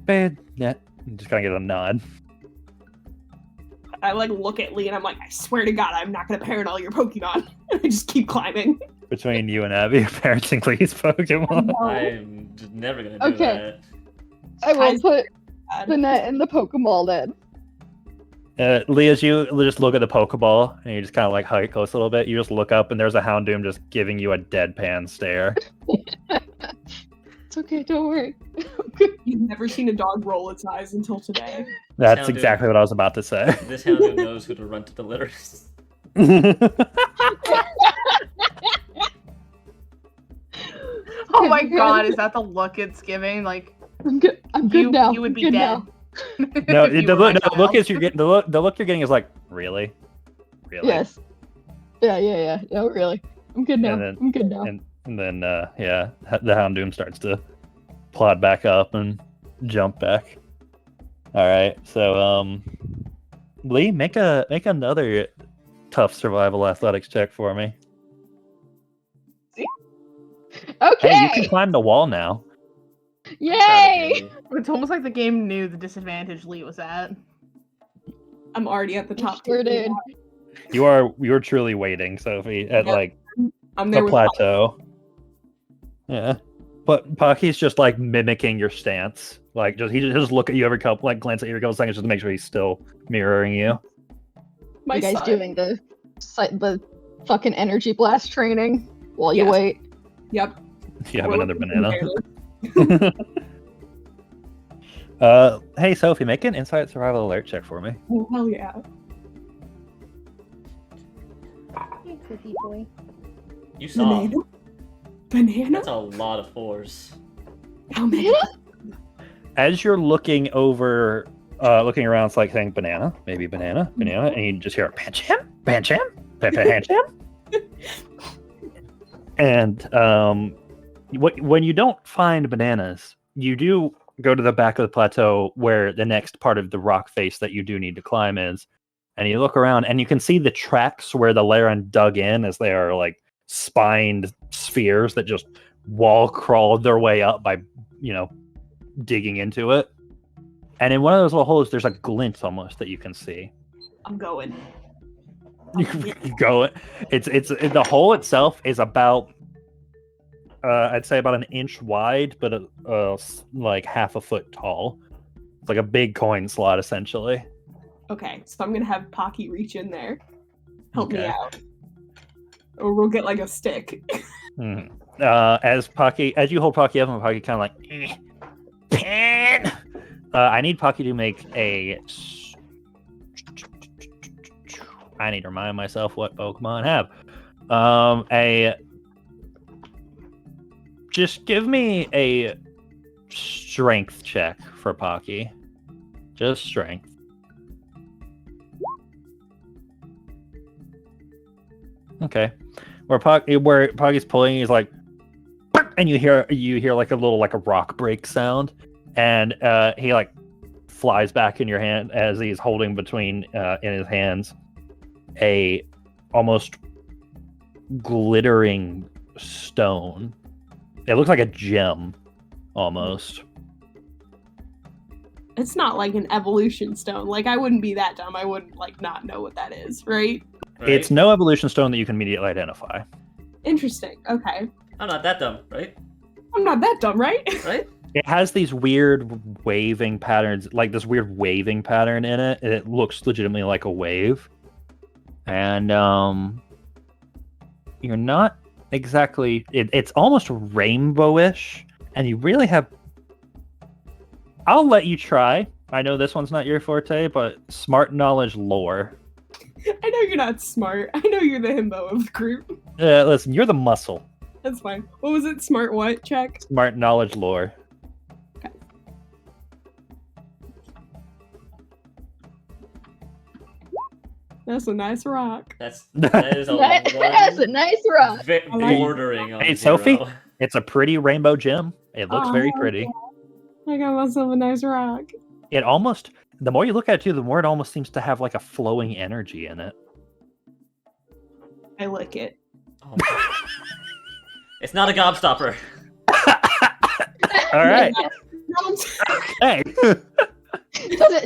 Banette. I'm just gonna get a nod. I like look at Lee and I'm like, I swear to God, I'm not gonna parent all your Pokemon. I just keep climbing. Between you and Abby, parenting Lee's Pokemon. I'm just never gonna do Okay. that. I will Guys, put God. the net in the Pokeball then. Lee, as you just look at the Pokeball and you just kind of like hike close a little bit, you just look up and there's a Houndoom just giving you a deadpan stare. It's okay. Don't worry. You've never seen a dog roll its eyes until today. That's Houndoom. exactly what I was about to say. This Houndoom knows who to run to the litter. Oh my God, is that the look it's giving? Like I'm good. I'm good now. You would I'm be good dead. now. No, If you the were my look child. is you're getting the look you're getting is like, really? Yes. Yeah. No, really. I'm good now. I'm good now. And then the Houndoom starts to plod back up and jump back. All right, so Lee, make another tough survival athletics check for me. Okay. Hey, you can climb the wall now. Yay! It's almost like the game knew the disadvantage Lee was at. I'm already at the top. Sure did. You're truly waiting, Sophie, at Yep. like I'm there the with plateau. Yeah, but Pocky's just like mimicing your stance. Like he'll just look at you every couple, like glance at you every couple seconds, just to make sure he's still mirroring you. my You guys son. doing the fucking energy blast training while you Yes. wait. Yep. You have We're another looking banana. barely. Hey Sophie, make an insight survival alert check for me. Oh, hell yeah. Hey, cookie boy. You saw. Banana? That's a lot of 4s. How many? As you're looking over, looking around, it's like saying banana, maybe banana, and you just hear bancham, bancham, bancham. And when you don't find bananas, you do go to the back of the plateau where the next part of the rock face that you do need to climb is, and you look around and you can see the tracks where the Laren dug in, as they are like spined spheres that just wall crawled their way up by, digging into it. And in one of those little holes, there's a glint almost that you can see. I'm going. You go. It's the hole itself is about, I'd say about an inch wide, but like half a foot tall. It's like a big coin slot, essentially. Okay, so I'm gonna have Pocky reach in there. Help me Okay. out. Or we'll get like a stick. As you hold Pocky up, and Pocky kind of like, pan. I need Pocky to make a. I need to remind myself what Pokemon have. Just give me a strength check for Pocky. Just strength. Okay. Where Pocky's pulling, he's like, and you hear like a little like a rock break sound, and he like flies back in your hand as he's holding between in his hands a almost glittering stone. It looks like a gem almost. It's not like an evolution stone. Like, I wouldn't be that dumb. I wouldn't like not know what that is, right? It's no evolution stone that you can immediately identify. Interesting. Okay. I'm not that dumb, right? I'm not that dumb, right? Right? It has these weird waving patterns, like this weird waving pattern in it. It looks legitimately like a wave. And you're not exactly... It's almost rainbowish, and you really have... I'll let you try. I know this one's not your forte, but smart knowledge lore. I know you're not smart. I know you're the himbo of the group. Listen, you're the muscle. That's fine. What was it? Smart what? Check. Smart knowledge lore. Okay. That's a nice rock. That is a That's a nice rock. bordering on Hey, zero. Sophie? It's a pretty rainbow gem. It looks very pretty. I got myself a nice rock. It almost... The more you look at it, too, the more it almost seems to have like a flowing energy in it. I lick it. Oh my- It's not a gobstopper. All right. Hey,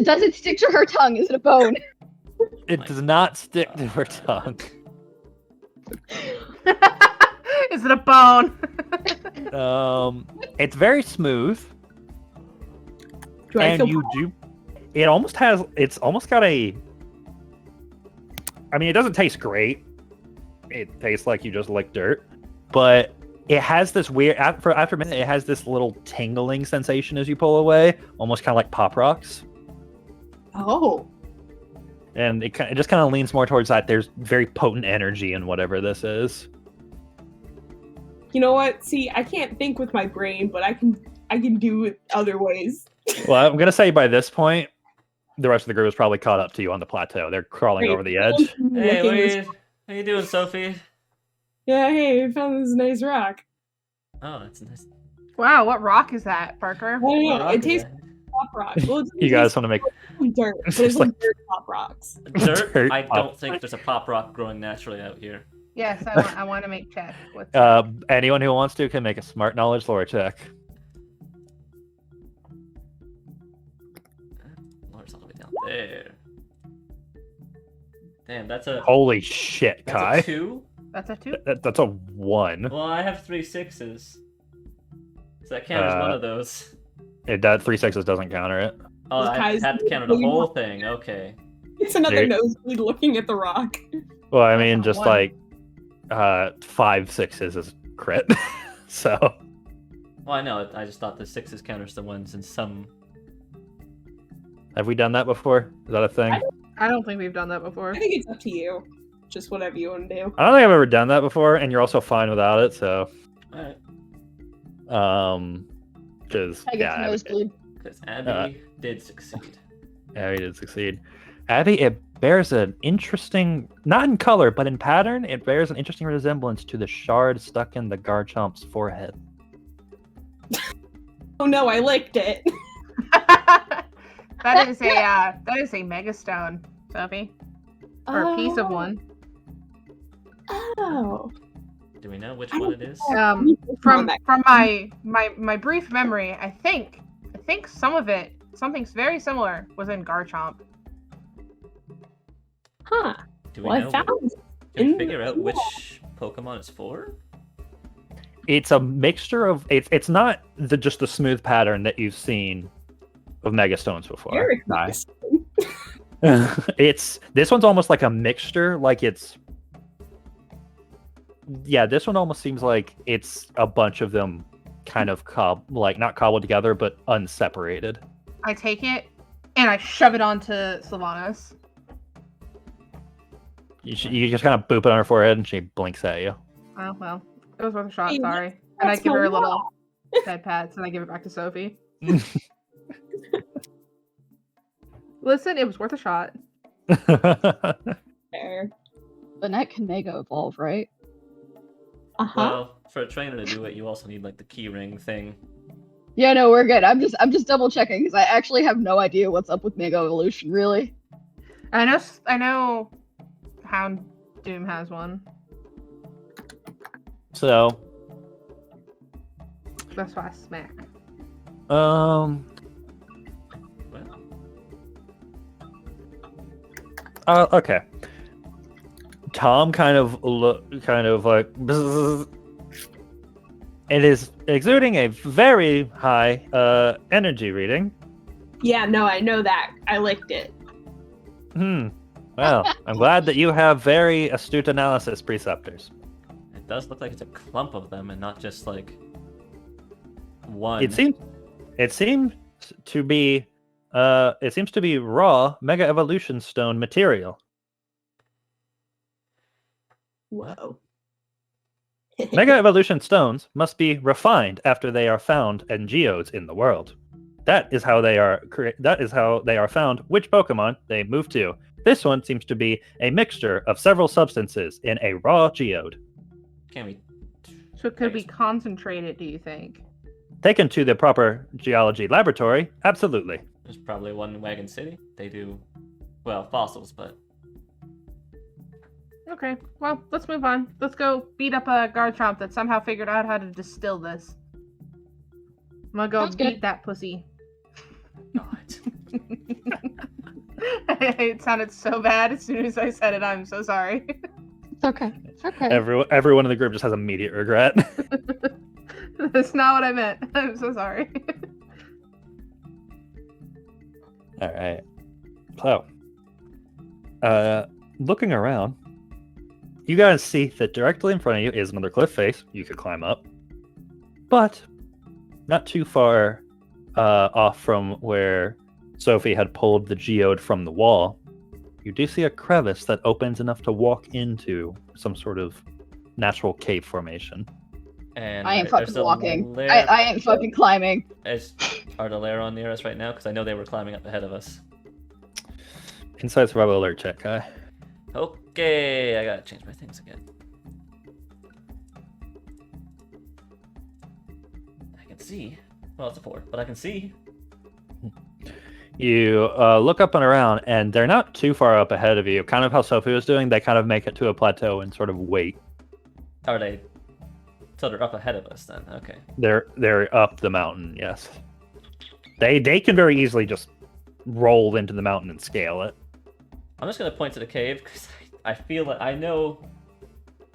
Does it stick to her tongue? Is it a bone? it does not stick to her tongue. Is it a bone? It's very smooth, Do I and feel you do. It almost has. It's almost got a. I mean, it doesn't taste great. It tastes like you just licked dirt, but it has this weird. After a minute, it has this little tingling sensation as you pull away, almost kind of like pop rocks. Oh. And it just kind of leans more towards that. There's very potent energy in whatever this is. You know what? See, I can't think with my brain, but I can do it other ways. Well, I'm gonna say by this point, the rest of the group is probably caught up to you on the plateau. They're crawling over the edge. Hey, how you doing, Sophie? Yeah, hey, I found this nice rock. Oh, that's nice. Wow, what rock is that, Parker? I don't know. Rock It is tastes it? like pop rock. Well, it You guys want to make like dirt, but It's it's like like- dirt pop rocks. Dirt? Dirt I pop. don't think there's a pop rock growing naturally out here. Yes, I want to make check. What's anyone who wants to can make a smart knowledge lore check. Lore's all the way down there. Damn, that's a Holy shit, that's Kai. a 2? That's a 2? That's a 1. Well, I have 3 6s. So that counts as one of those. That 3 6s doesn't counter it. Oh, I Kai's had to counter the whole thing. Okay. It's another Dude. nosebleed looking at the rock. Well, I mean, That's a just 1. like 5 6s is crit. So. Well, I know. I just thought the 6s counters the ones in some. Have we done that before? Is that a thing? I don't think we've done that before. I think it's up to you. Just whatever you want to do. I don't think I've ever done that before, and you're also fine without it. So. Alright. Because I get nosebleed. Because Abby did succeed. Abby did succeed. Abby, it bears an interesting, not in color, but in pattern, it bears an interesting resemblance to the shard stuck in the Garchomp's forehead. Oh no, I licked it. That is a megastone, Sophie. Or a piece of one. Oh. Do we know which one it is? From my brief memory, I think some of it, something very similar, was in Garchomp. Huh. Do we Well, know? I found Can we figure out which Pokemon it's for? It's a mixture of it's not just the smooth pattern that you've seen of Megastones before. Eric. Nice. It's this one's almost like a mixture, this one almost seems like it's a bunch of them kind of not cobbled together but unseparated. I take it and I shove it onto Sylvanas. You just kind of boop it on her forehead and she blinks at you. Oh well, it was worth a shot. Hey, Sorry, and I that's give her a my little head pats and I give it back to Sophie. Listen, it was worth a shot. Fair. Banette can Mega Evolve, right? Uh-huh. Well, for a trainer to do it, you also need like the key ring thing. Yeah, no, we're good. I'm just double checking because I actually have no idea what's up with Mega Evolution, really. I know Hound Doom has one. So That's why I smack. Well, okay. Tom kind of like bzzz. It is exuding a very high energy reading. Yeah, no, I know that. I licked it. Well, I'm glad that you have very astute analysis preceptors. it does look like it's a clump of them and not just like one. It seems to be raw Mega Evolution Stone material. Whoa. Mega Evolution Stones must be refined after they are found in geodes in the world. That is how they are found, which Pokemon they move to. This one seems to be a mixture of several substances in a raw geode. Can we? So it could be concentrated, do you think? Taken to the proper geology laboratory, absolutely. There's probably one in Wagon City. They do, well, fossils, but Okay, well, let's move on. Let's go beat up a Garchomp that somehow figured out how to distill this. I'm gonna go Sounds beat good. that pussy. God. It sounded so bad as soon as I said it. I'm so sorry. It's okay. It's okay. Everyone in the group just has immediate regret. That's not what I meant. I'm so sorry. All right. So, looking around, you guys see that directly in front of you is another cliff face you could climb up, but not too far off from where Sophie had pulled the geode from the wall. You do see a crevice that opens enough to walk into some sort of natural cave formation. And I ain't there's fucking a walking. lair- I ain't fucking climbing. Are the Laron near us right now? Because I know they were climbing up ahead of us. Inside survival alert check, guy. Okay, I gotta change my things again. I can see. Well, it's a 4, but I can see. You look up and around, and they're not too far up ahead of you. Kind of how Sophie was doing, they kind of make it to a plateau and sort of wait. Are they? So they're up ahead of us then. Okay. They're up the mountain, yes. They can very easily just roll into the mountain and scale it. I'm just gonna point to the cave because I feel like I know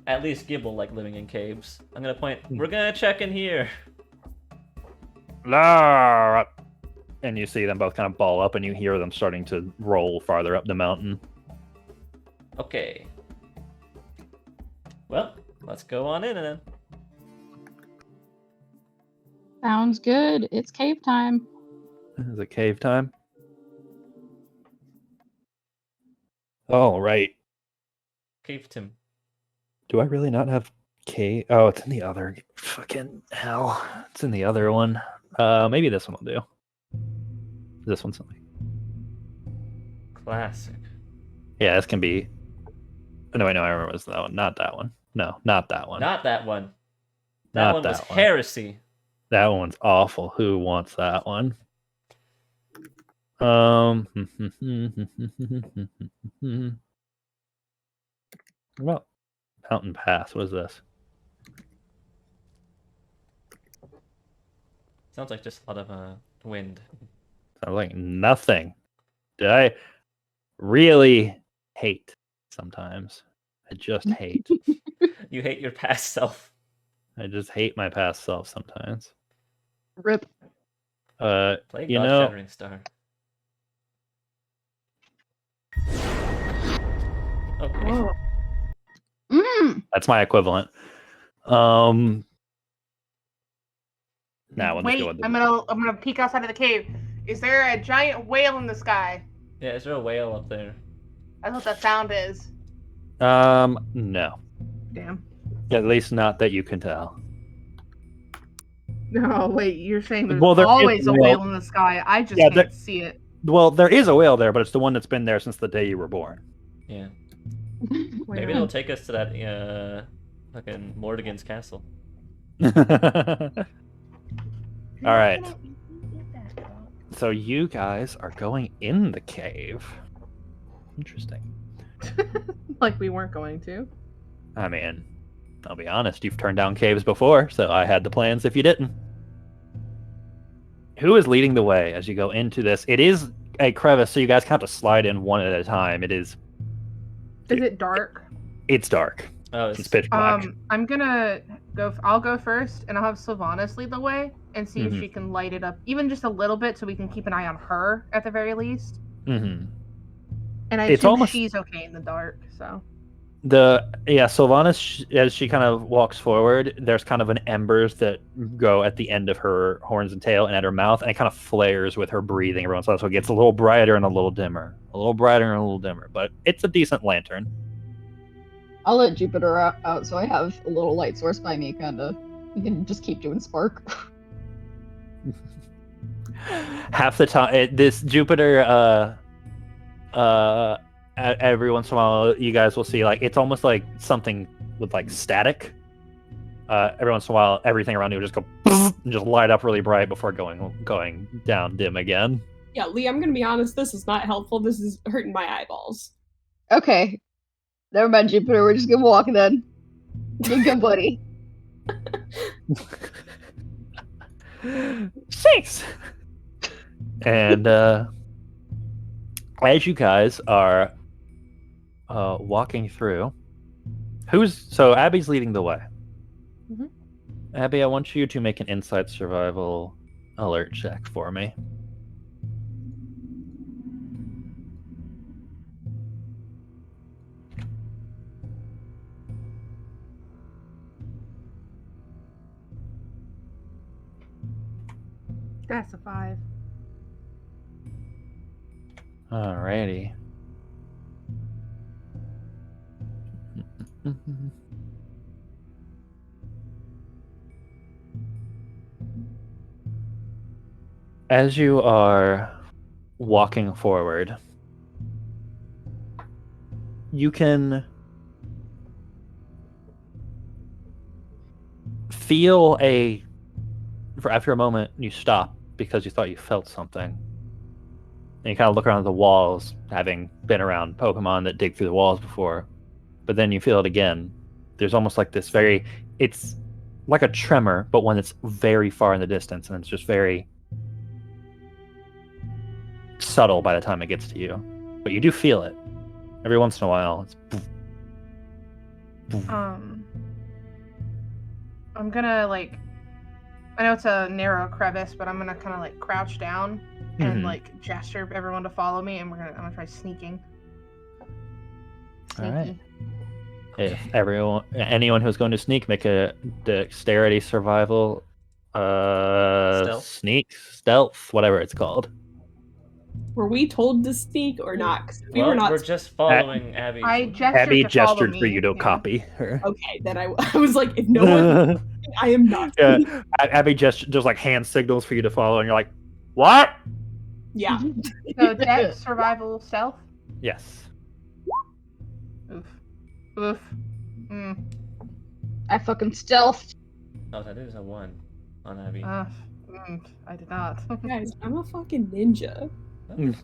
at least Gibble like living in caves. I'm gonna point. We're gonna check in here. La! And you see them both kind of ball up, and you hear them starting to roll farther up the mountain. Okay. Well, let's go on in then. Sounds good. It's cave time. Is it cave time? Oh, right. Cave Tim. Do I really not have cave? Oh, it's in the other. Fucking hell. It's in the other one. Maybe this one will do. This one's something. Classic. Yeah, this can be. No, I know. I remember it was that one. Not that one. No, not that one. Not that one. That Not one was that one. heresy. That one's awful. Who wants that one? What about Mountain Pass? What is this? Sounds like just a lot of wind. Sounds like nothing. Did I really hate sometimes? I just hate. You hate your past self. I just hate my past self sometimes. Rip. Play You God know, Shattering Star. Okay. Whoa. that's my equivalent. Now we'll just Wait, go with I'm gonna peek outside of the cave. Is there a giant whale in the sky? Yeah, is there a whale up there? That's what that sound is. No. Damn. At least not that you can tell. No, wait, you're saying there's Well, there is always a a whale. whale in the sky. I just Yeah, can't see it. Well, there is a whale there, but it's the one that's been there since the day you were born. Yeah. Where? Maybe it'll take us to that fucking Mordigan's castle. All right. So you guys are going in the cave. Interesting. Like we weren't going to. I mean, I'll be honest, you've turned down caves before, so I had the plans if you didn't. Who is leading the way as you go into this? It is a crevice, so you guys have to slide in one at a time. Is it dark? It's dark. Oh, It's pitch black. I'm gonna go. I'll go first, and I'll have Sylvanas lead the way and see if she can light it up, even just a little bit, so we can keep an eye on her at the very least. Mm-hmm. And I It's assume almost- she's okay in the dark. So Sylvanas, as she kind of walks forward, there's kind of an embers that go at the end of her horns and tail and at her mouth, and it kind of flares with her breathing every once in a while, so it gets a little brighter and a little dimmer. A little brighter and a little dimmer, but it's a decent lantern. I'll let Jupiter out so I have a little light source by me, kinda. You can just keep doing spark. Half the time, this Jupiter, every once in a while, you guys will see, like, it's almost like something with, like, static. Every once in a while, everything around you will just go and just light up really bright before going down dim again. Yeah, Lee, I'm gonna be honest, this is not helpful. This is hurting my eyeballs. Okay. Never mind, Jupiter. We're just gonna walk then. You're good, buddy. Thanks. And as you guys are walking through, so Abby's leading the way. Mhm. Abby, I want you to make an insight survival alert check for me. that's a 5. Alrighty. As you are walking forward, you can feel after a moment, you stop because you thought you felt something. And you kind of look around the walls, having been around Pokemon that dig through the walls before. But then you feel it again. There's almost like this it's like a tremor, but one that's very far in the distance, and it's just very subtle by the time it gets to you. But you do feel it. Every once in a while, it's I'm gonna I know it's a narrow crevice, but I'm gonna kind of crouch down and gesture for everyone to follow me, and I'm gonna try sneaking. All right. If anyone who's going to sneak, make a dexterity survival Sneak, stealth, whatever it's called. Were we told to sneak or not? 'Cause we Well, were not. we're just following Abby. I gestured Abby to follow gestured me. for you to Yeah. copy her. Okay, then I was like, if no one, I am not. Yeah, Abby just like hand signals for you to follow, and you're like, what? Yeah. So dex, survival, stealth. Yes. Oof. Oof. I fucking stealth. Oh, that is a 1 on Abby. I did not. Guys, I'm a fucking ninja. Mm.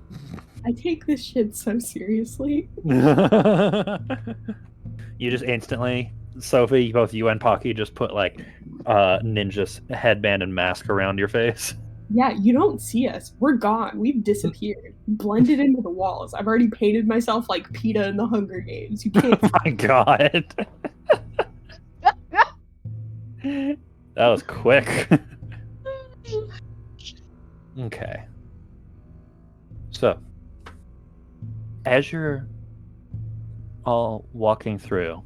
I take this shit so seriously. You just instantly, Sophie, both you and Pocky just put like ninja's headband and mask around your face. Yeah, you don't see us. We're gone. We've disappeared. Blended into the walls. I've already painted myself like PETA in the Hunger Games. You can't. Oh my god. That was quick. Okay. So, as you're all walking through,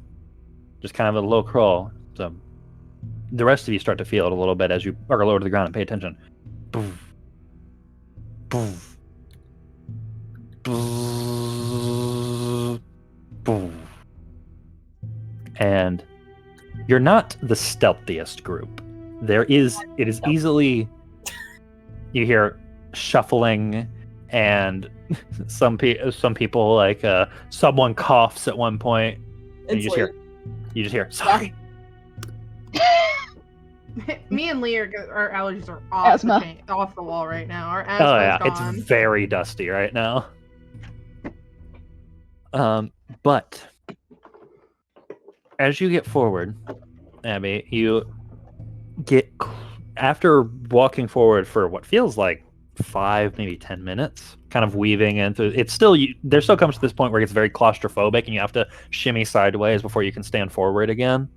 just kind of a low crawl, so the rest of you start to feel it a little bit as you are lower to the ground and pay attention. Boof. Boof. Boof. Boof. And you're not the stealthiest group. It is easily, you hear shuffling and some people like someone coughs at one point and you just hear sorry. Me and Lee our allergies are off the wall right now. Our asthma Oh yeah, is gone. it's very dusty right now. But as you get forward, Abby, you get after walking forward for what feels like 5, maybe 10 minutes, kind of weaving into it's still there still comes to this point where it's very claustrophobic and you have to shimmy sideways before you can stand forward again.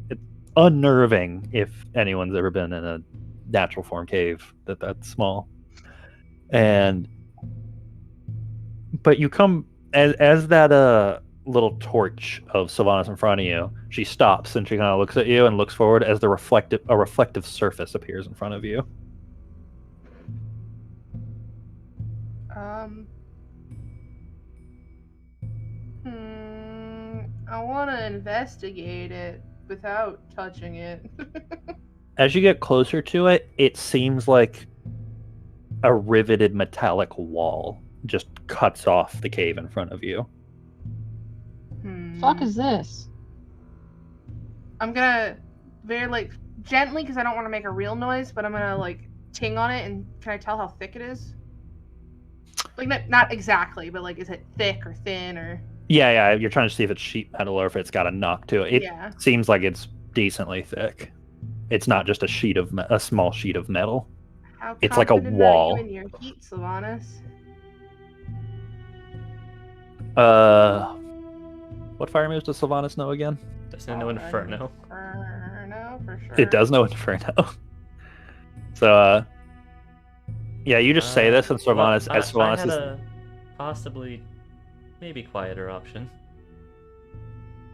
It's unnerving if anyone's ever been in a natural form cave that's small. But you come as that little torch of Sylvanas in front of you, she stops and she kind of looks at you and looks forward as a reflective surface appears in front of you. I want to investigate it without touching it. As you get closer to it, it seems like a riveted metallic wall just cuts off the cave in front of you. Fuck is this? I'm gonna very gently, because I don't want to make a real noise, but I'm gonna ting on it, and can I tell how thick it is? Not exactly, but is it thick or thin or? Yeah, you're trying to see if it's sheet metal or if it's got a knock to it. It seems like it's decently thick. It's not just a small sheet of metal. How it's like a wall. Are you in your heat, Sylvanas? What fire moves does Sylvanas know again? Doesn't it know Inferno? Inferno, for sure. It does know Inferno. So, yeah, you just say this, and Sylvanas, well, as Sylvanas I had is a possibly, maybe quieter option.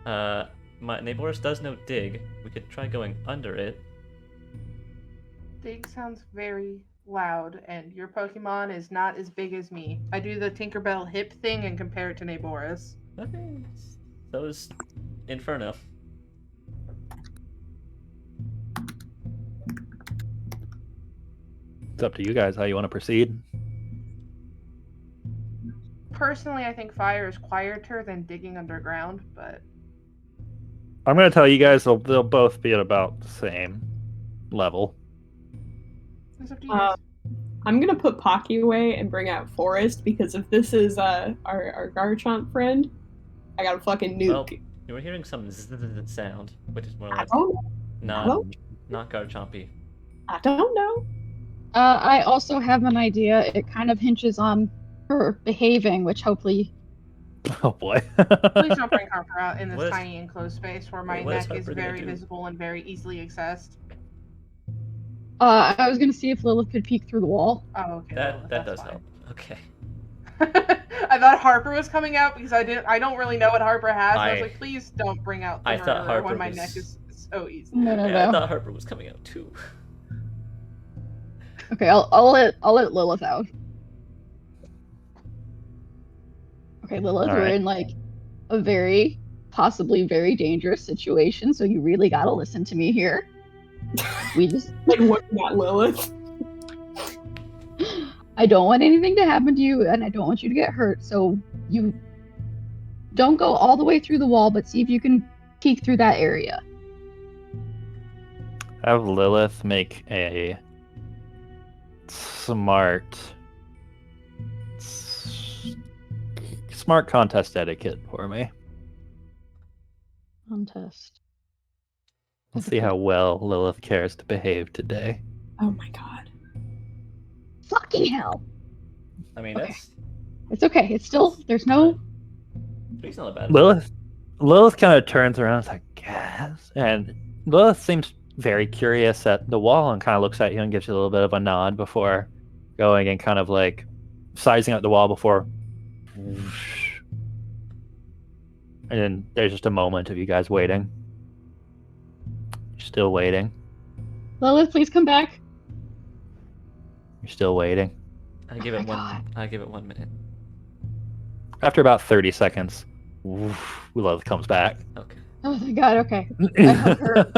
My Neighboris does know Dig. We could try going under it. Dig sounds very loud, and your Pokemon is not as big as me. I do the Tinkerbell hip thing and compare it to Neighboris. Okay, so is Inferno. It's up to you guys how you want to proceed. Personally, I think fire is quieter than digging underground, but I'm going to tell you guys they'll both be at about the same level. It's up to you guys. I'm gonna put Pocky away and bring out Forest, because if this is our Garchomp friend, I got a fucking nuke. Well, you were hearing some sound, which is more like not Garchompy. I don't know. I also have an idea. It kind of hinges on her behaving, which hopefully. Oh boy. Please don't bring Harper out in this tiny enclosed space where my neck is very visible and very easily accessed. I was gonna see if Lilith could peek through the wall. Oh, okay. That does help. Okay. I thought Harper was coming out because I don't really know what Harper has. I was like, please don't bring out the murderer when my neck is so easy. No. I thought Harper was coming out too. Okay, I'll let Lilith out. Okay, Lilith, All we're right. in like a very possibly very dangerous situation, so you really gotta listen to me here. We just Like, what about Lilith? I don't want anything to happen to you, and I don't want you to get hurt, so you don't go all the way through the wall, but see if you can peek through that area. Have Lilith make a smart contest etiquette for me. Contest. Let's see how well Lilith cares to behave today. Oh my god. Fucking hell. I mean, Okay. that's It's okay. It's still there's no. he's not bad. Lilith kind of turns around and is like, yes. And Lilith seems very curious at the wall and kind of looks at you and gives you a little bit of a nod before going and kind of like sizing out the wall before. And then there's just a moment of you guys waiting. You're still waiting. Lilith, please come back. You're still waiting. I give Oh it my one. God. I give it 1 minute. After about 30 seconds, Lilith comes back. Okay. Oh thank God. Okay. I hug her.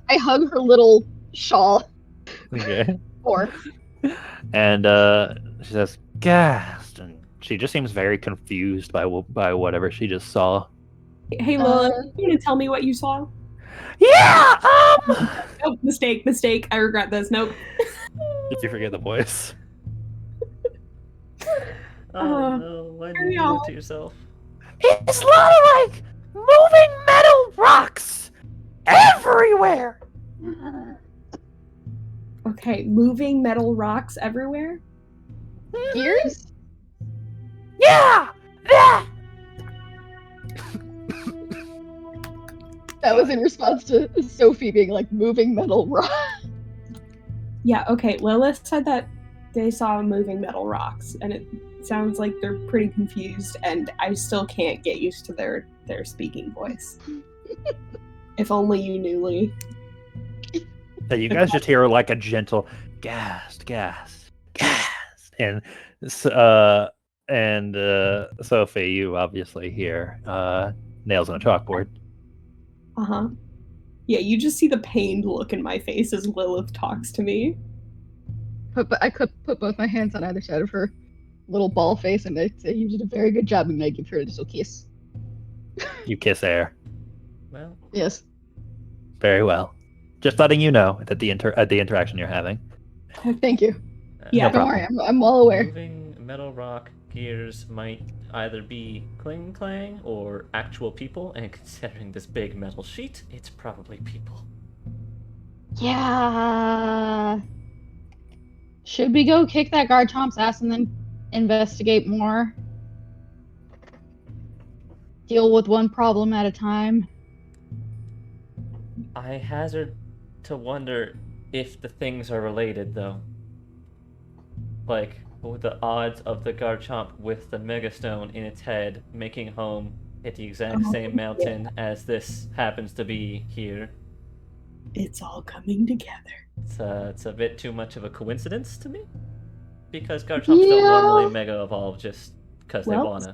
I hug her little shawl. Okay. Or And she says, "Gassed," and she just seems very confused by whatever she just saw. Hey Lilith, you gonna tell me what you saw? Yeah. Nope, mistake. I regret this. Nope. Did you forget the voice? Oh no! Why did you do that to yourself? It's a lot of like moving metal rocks everywhere. Okay, moving metal rocks everywhere? gears? Yeah. That. That was in response to Sophie being like moving metal rock. Yeah, okay. Lilith said that they saw moving metal rocks, and it sounds like they're pretty confused, and I still can't get used to their speaking voice. If only you knew, Lee. So you guys just hear like a gentle gassed, and Sophie, you obviously hear nails on a chalkboard. Uh-huh. Yeah, you just see the pained look in my face as Lilith talks to me. I could put both my hands on either side of her little ball face, and I say you did a very good job, and I give her a little kiss. You kiss air. Well, Yes. Very well. Just letting you know that the interaction you're having. Thank you. Yeah, No Don't problem. worry, I'm well aware. moving metal rock gears might either be cling clang or actual people, and considering this big metal sheet, it's probably people. Yeah. Should we go kick that Garchomp's ass and then investigate more? Deal with one problem at a time. I hazard to wonder if the things are related, though. Like, with the odds of the Garchomp with the Megastone in its head making home at the exact same mountain as this happens to be here. It's all coming together. It's a bit too much of a coincidence to me. Because Garchomps don't normally Mega Evolve just because they wanna.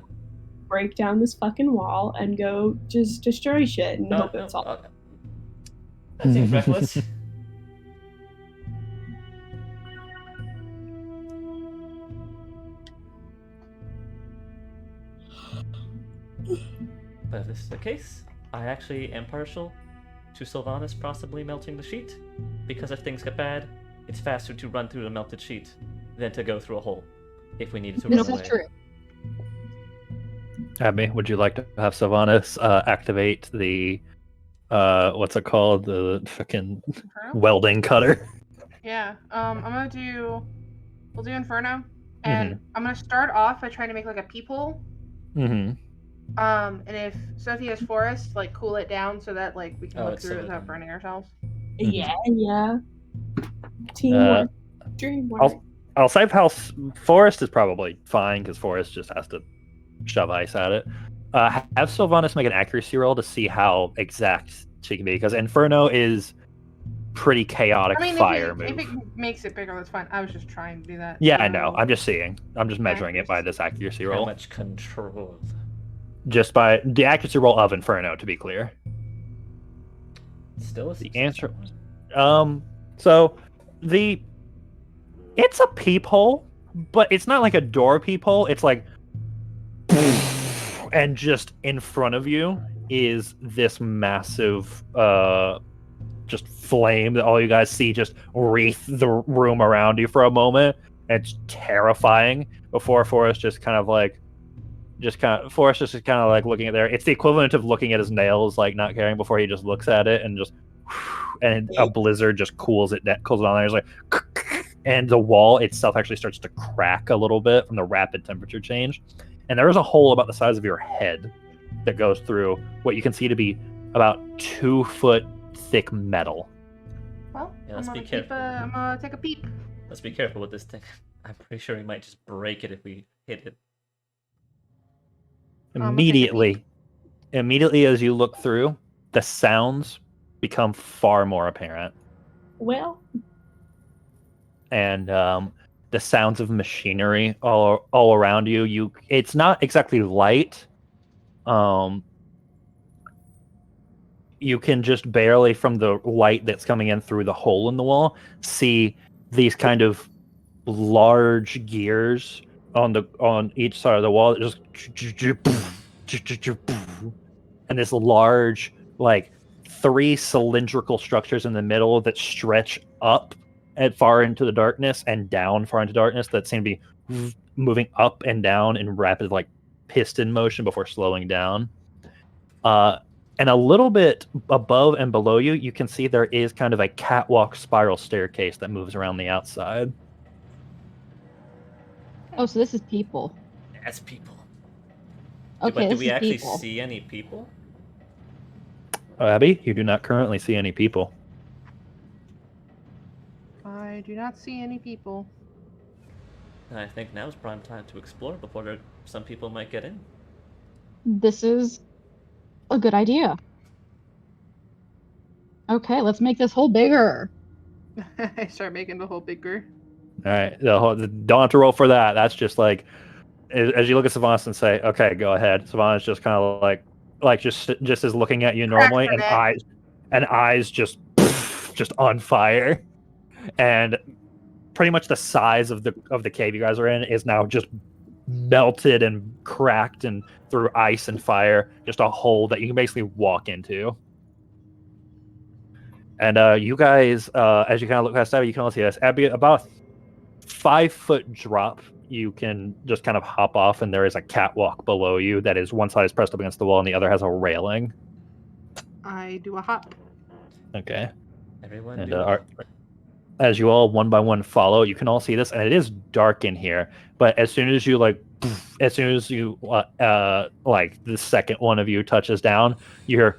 Break down this fucking wall and go just destroy shit and hope it's all. That seems reckless. But if this is the case, I actually am partial to Sylvanas possibly melting the sheet, because if things get bad, it's faster to run through the melted sheet than to go through a hole if we needed to run This away. is true. Abby, would you like to have Sylvanas activate the what's it called? The fucking welding cutter? Yeah. We'll do Inferno. And I'm gonna start off by trying to make like a peephole. Mm-hmm. And if Sophie has forest, like cool it down so that like we can look through it without burning ourselves. Yeah. Teamwork. Dreamwork. I'll say House Forest is probably fine because Forest just has to shove ice at it. Have Sylvanas make an accuracy roll to see how exact she can be, because Inferno is pretty chaotic fire move. makes it bigger, that's fine. I was just trying to do that. Yeah, I know. I'm just seeing. I'm just measuring it by Accuracy. this accuracy How roll. much control? Just by the accuracy roll of Inferno, to be clear. Still a The 16. answer. So it's a peephole, but it's not like a door peephole. It's like, and just in front of you is this massive, just flame that all you guys see just wreath the room around you for a moment. And it's terrifying. Before Forrest just kind of like looking at there. It's the equivalent of looking at his nails, like not caring, before he just looks at it and just, and a blizzard just cools it on there. It's like, and the wall itself actually starts to crack a little bit from the rapid temperature change. And there is a hole about the size of your head that goes through what you can see to be about 2 foot thick metal. Well, Yeah, I'm let's be gonna careful. I'm gonna take a peep. Let's be careful with this thing. I'm pretty sure we might just break it if we hit it. Immediately as you look through, the sounds become far more apparent. Well, And the sounds of machinery all around you. It's not exactly light. You can just barely, from the light that's coming in through the hole in the wall, see these kind of large gears on each side of the wall that just, and this large, like, 3 cylindrical structures in the middle that stretch up and far into the darkness and down far into darkness that seem to be moving up and down in rapid, like, piston motion before slowing down. And a little bit above and below you, you can see there is kind of a catwalk spiral staircase that moves around the outside. Oh, so this is people. That's people. Okay, But do this we is actually people. see any people? Abby, you do not currently see any people. I do not see any people. And I think now's prime time to explore before some people might get in. This is a good idea. Okay, let's make this hole bigger. I start making the hole bigger. All right, don't have to roll for that. That's just like, as you look at Savannah and say, "Okay, go ahead." Savannah's just kind of like just is looking at you normally, and eyes just on fire, and pretty much the size of the cave you guys are in is now just melted and cracked and through ice and fire, just a hole that you can basically walk into. And you guys, as you kind of look past Abby, you can also see this. Abby, about a 5-foot drop, you can just kind of hop off, and there is a catwalk below you that is one side is pressed up against the wall, and the other has a railing. I do a hop. Okay. Everyone And do as you all one by one follow, you can all see this, and it is dark in here. But as soon as you like the second one of you touches down, you hear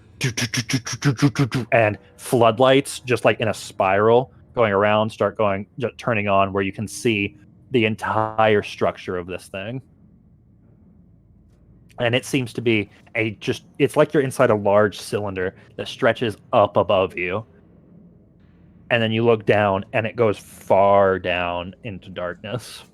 and floodlights just like in a spiral going around start turning on, where you can see the entire structure of this thing. And it seems to be it's like you're inside a large cylinder that stretches up above you. And then you look down, and it goes far down into darkness.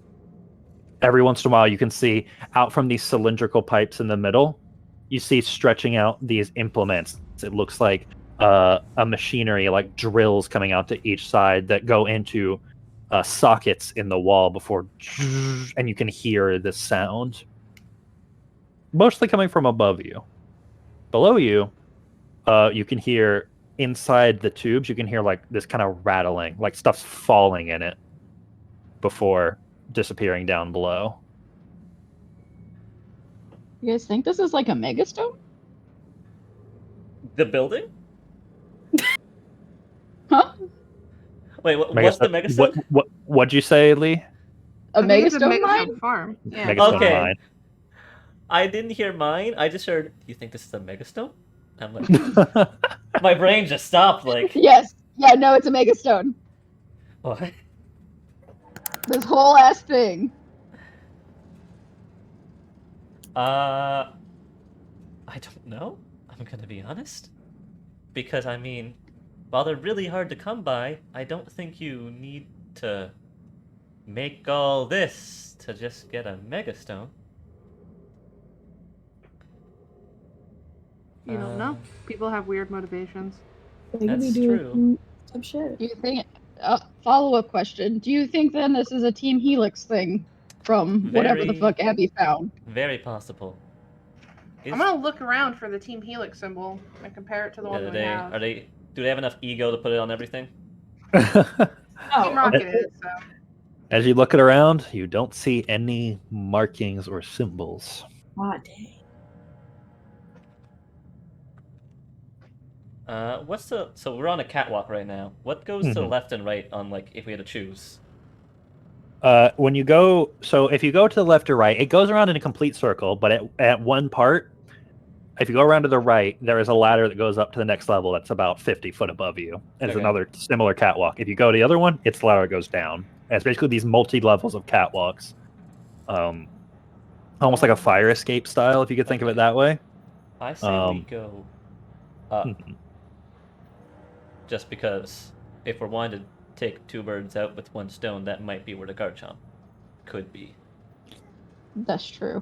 Every once in a while, you can see out from these cylindrical pipes in the middle, you see stretching out these implements. It looks like a machinery, like drills coming out to each side that go into sockets in the wall before, and you can hear this sound. Mostly coming from above you. Below you, you can hear inside the tubes, you can hear like this kind of rattling, like stuff's falling in it before disappearing down below. You guys think this is like a megastone? The building? Huh? Wait, what's the megastone? What'd you say, Lee? A I think it's megastone mine? farm. Yeah. Megastone Okay. mine. I didn't hear mine. I just heard, "Do you think this is a megastone?" I'm like, my brain just stopped. Like, Yes. Yeah, no, it's a megastone. what? This whole ass thing. I don't know. I'm gonna be honest. Because, I mean, while they're really hard to come by, I don't think you need to make all this to just get a Megastone? You don't know. People have weird motivations. They could be That's doing true. some shit. Do you think? Follow-up question. Do you think then this is a Team Helix thing from whatever the Very- fuck Abby found? Very possible. I'm gonna look around for the Team Helix symbol and compare it to the one we have. Do they have enough ego to put it on everything? Team Oh, Rocket is, so. As you look it around, you don't see any markings or symbols. God dang. So we're on a catwalk right now. What goes to the left and right on, like, if we had to choose? When you go, so if you go to the left or right, it goes around in a complete circle, but at one part, if you go around to the right, there is a ladder that goes up to the next level that's about 50 foot above you. And there's another similar catwalk. If you go to the other one, it's the ladder that goes down. And it's basically these multi-levels of catwalks. Almost like a fire escape style, if you could think of it that way. I say we go up. Just because if we're wanting to take two birds out with one stone, that might be where the Garchomp could be. That's true.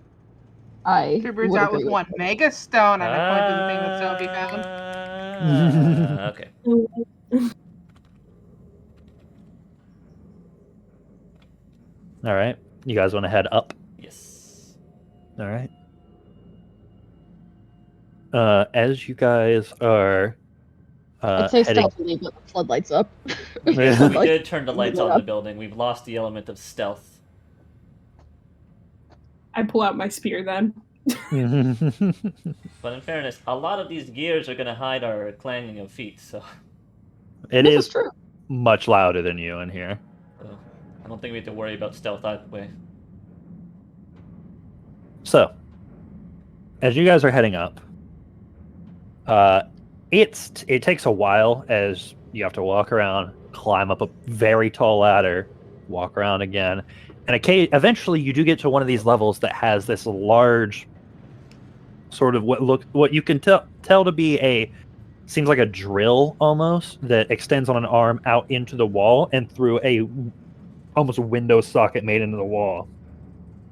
Two birds out with one mega stone, and I point to the thing that's still be found. Okay. All right. You guys want to head up? Yes. All right. As you guys are I'd say heading... stealthily, but the floodlights up. We did turn the lights on in the building. We've lost the element of stealth. I pull out my spear then. But in fairness, a lot of these gears are going to hide our clanging of feet, so... It This is true. much louder than you in here. So I don't think we have to worry about stealth either way. So, as you guys are heading up, it takes a while as you have to walk around, climb up a very tall ladder, walk around again, and eventually you do get to one of these levels that has this large, sort of what you can tell to be seems like a drill almost that extends on an arm out into the wall and through a almost window socket made into the wall,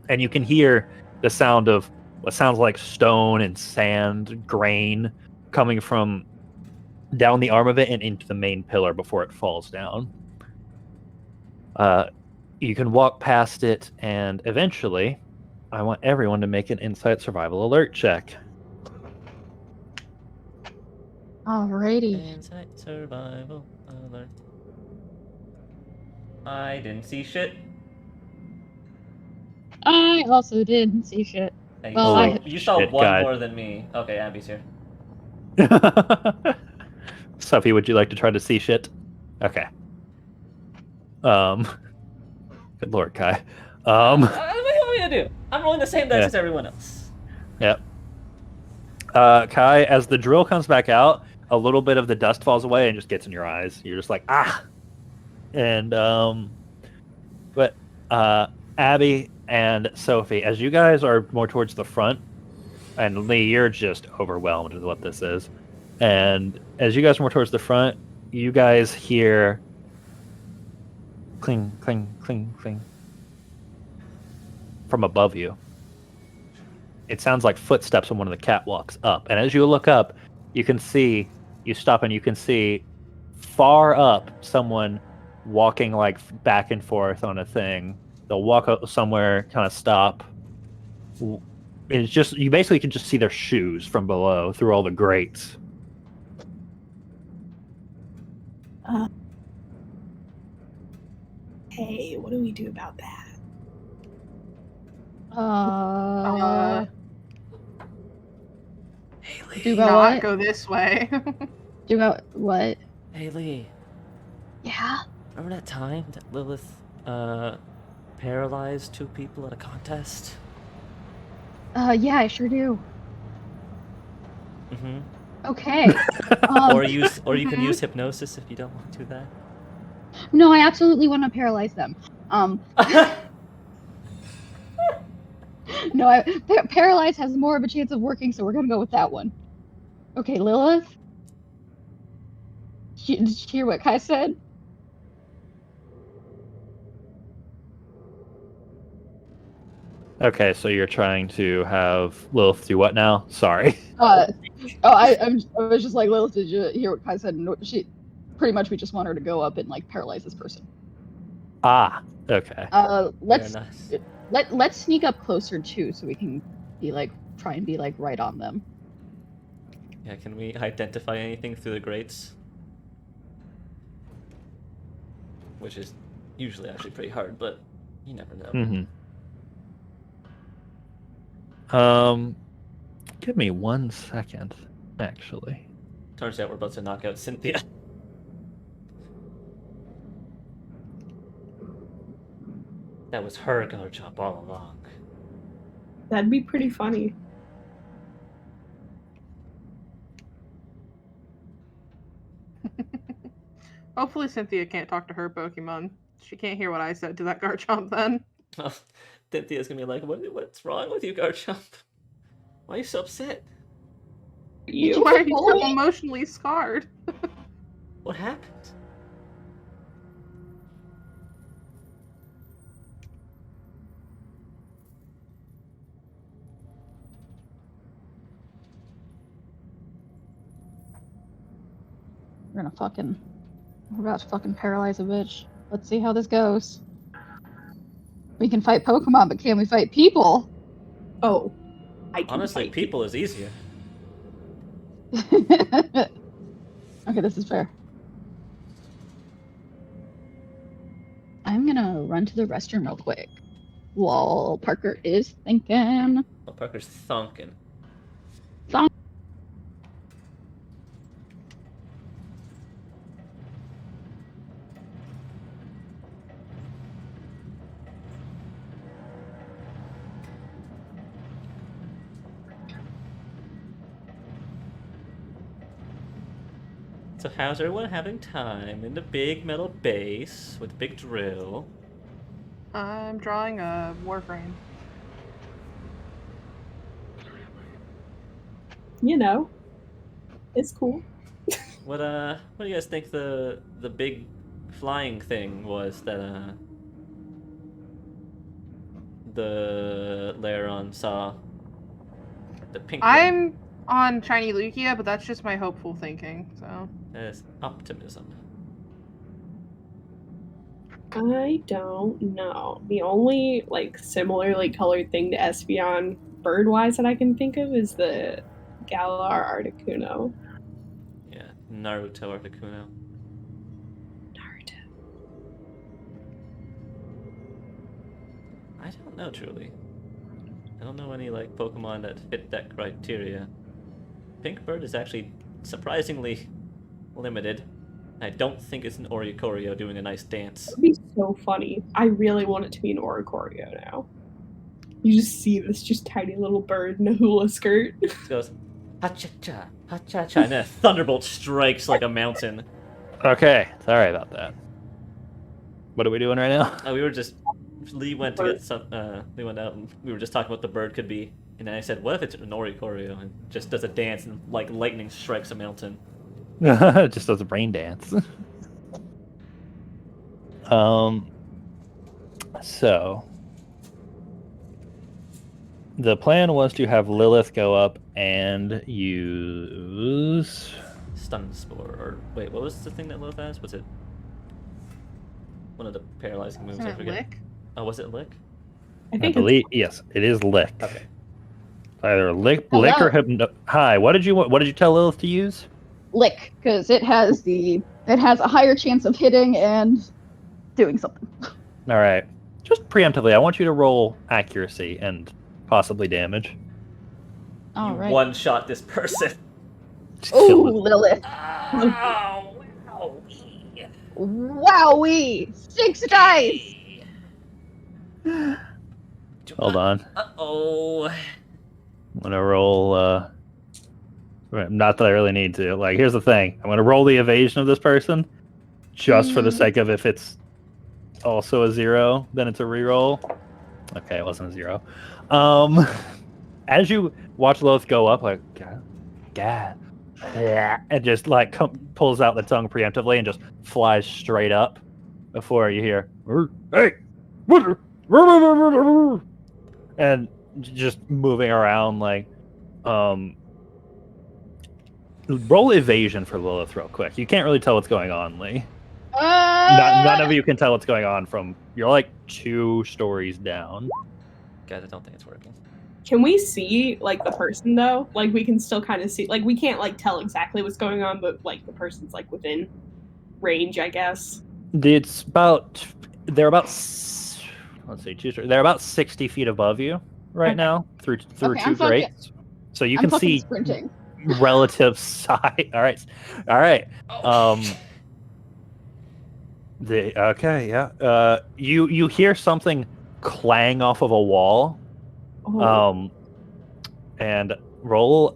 and you can hear the sound of what sounds like stone and sand grain coming from down the arm of it and into the main pillar before it falls down. You can walk past it, and eventually, I want everyone to make an insight survival alert check. Alrighty. Insight survival alert. I didn't see shit. I also didn't see shit. Hey, Well, you saw shit, one God. more than me. Okay, Abby's here. Sophie, would you like to try to see shit? Okay. Good lord, Kai. What do you want me to do? I'm rolling the same dice as everyone else. Yep. Kai, as the drill comes back out, a little bit of the dust falls away and just gets in your eyes. You're just like, ah! And, but, Abby and Sophie, as you guys are more towards the front, and Lee, you're just overwhelmed with what this is. And as you guys are more towards the front, you guys hear cling, cling, cling, cling from above you. It sounds like footsteps on one of the catwalks up. And as you look up, you stop and you can see far up someone walking like back and forth on a thing. They'll walk up somewhere, kind of stop. It's just, you basically can just see their shoes from below through all the grates. Hey, what do we do about that? Hey, Lee. Do go Not what? go this way. Do go what? Hey, Lee. Yeah. Remember that time that Lilith, paralyzed two people at a contest? Yeah, I sure do. Mm-hmm. Okay. Or you can use hypnosis if you don't want to do that. No, I absolutely want to paralyze them. No, paralyze has more of a chance of working, so we're gonna go with that one. Okay, Lilith. Did you hear what Kai said? Okay, so you're trying to have Lilith do what now? Sorry. I was just like, Lilith, did you hear what Kai said? No, she pretty much we just want her to go up and like paralyze this person. Ah, okay. Let's sneak up closer too, so we can be like try and be like right on them. Yeah, can we identify anything through the grates? Which is usually actually pretty hard, but you never know. Give me 1 second, actually. Turns out we're about to knock out Cynthia. That was her Garchomp all along. That'd be pretty funny. Hopefully Cynthia can't talk to her Pokemon. She can't hear what I said to that Garchomp then. Cynthia's gonna be like, what's wrong with you, Garchomp? Why are you so upset? Why are you so emotionally scarred? What happened? We're about to fucking paralyze a bitch. Let's see how this goes. We can fight Pokemon, but can we fight people? Oh. Honestly, people is easier. Okay, this is fair. I'm gonna run to the restroom real quick while Parker is thinking. Well, Parker's thonking. So how's everyone having time in the big metal base with the big drill? I'm drawing a Warframe. You know, it's cool. What do you guys think the big flying thing was that the Laron saw? The pink I'm on Shiny Lugia, but that's just my hopeful thinking, so. That is optimism. I don't know. The only like similarly colored thing to Espeon bird-wise that I can think of is the Galar Articuno. Yeah, Naruto Articuno. Naruto. I don't know truly. I don't know any like Pokemon that fit that criteria. Pink Bird is actually surprisingly limited. I don't think it's an Oricorio doing a nice dance. That would be so funny. I really want it to be an Oricorio now. You just see this just tiny little bird in a hula skirt. It goes, ha-cha-cha, ha-cha-cha, and then a thunderbolt strikes like a mountain. Okay, sorry about that. What are we doing right now? We were just... Lee went to get some... Lee went out and we were just talking about the bird could be. And then I said, what if it's an Oricorio? And just does a dance and like lightning strikes a mountain. Just does a brain dance. So the plan was to have Lilith go up and use Stun Spore, or wait, what was the thing that Lilith has? Was it one of the paralyzing moves? Isn't I it forget. Lick? Oh, was it Lick? I think believe yes, it is Lick. Okay. Either Lick or Hypno. Hi, what did you tell Lilith to use? Lick, because it has a higher chance of hitting and doing something. All right, just preemptively, I want you to roll accuracy and possibly damage. All right. One shot this person. Oh, Lilith! Oh, Wowee! 6 dice. Hold on. Uh-oh. I'm gonna roll. Not that I really need to. Like, here's the thing. I'm gonna roll the evasion of this person, just for the sake of if it's also a 0, then it's a reroll. Okay, it wasn't a 0. As you watch Lilith go up, like, God, and just like pulls out the tongue preemptively and just flies straight up before you hear, hey, and and just moving around like roll evasion for Lilith real quick. You can't really tell what's going on, Lee. None of you can tell what's going on from you're like 2 stories down. Guys, I don't think it's working. Can we see like the person though? Like we can still kind of see. Like we can't like tell exactly what's going on, but like the person's like within range, I guess. It's about they're about 60 feet above you right now through Okay, 2 grates. So you can see sprinting. relative size. All right. You hear something clang off of a wall. Oh. And roll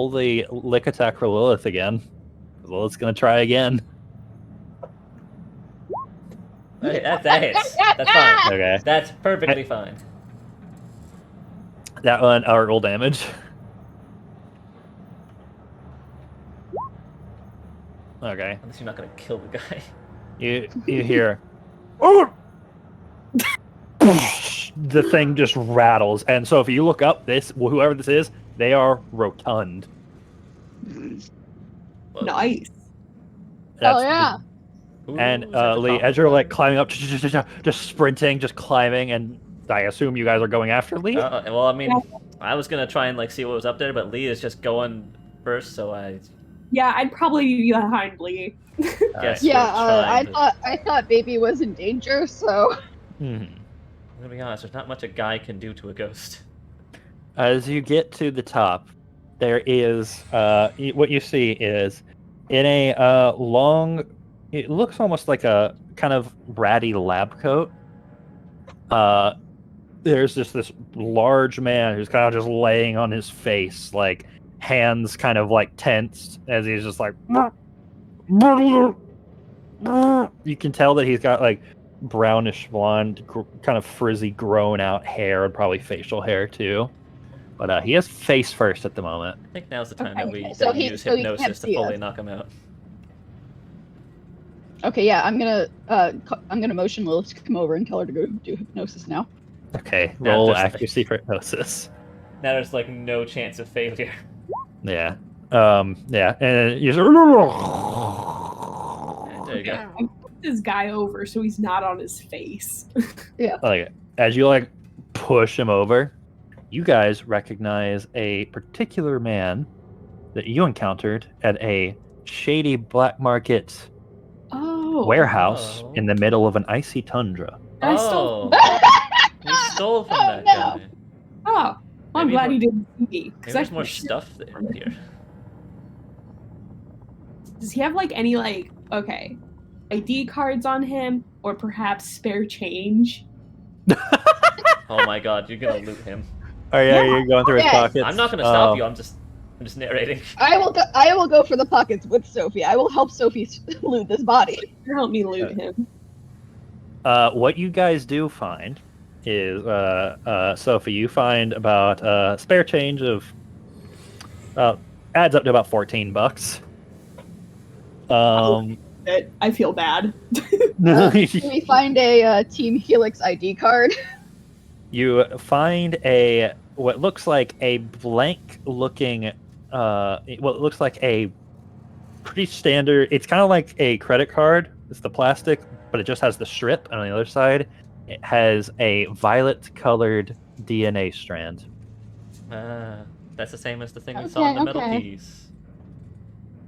the lick attack for Lilith again. Lilith's gonna try again. Okay, that hits. That's fine. Okay. That's perfectly fine. That one, roll damage. Okay. Unless you're not gonna kill the guy. You hear, oh! The thing just rattles, and so if you look up, whoever this is, they are rotund. Nice. Oh yeah. And Ooh, is that the Lee, top as you're one? like climbing up, just sprinting, just climbing, and I assume you guys are going after Lee. Well, I mean, I was gonna try and like see what was up there, but Lee is just going first, so I. Yeah, I'd probably be behind Lee. Guess Yeah, we're trying, I thought baby was in danger, so. Hmm. I'm gonna be honest. There's not much a guy can do to a ghost. As you get to the top, there is what you see is in a long. It looks almost like a kind of ratty lab coat. There's just this large man who's kind of just laying on his face, like hands kind of like tensed as he's just like. You can tell that he's got like brownish blonde, kind of frizzy, grown out hair, and probably facial hair too. But he has face first at the moment. I think now's the time that we So use he can't hypnosis to see fully us. knock him out. Okay, yeah, I'm gonna motion Lilith to come over and tell her to go do hypnosis now. Okay, Now roll there's- accuracy for hypnosis. Now there's like no chance of failure. Yeah. Yeah, and you There you go. I put this guy over so he's not on his face. like as you like push him over, you guys recognize a particular man that you encountered at a shady black market Oh. warehouse Oh. in the middle of an icy tundra. I stole. You stole from that no. guy. Oh, I'm Maybe glad more- he didn't see me. Maybe 'Cause there's I more shit stuff there from him. here. Does he have like any like ID cards on him, or perhaps spare change? Oh my god, you're gonna loot him. Oh yeah, you're going through his Okay. pockets. I'm not gonna stop you. I'm just narrating. I will go for the pockets with Sophie. I will help Sophie loot this body. Help me loot him. What you guys do find is, Sophie, you find about spare change of adds up to about $14. I feel bad. Can we find a Team Helix ID card? You find what looks like a blank looking what looks like a pretty standard, it's kind of like a credit card. It's the plastic, but it just has the strip, and on the other side it has a violet colored DNA strand. That's the same as the thing we Okay, saw in the middle okay. piece.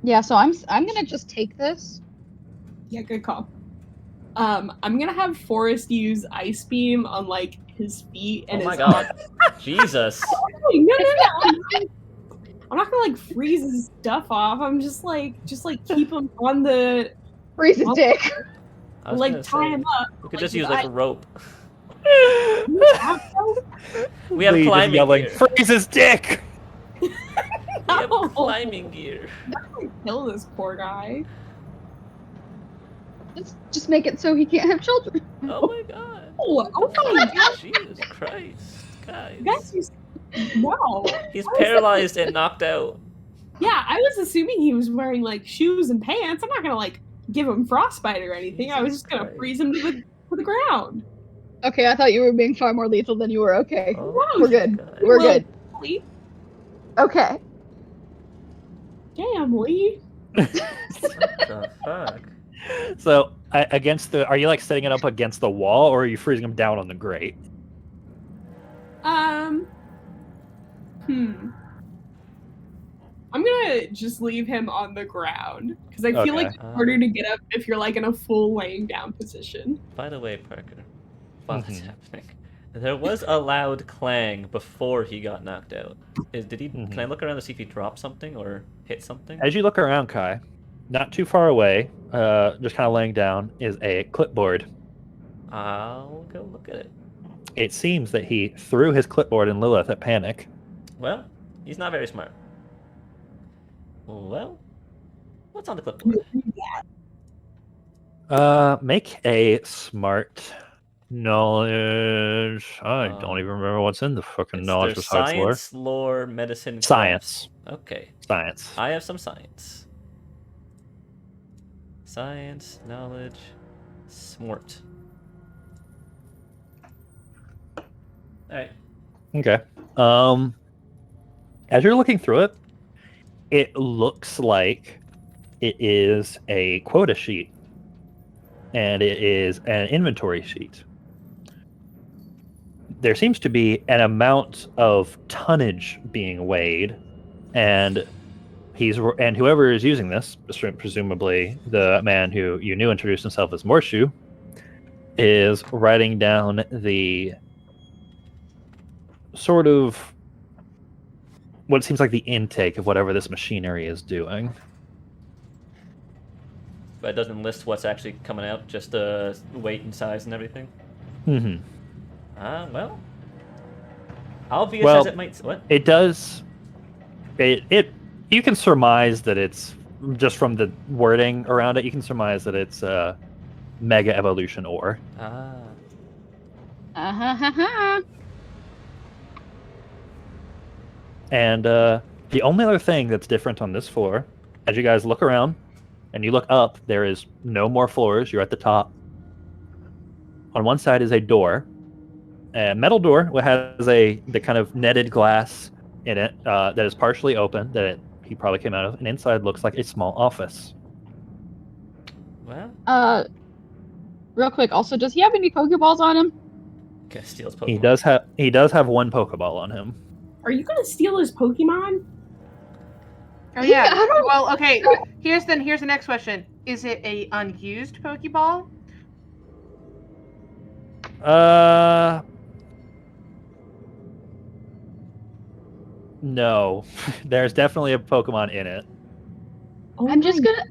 Yeah, so I'm gonna just take this. Yeah, good call. I'm gonna have Forrest use Ice Beam on like his feet and Oh my his god. Jesus. No. I'm not gonna like freeze his stuff off. I'm just like keep him on the Freeze his dick. I was like gonna tie say, him up. we could like, just with use like ice. a rope. No. We have Lee just climbing yelling, gear. freeze his dick! We have No. climbing gear. Kill this poor guy. Just make it so he can't have children. Oh my god. Oh my god, Jesus Christ. Guys. guys, no. He's paralyzed and knocked out. Yeah, I was assuming he was wearing like shoes and pants. I'm not gonna like give him frostbite or anything. I was just gonna Jesus freeze him to the ground. Okay, I thought you were being far more lethal than you were. Okay, Oh, we're good. God. We're good. Lee? Okay. Damn, Lee. What the fuck? So are you like setting it up against the wall, or are you freezing him down on the grate? I'm gonna just leave him on the ground because I feel like it's harder to get up if you're like in a full laying down position. By the way, Parker, while that's happening, there was a loud clang before he got knocked out. Did he? Can I look around to see if he dropped something or hit something? As you look around, Kai, not too far away, just kind of laying down, is a clipboard. I'll go look at it. It seems that he threw his clipboard in Lilith at Panic. Well, he's not very smart. Well, what's on the clipboard? Make a smart knowledge. I don't even remember what's in the fucking knowledge besides science, lore, medicine, science. Crafts. Okay. Science. I have some science. Science, knowledge, smart. All right. Okay. As you're looking through it, it looks like it is a quota sheet, and it is an inventory sheet. There seems to be an amount of tonnage being weighed, and whoever is using this, presumably the man who you knew introduced himself as Morshu, is writing down the sort of what seems like the intake of whatever this machinery is doing. But it doesn't list what's actually coming out, just the weight and size and everything? Well, obvious as it might... What? It does... You can surmise that it's, just from the wording around it, you can surmise that it's Mega Evolution ore. And the only other thing that's different on this floor, as you guys look around and you look up, there is no more floors. You're at the top. On one side is a door, a metal door that has the kind of netted glass in it that is partially open that he probably came out of, and inside looks like a small office. Well, real quick. Also, does he have any Pokeballs on him? Okay, steals Pokemon. He does have one Pokeball on him. Are you gonna steal his Pokemon? Oh yeah. Well, okay. Here's the next question: is it a unused Pokeball? No. There's definitely a Pokemon in it. Oh I'm just gonna.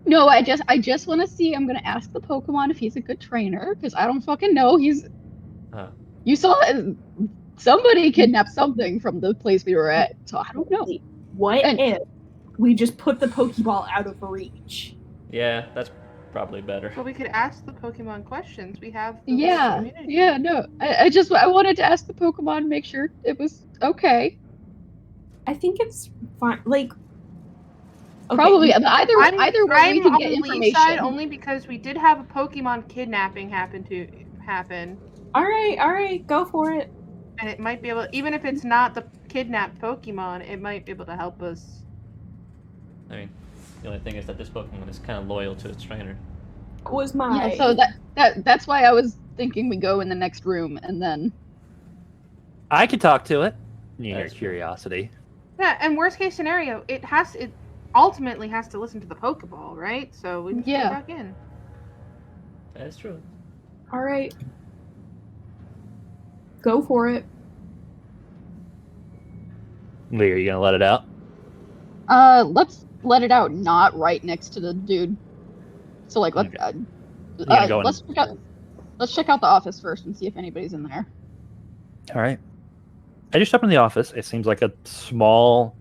No, I just want to see. I'm gonna ask the Pokemon if he's a good trainer because I don't fucking know. He's. You saw somebody kidnapped something from the place we were at, so I don't know. What if we just put the Pokeball out of reach? Yeah, that's probably better. Well, we could ask the Pokemon questions. We have. Yeah. No. I wanted to ask the Pokemon, make sure it was okay. I think it's fine. Like. Okay. Probably either way we can get information. Side only because we did have a Pokemon kidnapping happen. All right, go for it. And it might be able, even if it's not the kidnapped Pokemon, it might be able to help us. I mean, the only thing is that this Pokemon is kind of loyal to its trainer. Was my Yeah, so that's why I was thinking we go in the next room and then. I could talk to it. Your curiosity. Yeah, and worst case scenario, it ultimately has to listen to the Pokeball, right? So we can go back in. That's true. All right. Go for it. Lee, are you gonna let it out? Let's let it out, not right next to the dude. So like, let's check out the office first and see if anybody's in there. All right. As you step in the office, it seems like a small,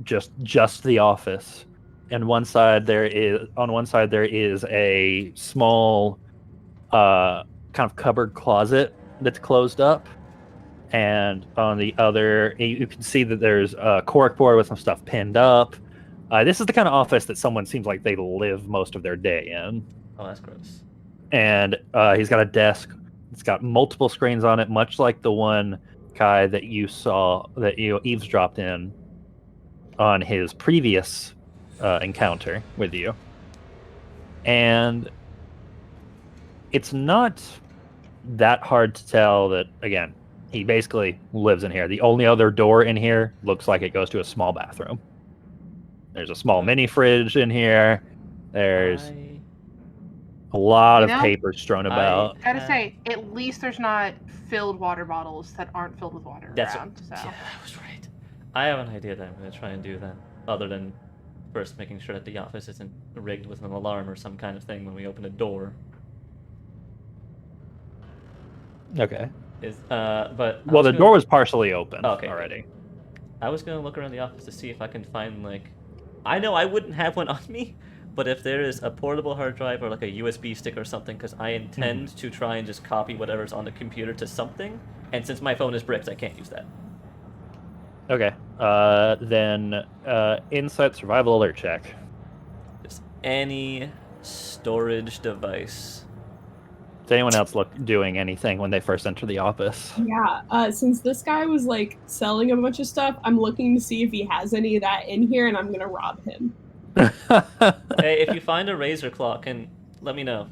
just the office. And on one side there is a small, kind of cupboard closet that's closed up, and on the other you can see that there's a corkboard with some stuff pinned up. This is the kind of office that someone seems like they live most of their day in. Oh, that's gross. And he's got a desk It's got multiple screens on it, much like the one, Kai, that you saw, that you eavesdropped in on his previous encounter with you. And it's not that hard to tell that, again, he basically lives in here. The only other door in here looks like it goes to a small bathroom. There's a small mini fridge in here. There's a lot of paper strewn about. I gotta say, at least there's not filled water bottles that aren't filled with water around. So. Yeah, I was right. I have an idea that I'm going to try and do then, other than first making sure that the office isn't rigged with an alarm or some kind of thing when we open a door. Okay. But well, the door was partially open already. I was going to look around the office to see if I can find, like... I know I wouldn't have one on me, but if there is a portable hard drive or like a USB stick or something, because I intend to try and just copy whatever's on the computer to something, and since my phone is bricked, I can't use that. Okay. Then Insight Survival Alert check. Just any storage device. Is anyone else doing anything when they first enter the office? Yeah, since this guy was like selling a bunch of stuff, I'm looking to see if he has any of that in here, and I'm gonna rob him. Hey, if you find a razor claw, can let me know.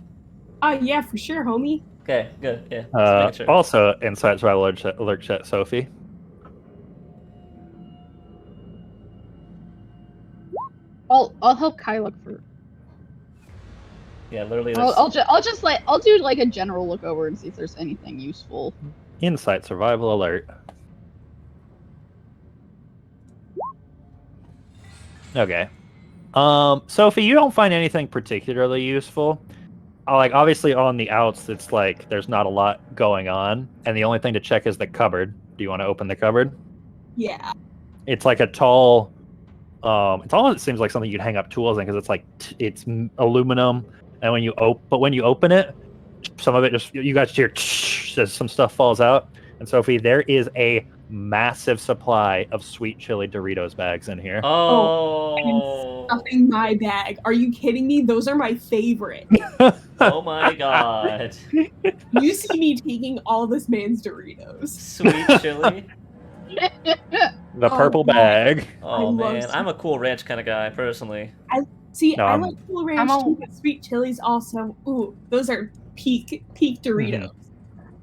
Yeah, for sure, homie. Okay, good. Yeah. Sure. Also, Insight Survival Alert check, Sophie. I'll help Kai look for. Yeah, literally. I'll do like a general look over and see if there's anything useful. Insight Survival Alert. Okay. Sophie, you don't find anything particularly useful. Like, obviously on the outs, it's like there's not a lot going on, and the only thing to check is the cupboard. Do you want to open the cupboard? Yeah. It's like a tall. It's almost, it seems like something you'd hang up tools in, because it's like it's aluminum. And when you open it, some of it just, you guys hear as some stuff falls out. And Sophie, there is a massive supply of sweet chili Doritos bags in here. Oh, I'm stuffing my bag. Are you kidding me? Those are my favorite. Oh my god. You see me taking all this man's Doritos. Sweet chili. The purple bag. Oh man, I'm a Cool Ranch kind of guy personally. I like Cool Ranch too, but sweet chilies also. Ooh, those are peak Doritos.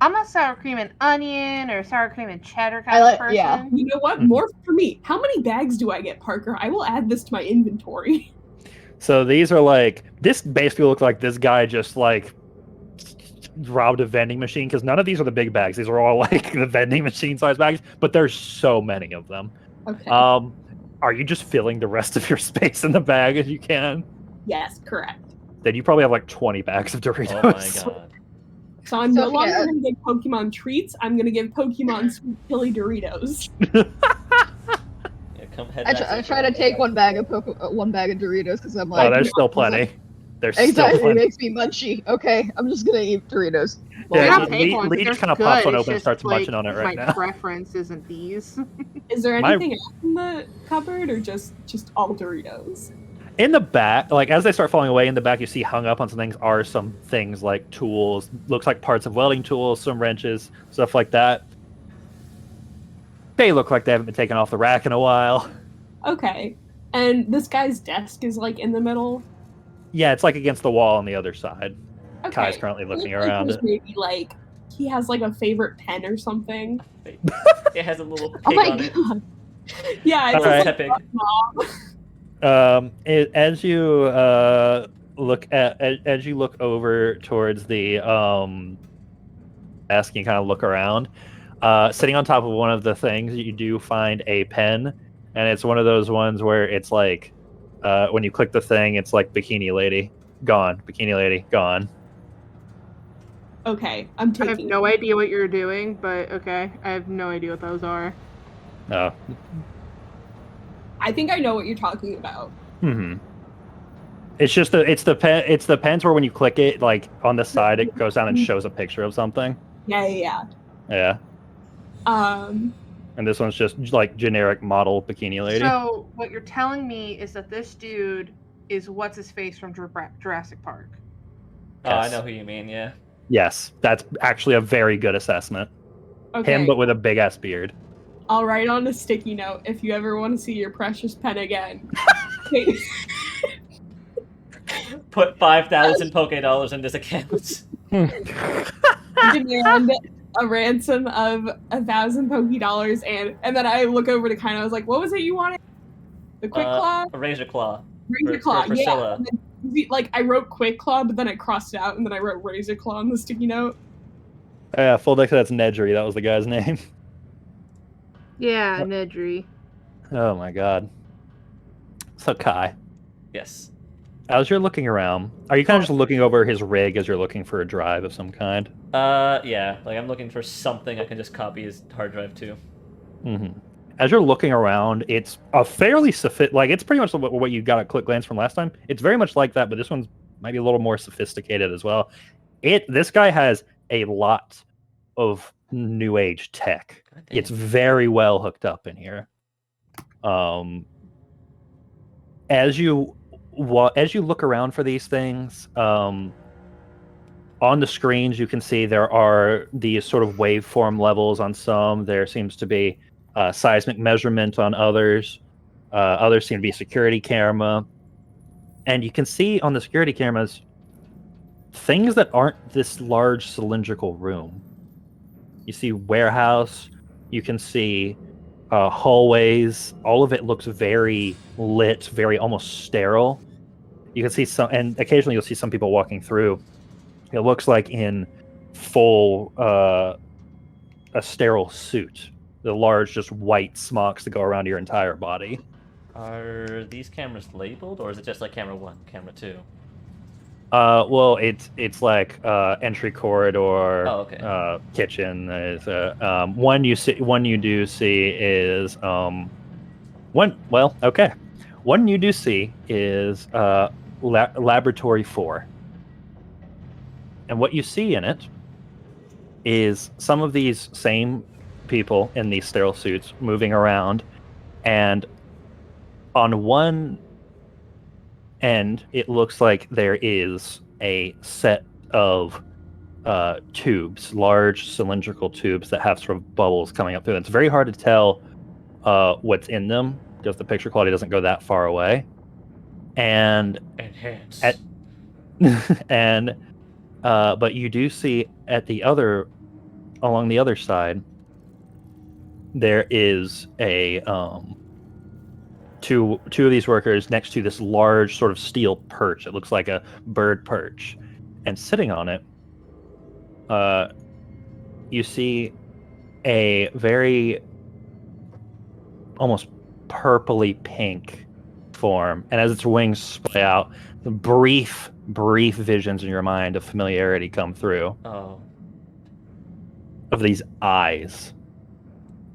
I'm a sour cream and onion or sour cream and cheddar kind of person. Yeah. You know what? More for me. How many bags do I get, Parker? I will add this to my inventory. So these are like, this basically looks like this guy just like robbed a vending machine, because none of these are the big bags. These are all like the vending machine size bags, but there's so many of them. Okay. Are you just filling the rest of your space in the bag as you can? Yes, correct. Then you probably have like 20 bags of Doritos. Oh my god. So I'm no longer going to give Pokemon treats. I'm going to give Pokemon sweet chili Doritos. Yeah, come head I try to take one bag of Doritos because I'm like, oh, there's still plenty. There's exactly, still plenty. It makes me munchy. Okay, I'm just gonna eat Doritos. Yeah, Lee just kind of pops one open and starts munching on it right now. My preference isn't these. Is there anything else in the cupboard, or just all Doritos? In the back, like as they start falling away, in the back you see hung up on some things are some things like tools. Looks like parts of welding tools, some wrenches, stuff like that. They look like they haven't been taken off the rack in a while. Okay. And this guy's desk is like in the middle? Yeah, it's like against the wall on the other side. Okay. Kai's currently looking around it. Maybe like he has like a favorite pen or something. It has a little pig Oh my on god. Yeah, it's Alright. like As you look over towards the desk, you kind of look around. Sitting on top of one of the things, you do find a pen, and it's one of those ones where it's like when you click the thing, it's like bikini lady gone, bikini lady gone. Okay, I'm taking. I have no idea what you're doing, but okay, I have no idea what those are. Oh. I think I know what you're talking about. Mm-hmm. It's just the pens where when you click it, like on the side, it goes down and shows a picture of something. Yeah. And this one's just like generic model bikini lady. So what you're telling me is that this dude is what's his face from Jurassic Park. Oh, I know who you mean. Yeah. Yes, that's actually a very good assessment. Okay. Him, but with a big ass beard. I'll write on a sticky note if you ever want to see your precious pen again. Put 5,000 Poké in this account. Demand a ransom of 1,000 Poké and then I look over to Kaina. I was like, "What was it you wanted? The Quick Claw? A Razor Claw. Razor Claw, for Priscilla. Yeah." Like I wrote Quick Claw, but then I crossed it out, and then I wrote Razor Claw on the sticky note. Yeah, full deck. That's Nedry. That was the guy's name. Yeah, Nedry. Oh my god. So Kai, Yes. as you're looking around, are you kind of just looking over his rig as you're looking for a drive of some kind? Yeah. Like I'm looking for something I can just copy his hard drive to. Mm-hmm. As you're looking around, it's a fairly like it's pretty much what you got at quick glance from last time. It's very much like that, but this one's maybe a little more sophisticated as well. This guy has a lot of new age tech. It's very well hooked up in here. As you look around for these things, on the screens you can see there are these sort of waveform levels on some. There seems to be seismic measurement on others. Others seem to be security camera, and you can see on the security cameras things that aren't this large cylindrical room. You see warehouse. You can see hallways. All of it looks very lit, very almost sterile. You can see some, and occasionally you'll see some people walking through. It looks like in full a sterile suit. The large, just white smocks that go around your entire body. Are these cameras labeled, or is it just like camera 1, camera 2? Well, it's like entry corridor, kitchen. Is one you do see is one. Well, okay, one you do see is laboratory 4, and what you see in it is some of these same people in these sterile suits moving around, and on one end it looks like there is a set of tubes, large cylindrical tubes that have sort of bubbles coming up through them. It's very hard to tell what's in them because the picture quality doesn't go that far away. And enhance. But you do see along the other side, there is a two of these workers next to this large sort of steel perch. It looks like a bird perch, and sitting on it, you see a very almost purpley pink form, and as its wings splay out, the brief visions in your mind of familiarity come through. Oh. Of these eyes,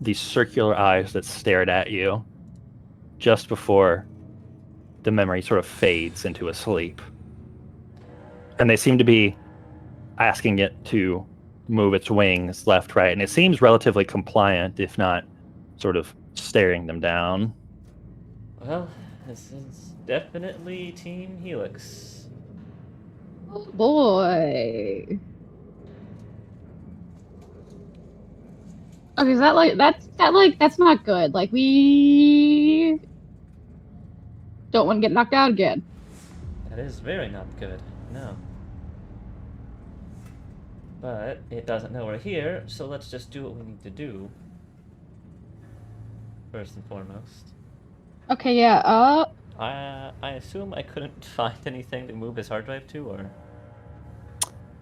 these circular eyes that stared at you just before the memory sort of fades into a sleep. And they seem to be asking it to move its wings left, right, and it seems relatively compliant, if not sort of staring them down. Well, this is definitely Team Helix. Oh boy. Okay, that's not good. Like, we don't want to get knocked out again. That is very not good. No. But it doesn't know we're here, so let's just do what we need to do. First and foremost. Okay, yeah, I assume I couldn't find anything to move his hard drive to, or?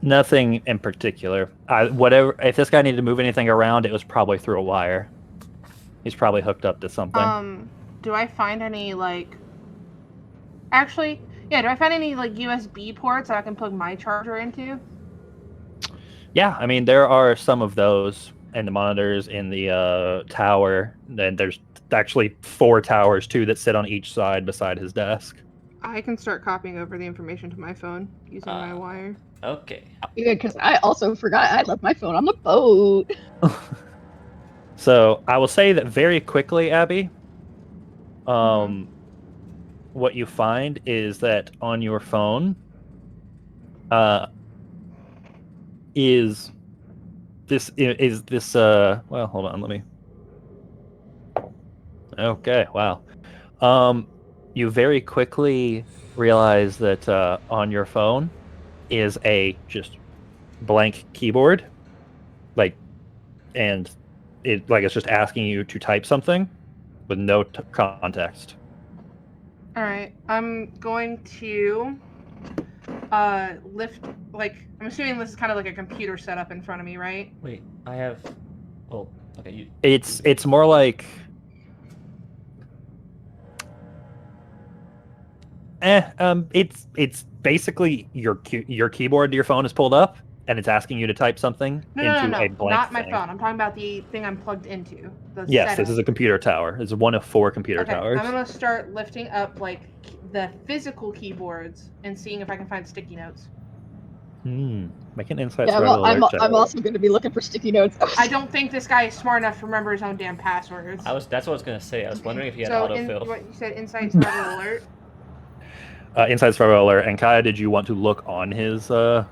Nothing in particular. Whatever. If this guy needed to move anything around, it was probably through a wire. He's probably hooked up to something. Do I find any like? Actually, yeah. Do I find any like USB ports that I can plug my charger into? Yeah, I mean there are some of those in the monitors in the tower. Then there's actually 4 towers too that sit on each side beside his desk. I can start copying over the information to my phone using my wire. Okay. Good, because I also forgot I left my phone on the boat. So I will say that very quickly, Abby. What you find is that on your phone, is this well, hold on, let me. Okay, wow. You very quickly realize that on your phone is a just blank keyboard, and it's just asking you to type something with no context. All right, I'm going to lift. I'm assuming this is kind of like a computer setup in front of me, right? Wait, I have. Oh, okay. It's more like. It's basically your keyboard to your phone is pulled up, and it's asking you to type something into a blank not my thing. phone. I'm talking about the thing I'm plugged into. Yes, this is a computer tower. It's one of 4 computer towers. I'm gonna start lifting up the physical keyboards and seeing if I can find sticky notes. Make an insight. Yeah, well, I'm also going to be looking for sticky notes. I don't think this guy is smart enough to remember his own damn passwords. That's what I was gonna say. I was wondering if he had autofill. What you said, insight survival alert. Inside survival alert. And Kaya, did you want to look on his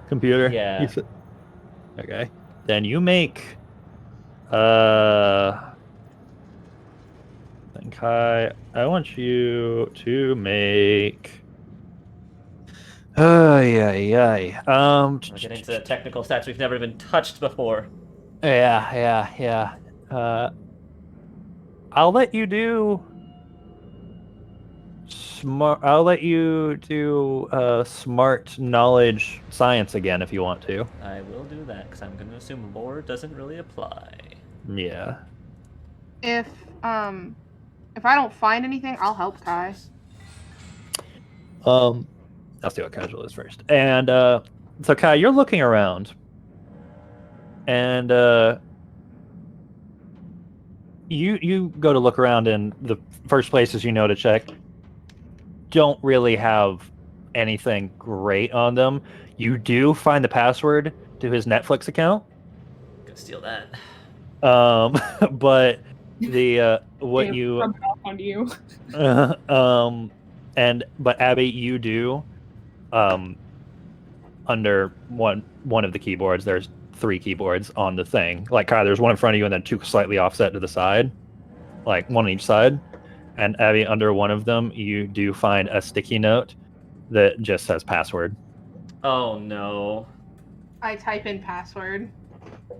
computer? Yeah. Okay. Then you make. Then Kai, I want you to make. We're getting into technical stats we've never even touched before. Yeah. I'll let you do. I'll let you do smart knowledge science again if you want to. I will do that because I'm going to assume lore doesn't really apply. Yeah. If I don't find anything, I'll help Kai. I'll see what casual is first. And so Kai, you're looking around, and you go to look around, and the first places you know to check don't really have anything great on them. You do find the password to his Netflix account. Gonna steal that. But the what you rub it off on you. But Abby, you do under one of the keyboards. There's 3 keyboards on the thing. Like Kai, there's one in front of you and then 2 slightly offset to the side, like one on each side. And Abby, under one of them, you do find a sticky note that just says password. Oh no. I type in password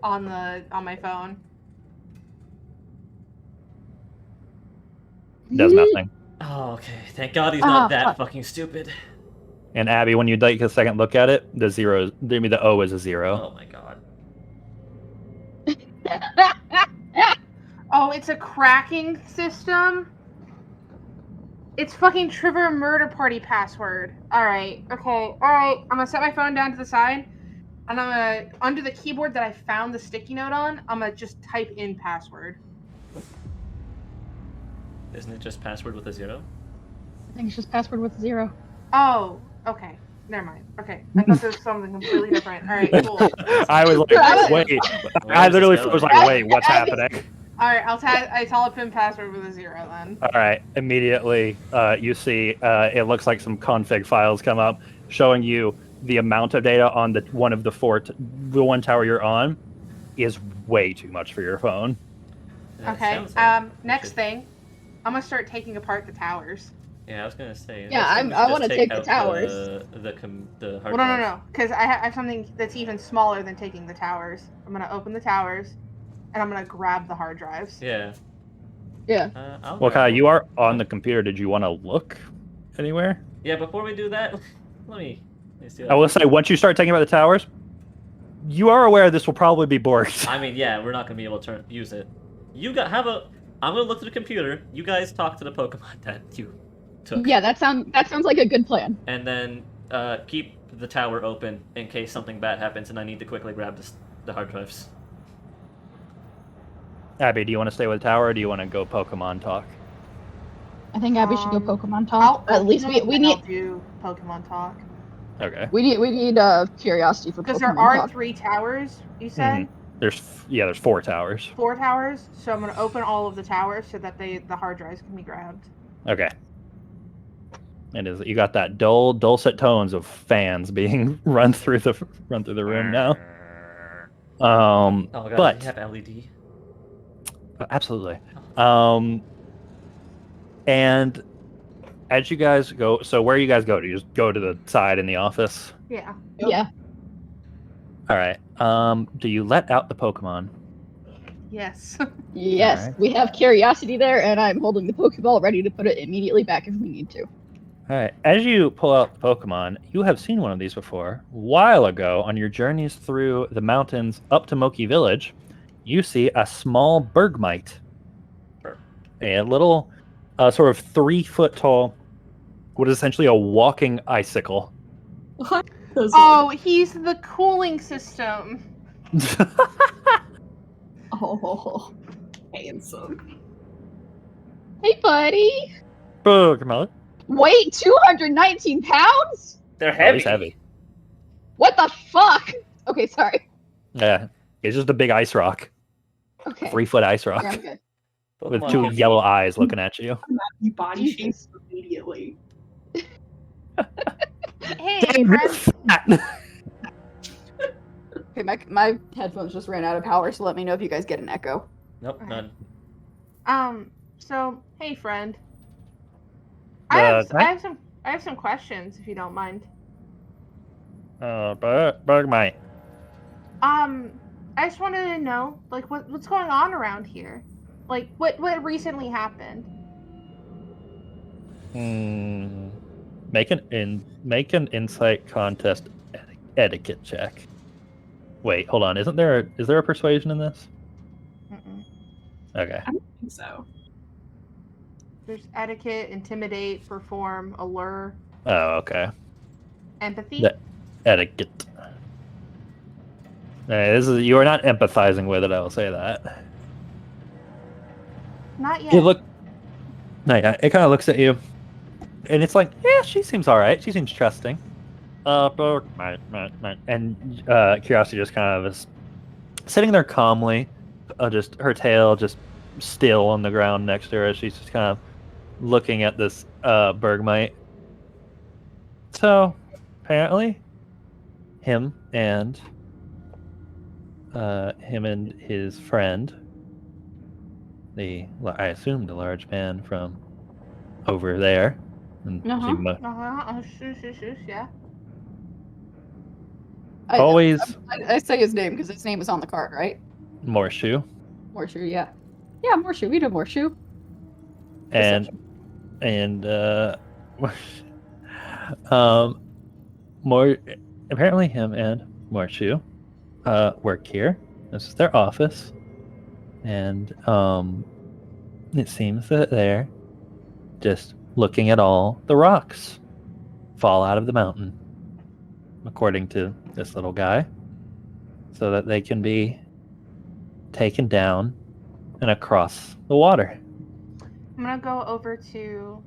on my phone. Does nothing. Oh, okay. Thank God he's not that fucking stupid. And Abby, when you take a second look at it, the O is a 0. Oh my God. Oh, it's a cracking system? It's fucking Trevor Murder Party password. Alright. I'm gonna set my phone down to the side, and I'm gonna, under the keyboard that I found the sticky note on, I'm gonna just type in password. Isn't it just password with a 0? I think it's just password with a 0. Oh, okay. Never mind. Okay. I thought there was something completely different. Alright, cool. I was like, wait. I literally was like, wait, what's happening? Alright, I type in password with a 0 then. Alright, immediately you see it looks like some config files come up showing you the amount of data on the one tower you're on is way too much for your phone. Okay. Next thing, I'm gonna start taking apart the towers. Yeah, I was gonna say. Yeah, I want to take the towers. The hard Well, no, because I have something that's even smaller than taking the towers. I'm gonna open the towers, and I'm gonna grab the hard drives. Yeah. Yeah. Well, Kai, you are on the computer. Did you want to look anywhere? Yeah, before we do that, let me see. I will say, once you start taking about the towers, you are aware this will probably be borked. I mean, yeah, we're not gonna be able to use it. I'm gonna look through the computer. You guys talk to the Pokemon that you took. Yeah, that sounds like a good plan. And then keep the tower open in case something bad happens and I need to quickly grab the hard drives. Abby, do you want to stay with the tower, or do you want to go Pokemon talk? I think Abby should go Pokemon talk. At least we need. I'll do Pokemon talk. Okay. We need curiosity for Pokemon because there are talk. 3 towers. You said. Mm-hmm. There's 4 towers. 4 towers. So I'm gonna open all of the towers so that the hard drives can be grabbed. Okay. You got that dulcet tones of fans being run through the room now. Oh god, but you have LED. absolutely. And as you guys go, so where you guys go? Do you just go to the side in the office? Yeah. Yeah. All right. Do you let out the Pokemon? Yes. Yes, Alright. we have Curiosity there, and I'm holding the Pokeball ready to put it immediately back if we need to. All right. As you pull out the Pokemon, you have seen one of these before. A while ago, on your journeys through the mountains up to Moki Village, you see a small Bergmite. A little, sort of 3 foot tall, what is essentially a walking icicle. Oh, he's the cooling system. Oh, handsome. Hey, buddy! Bergmite. Weight 219 pounds? They're Oh, heavy. he's heavy. What the fuck? Okay, sorry. Yeah. It's just a big ice rock. Okay. 3 foot ice rock. Yeah, I'm good. With Pokemon 2 can yellow be- eyes looking at you. You body shape Jesus. immediately. Hey, friend. Okay, my headphones just ran out of power, so let me know if you guys get an echo. Nope, Alright. none. So, hey, friend. Right? I have some questions, if you don't mind. Bergmite. I just wanted to know, like, what's going on around here? Like, what recently happened? Make an insight contest etiquette check. Wait, hold on. Is there a persuasion in this? Mm-mm. Okay. I don't think so. There's etiquette, intimidate, perform, allure, Oh, okay. empathy. The etiquette. You are not empathizing with it. I will say that. Not yet. It kind of looks at you, and it's like, yeah, she seems all right. She seems trusting. And Curiosity just kind of is sitting there calmly, just her tail just still on the ground next to her as she's just kind of looking at this Bergmite. So apparently, him and his friend, I assume the large man from over there, and Yeah. always I say his name because his name is on the card, right? Morshu. Morshu, yeah. Yeah, Morshu. We know Morshu. and more apparently him and Morshu work here. This is their office, and it seems that they're just looking at all the rocks fall out of the mountain, according to this little guy, so that they can be taken down and across the water. I'm gonna go over to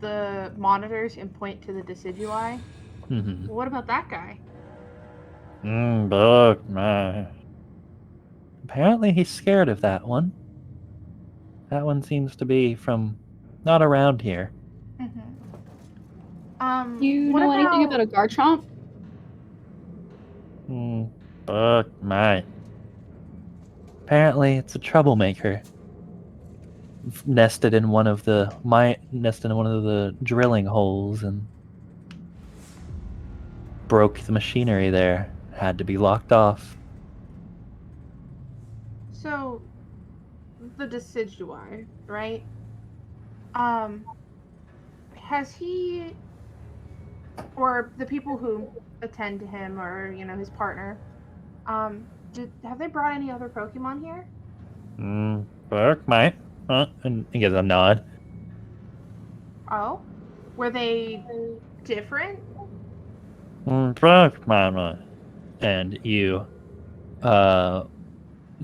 the monitors and point to the decidui. Mm-hmm. What about that guy? Apparently he's scared of that one. That one seems to be from not around here. You what know anything about a Garchomp? Apparently it's a troublemaker. Nested in one of the drilling holes and broke the machinery there. Had to be locked off. So, the decidui, right? Has he, or the people who attend to him, or his partner, have they brought any other Pokemon here? Bergmite. And he gives a nod. Oh, were they different? Bergmite. And you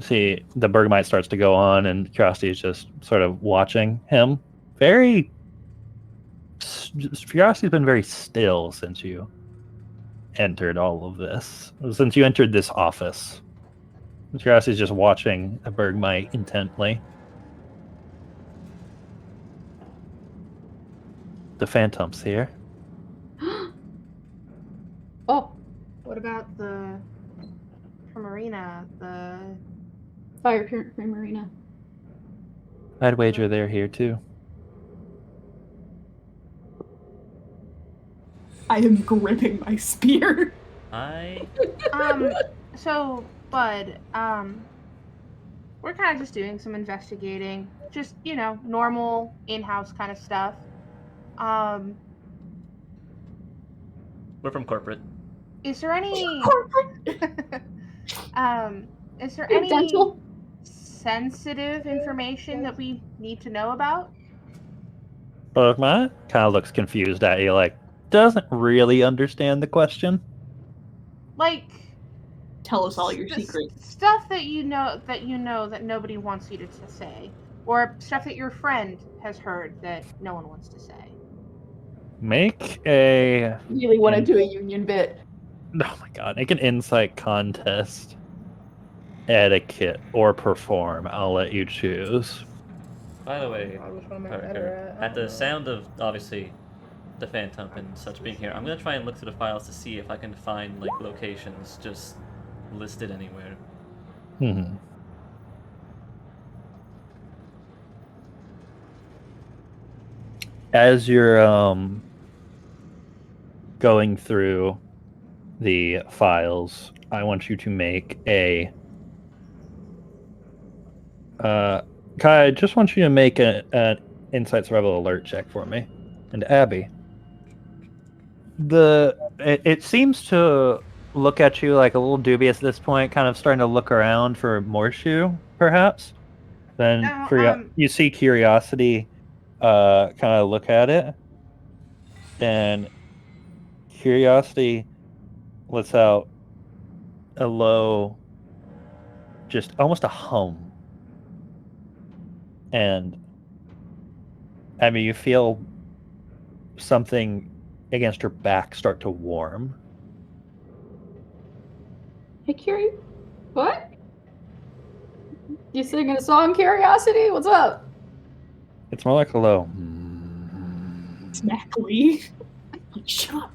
see the Bergmite starts to go on, and Curiosity is just sort of watching him. Curiosity's been very still since you entered all of this. Since you entered this office, Curiosity's just watching the Bergmite intently. The Phantom's here. Oh, What about the Primarina, the Fire Primarina. I'd wager they're here too. I am gripping my spear. So, Bud, we're kind of just doing some investigating. Just, normal in-house kind of stuff. We're from corporate. Is there any is there any Dental? sensitive information that we need to know about? Bergmite kind of looks confused at you, like doesn't really understand the question. Like, Tell us all your secrets. Stuff that you know that nobody wants you to say, or stuff that your friend has heard that no one wants to say. Make a. Really want to do a union bit. Oh my god! Make an insight contest. Etiquette or perform. I'll let you choose. By the way, Parker, at the sound of obviously the Phantom and such being here, I'm gonna try and look through the files to see if I can find like locations just listed anywhere. Mm-hmm. As you're going through the files, I want you to make a Kai, I just want you to make an Insight Survival Alert check for me. And Abby, it seems to look at you like a little dubious at this point, kind of starting to look around for more shoe, perhaps. Then you see Curiosity kind of look at it, and Curiosity lets out a low, just almost a hum. And I mean, you feel something against your back start to warm. Hey, Curie. What? You singing a song, Curiosity? What's up? It's more like a low. Smackly. Shut up.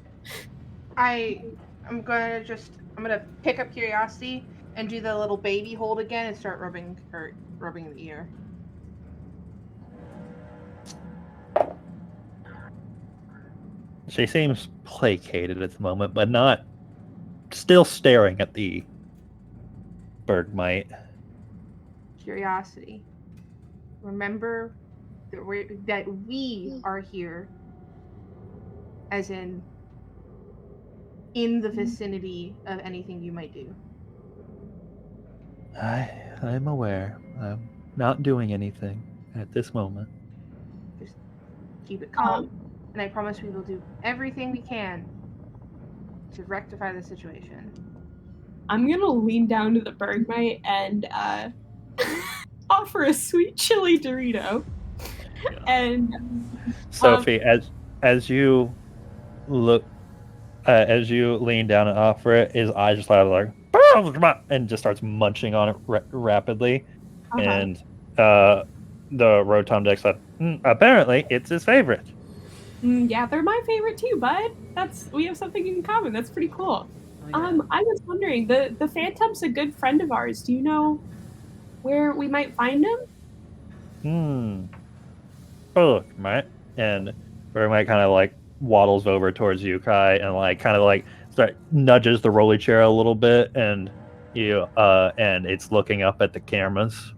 I'm gonna pick up Curiosity and do the little baby hold again and start rubbing the ear. She seems placated at the moment, but not still staring at the Bergmite. Curiosity. Remember that we are here, as in the vicinity of anything you might do. I'm aware. I'm not doing anything at this moment. Just keep it calm, and I promise we will do everything we can to rectify the situation. I'm gonna lean down to the Bergmite and offer a sweet chili Dorito. Yeah. And Sophie, as you look, as you lean down and offer it, his eyes just like and just starts munching on it rapidly, and the Rotomdex said, apparently it's his favorite. Yeah, they're my favorite too, bud. We have something in common. That's pretty cool. Oh, yeah. I was wondering, the Phantom's a good friend of ours. Do you know where we might find him? Oh, look, mate. And Bergmite kind of like waddles over towards you, Kai, and like kind of like nudges the rolly chair a little bit, and and it's looking up at the cameras.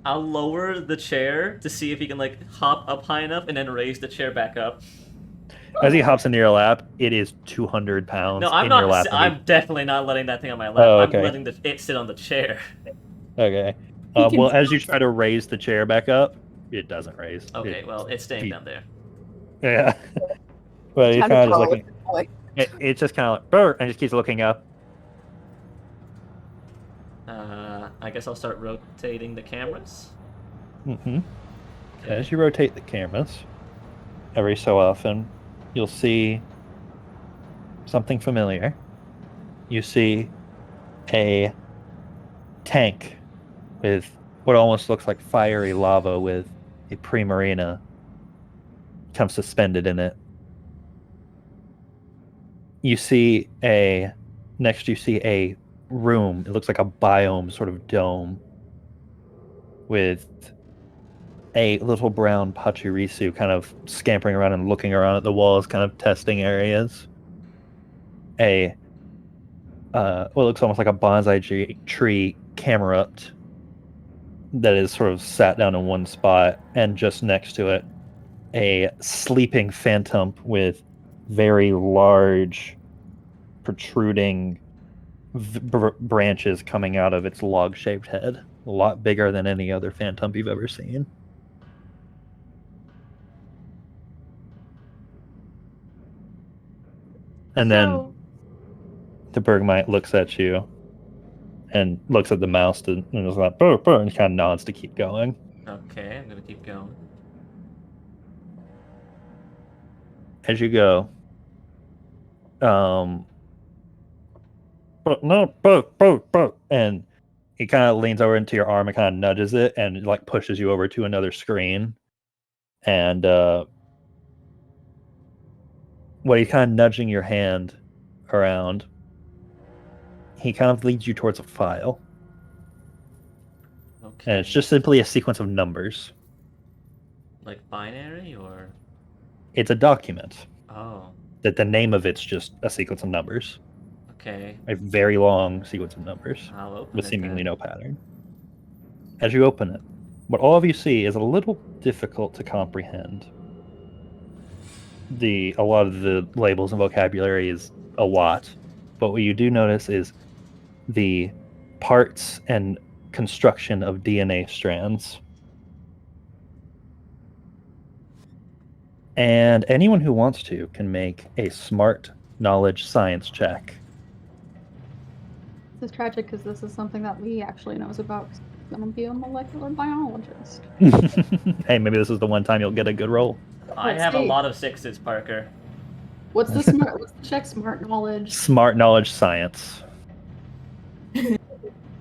I'll lower the chair to see if he can like hop up high enough and then raise the chair back up. As he hops into your lap, it is 200 pounds. No, I'm in not. Your lap. I'm definitely not letting that thing on my lap. Oh, okay. I'm letting it sit on the chair. Okay. Well, as you try to raise the chair back up, it doesn't raise. Okay, well, it's staying down there. Yeah. But he's kind of just looking. It's just kind of like, brr, and just keeps looking up. I guess I'll start rotating the cameras. Mm-hmm. Okay. As you rotate the cameras, every so often, you'll see something familiar. You see a tank with what almost looks like fiery lava with a Primarina kind of suspended in it. You see a room. It looks like a biome sort of dome with a little brown Pachirisu kind of scampering around and looking around at the walls, kind of testing areas. It looks almost like a bonsai tree Camerupt that is sort of sat down in one spot, and just next to it, a sleeping phantom with very large, protruding branches coming out of its log-shaped head. A lot bigger than any other phantom you've ever seen. And then the Bergmite looks at you and looks at the mouse and is like, burr, burr, and kind of nods to keep going. Okay, I'm gonna keep going. As you go, and he kind of leans over into your arm and kind of nudges it and like pushes you over to another screen. And when he's kind of nudging your hand around, he kind of leads you towards a file. Okay. And it's just simply a sequence of numbers. Like binary, or? It's a document. Oh. That the name of it's just a sequence of numbers. Okay. A very long sequence of numbers. I'll open with it seemingly then. no pattern. As you open it, what all of you see is a little difficult to comprehend. A lot of the labels and vocabulary is a lot, but what you do notice is the parts and construction of DNA strands. And anyone who wants to can make a smart knowledge science check. This is tragic because this is something that Lee actually knows about. I'm gonna be a molecular biologist. Hey, maybe this is the one time you'll get a good roll. I Let's have a see. lot of 6s, Parker. What's the smart? What's the check? Smart knowledge. Smart knowledge science.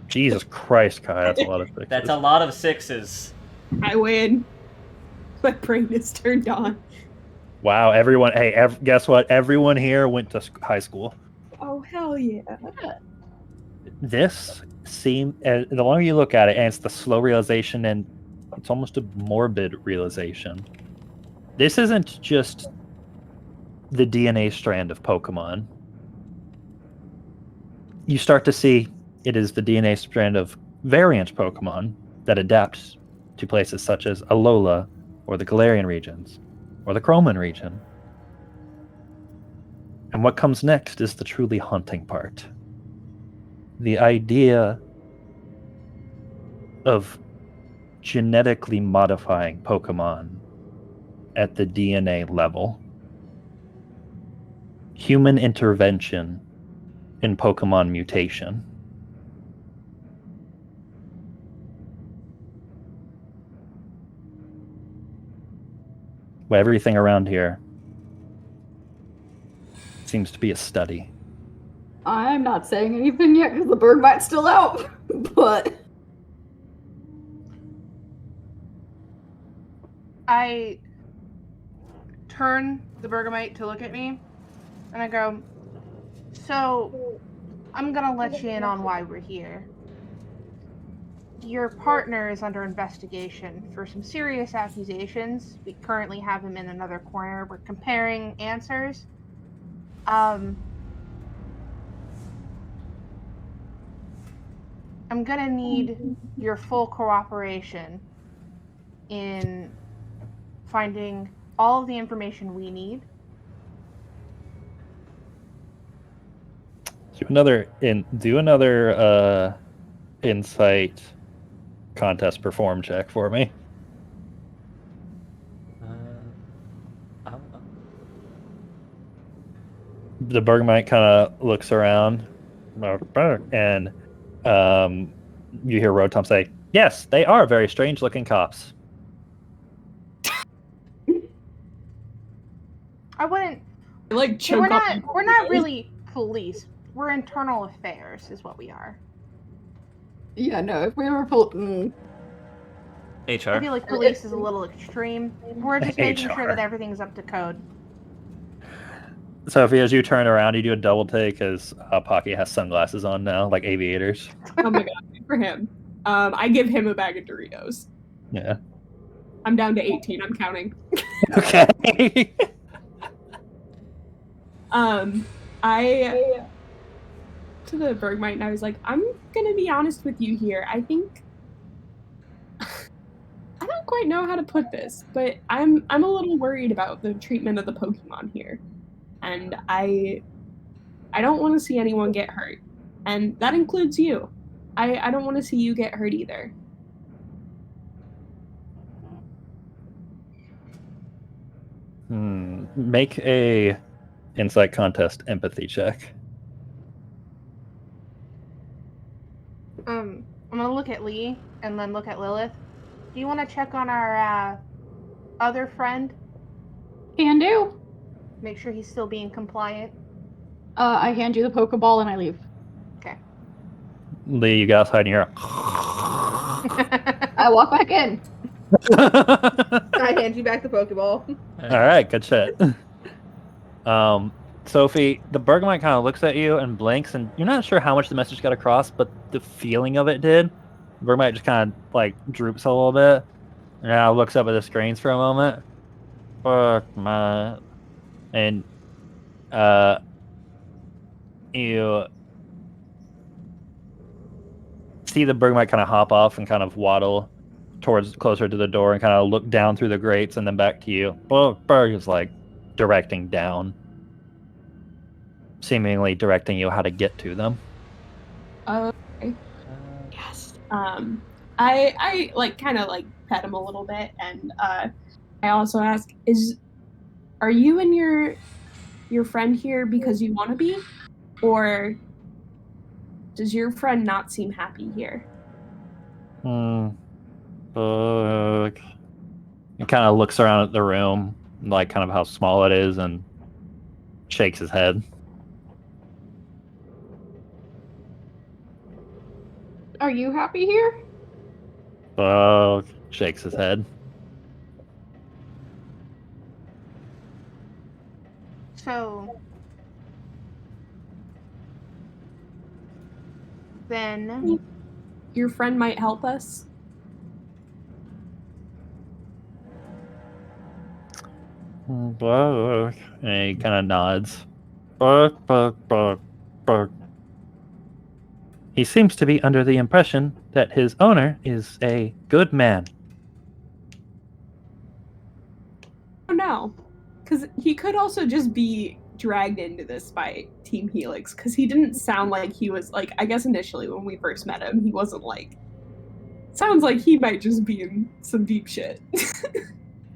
Jesus Christ, Kai, that's a lot of sixes. That's a lot of 6s. I win. My brain is turned on. Wow, everyone. Hey, guess what? Everyone here went to high school. Oh, hell yeah. This the longer you look at it, and it's the slow realization, and it's almost a morbid realization. This isn't just the DNA strand of Pokemon. You start to see it is the DNA strand of variant Pokemon that adapt to places such as Alola, or the Galarian regions, or the Chroman region. And what comes next is the truly haunting part. The idea of genetically modifying Pokemon at the DNA level. Human intervention in Pokemon mutation. Well, everything around here seems to be a study. I'm not saying anything yet because the Bergmite's still out, but I turn the Bergmite to look at me, and I go, so I'm gonna let you in on why we're here. Your partner is under investigation for some serious accusations. We currently have him in another corner. We're comparing answers. I'm gonna need your full cooperation in finding all of the information we need. Do another insight contest perform check for me. The Bergmite kind of looks around, and you hear Rotom say, "Yes, they are very strange-looking cops." I wouldn't. Like, We're not really police. We're internal affairs, is what we are. yeah, no. If we were HR. I feel like police is a little extreme. We're just making sure HR. that everything's up to code. Sophie, as you turn around, you do a double take as Pocky has sunglasses on now, like aviators. Oh my god, good for him. I give him a bag of Doritos. Yeah. I'm down to 18. I'm counting. Okay. I to the Bergmite, and I was like, I'm gonna be honest with you here. I think I don't quite know how to put this, but I'm a little worried about the treatment of the Pokemon here, and I don't want to see anyone get hurt, and that includes you. I don't want to see you get hurt either. Make a insight contest empathy check. I'm gonna look at Lee and then look at Lilith. Do you want to check on our other friend? Can do. Make sure he's still being compliant. I hand you the Pokeball and I leave. Okay. Lee, you go outside and you're. I walk back in. I hand you back the Pokeball. All right, good shit. Sophie, the Bergmite kind of looks at you and blinks, and you're not sure how much the message got across, but the feeling of it did. Bergmite just kind of like droops a little bit, and now looks up at the screens for a moment. Bergmite, and you see the Bergmite kind of hop off and kind of waddle towards closer to the door and kind of look down through the grates and then back to you. Berg is like directing down, seemingly directing you how to get to them. Okay. Yes. I like kind of like pet him a little bit, and I also ask, are you and your friend here because you want to be, or does your friend not seem happy here? He kind of looks around at the room, like kind of how small it is, and shakes his head. Are you happy here? Shakes his head. So then Your friend might help us. And he kind of nods. He seems to be under the impression that his owner is a good man. Oh no, because he could also just be dragged into this by Team Helix, because he didn't sound like he was like, I guess initially when we first met him, he wasn't like, sounds like he might just be in some deep shit.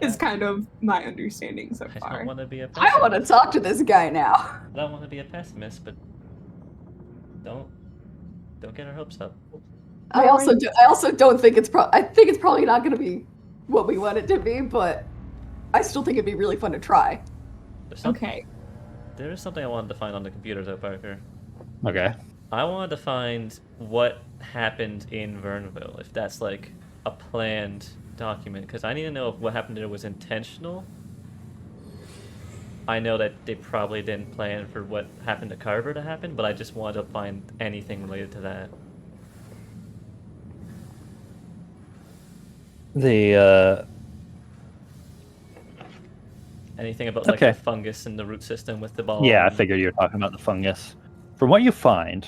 Is kind of my understanding so far. I don't want to be a pessimist. I want to talk to this guy now. I don't want to be a pessimist, but don't get our hopes up. I also don't think it's I think it's probably not going to be what we want it to be, but I still think it'd be really fun to try. Okay. There is something I wanted to find on the computer though, Parker. Okay. I wanted to find what happened in Verneville, if that's like a planned document, because I need to know if what happened there was intentional. I know that they probably didn't plan for what happened to Carver to happen, but I just wanted to find anything related to that. Anything about like the fungus in the root system with the ball? Yeah, I figured you were talking about the fungus. From what you find,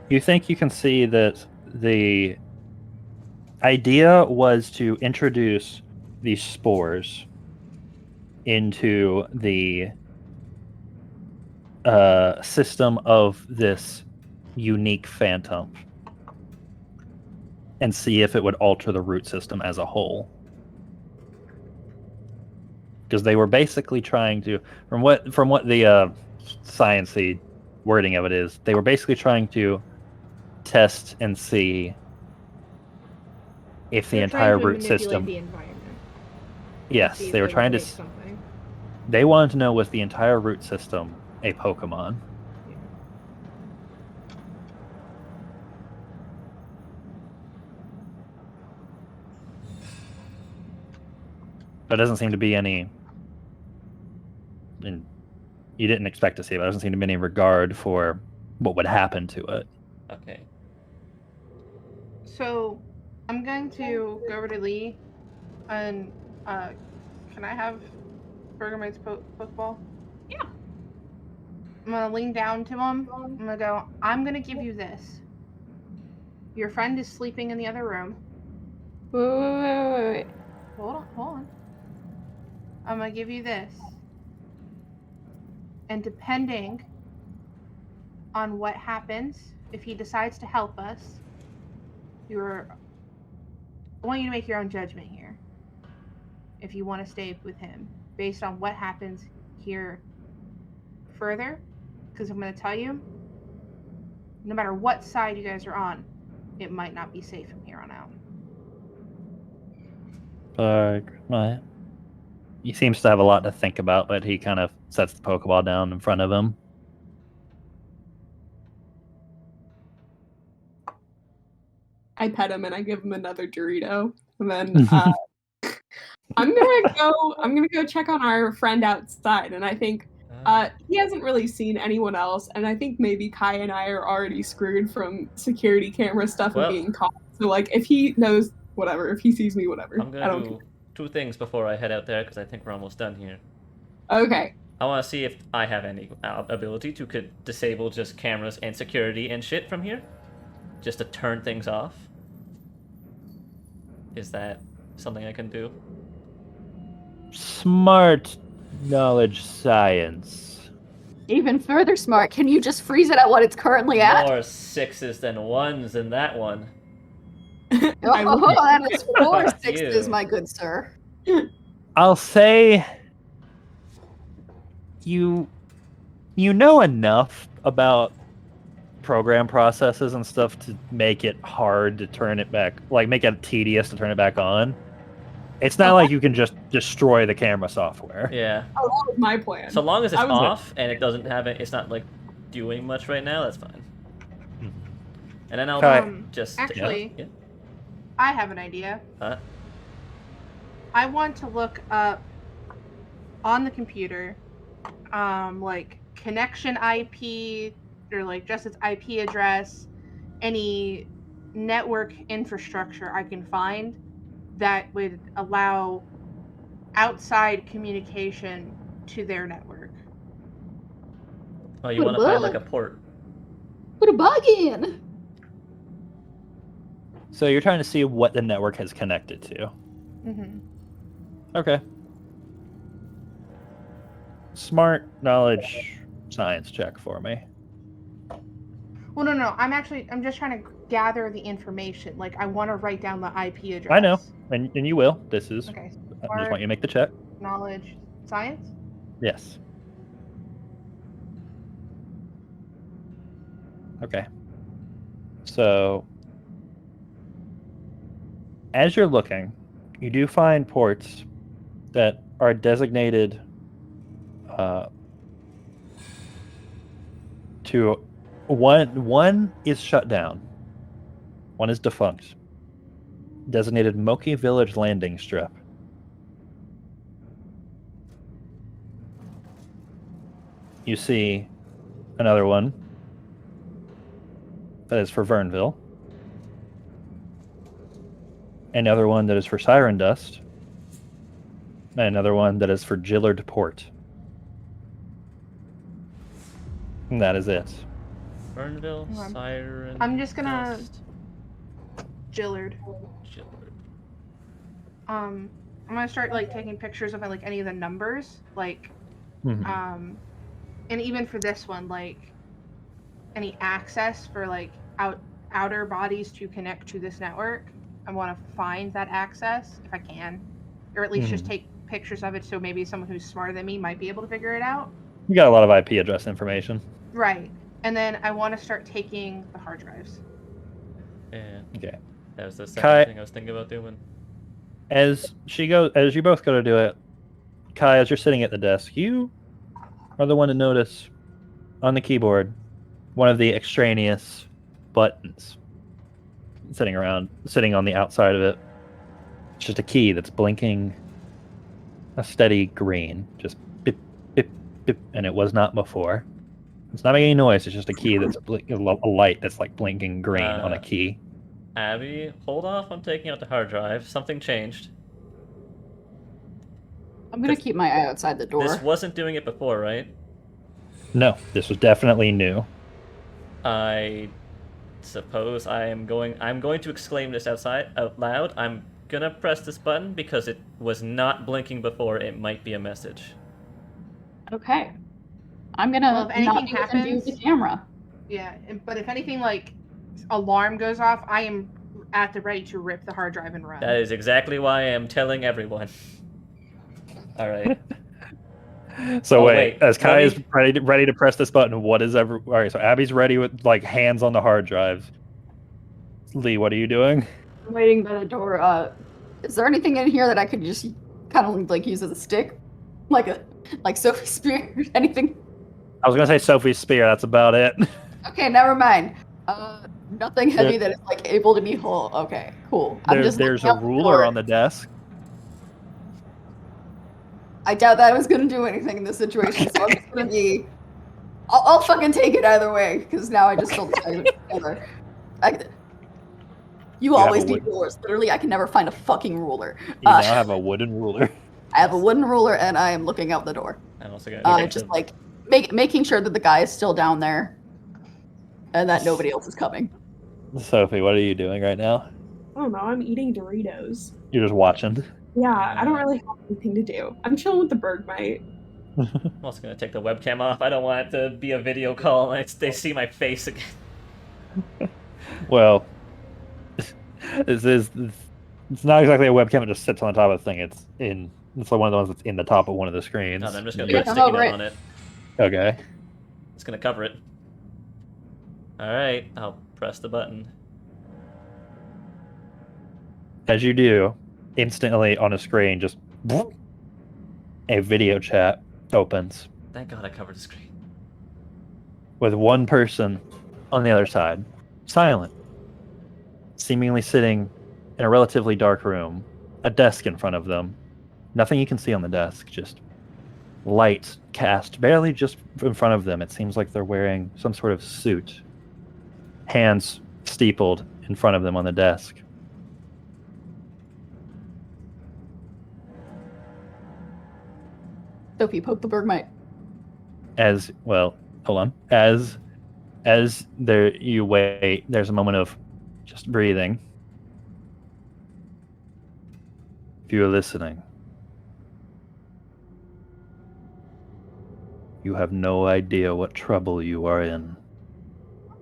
you think you can see that the idea was to introduce these spores into the system of this unique phantom and see if it would alter the root system as a whole. Because they were basically trying to, from what the sciencey wording of it is, they were basically trying to test and see if the entire root system. The environment. Yes, they were trying to. Something. They wanted to know, was the entire root system a Pokemon? Yeah. There doesn't seem to be any you didn't expect to see it. But there doesn't seem to be any regard for what would happen to it. Okay. So, I'm going to go over to Lee, and can I have Bergmite's Pokeball? Yeah. I'm gonna lean down to him. I'm gonna go, I'm gonna give you this. Your friend is sleeping in the other room. Wait. Hold on. I'm gonna give you this. And depending on what happens, if he decides to help us, I want you to make your own judgment here. If you want to stay with him, based on what happens here further, because I'm going to tell you, no matter what side you guys are on, it might not be safe from here on out. Right. He seems to have a lot to think about, but he kind of sets the Pokeball down in front of him. I pet him and I give him another Dorito, and then I'm gonna go check on our friend outside, and I think he hasn't really seen anyone else, and I think maybe Kai and I are already screwed from security camera stuff and being caught. So like, if he knows, whatever. If he sees me, whatever. I'm gonna do 2 things before I head out there because I think we're almost done here. Okay. I want to see if I have any ability to disable just cameras and security and shit from here, just to turn things off. Is that something I can do? Smart knowledge science. Even further smart. Can you just freeze it at what it's currently at? More 6s than 1s in that one. That is 4 Fuck 6s, you. my good sir. I'll say you know enough about program processes and stuff to make it hard to turn it back, like make it tedious to turn it back on. It's not like you can just destroy the camera software. Yeah. Oh, that was my plan. So long as it's off and it doesn't have it, it's not like doing much right now. That's fine. And then I'll just actually. Yeah. I have an idea. Huh? I want to look up on the computer, like connection IP, or like just its IP address, any network infrastructure I can find that would allow outside communication to their network. Oh, you want to find like a port? Put a bug in. So you're trying to see what the network has connected to. Mm-hmm. Okay. Smart knowledge science check for me. Well, no. I'm just trying to gather the information. Like, I want to write down the IP address. I know, and you will. This is. Okay. I just want you to make the check. Knowledge science? Yes. Okay. So, as you're looking, you do find ports that are designated to one is shut down, one is defunct, designated Moki Village landing strip. You see another one that is for Vernville, another one that is for Siren Dust, and another one that is for Gillard Port. And that is it. Vernville, Siren. I'm just gonna Dust. Gillard. I'm gonna start like taking pictures of like any of the numbers, like and even for this one, like any access for like outer bodies to connect to this network. I want to find that access if I can, or at least just take pictures of it, so maybe someone who's smarter than me might be able to figure it out. You got a lot of IP address information. Right. And then I want to start taking the hard drives. Yeah. Okay. That was the second thing I was thinking about doing. As you both go to do it, Kai, as you're sitting at the desk, you are the one to notice on the keyboard one of the extraneous buttons sitting on the outside of it. It's just a key that's blinking a steady green, just beep, beep, and it was not before. It's not making any noise. It's just a key that's a light that's like blinking green on a key. Abby, hold off on taking out the hard drive. Something changed. I'm gonna keep my eye outside the door. This wasn't doing it before, right? No, this was definitely new. I suppose I'm going to exclaim this out loud. I'm gonna press this button because it was not blinking before. It might be a message. Okay. I'm gonna Well, if anything not happens, do the camera. Yeah, but if anything like alarm goes off, I am at the ready to rip the hard drive and run. That is exactly why I am telling everyone. All right. So wait, as Kai is ready to press this button, all right, so Abby's ready with like hands on the hard drive. Lee, what are you doing? I'm waiting by the door. Is there anything in here that I could just kind of like use as a stick? Like Sophie's spear? Anything? I was gonna say Sophie's spear, that's about it. Okay, never mind. Nothing heavy that is like able to be whole. Okay, cool. There's a ruler on the desk. I doubt that was gonna do anything in this situation, so I'm just gonna be. I'll fucking take it either way, because now I just filled the together. You always need rulers. Literally, I can never find a fucking ruler. You now have a wooden ruler. I have a wooden ruler, and I am looking out the door. I'm also gonna just like making sure that the guy is still down there, and that nobody else is coming. Sophie, what are you doing right now? I don't know. I'm eating Doritos. You're just watching. Yeah, I don't really have anything to do. I'm chilling with the Bergmite. I'm also gonna take the webcam off. I don't want it to be a video call and they see my face again. Well, it's not exactly a webcam. It just sits on top of the thing. It's like one of the ones that's in the top of one of the screens. No, I'm just gonna put a sticky note on it. Okay. It's gonna cover it. All right, I'll press the button. As you do, instantly on a screen, just a video chat opens Thank God I covered the screen. with one person on the other side, silent, seemingly sitting in a relatively dark room, a desk in front of them. Nothing you can see on the desk, just light cast barely just in front of them. It seems like they're wearing some sort of suit. Hands steepled in front of them on the desk. Sophie, poke the Bergmite. As well, hold on. As there you wait, there's a moment of just breathing. If you are listening, you have no idea what trouble you are in.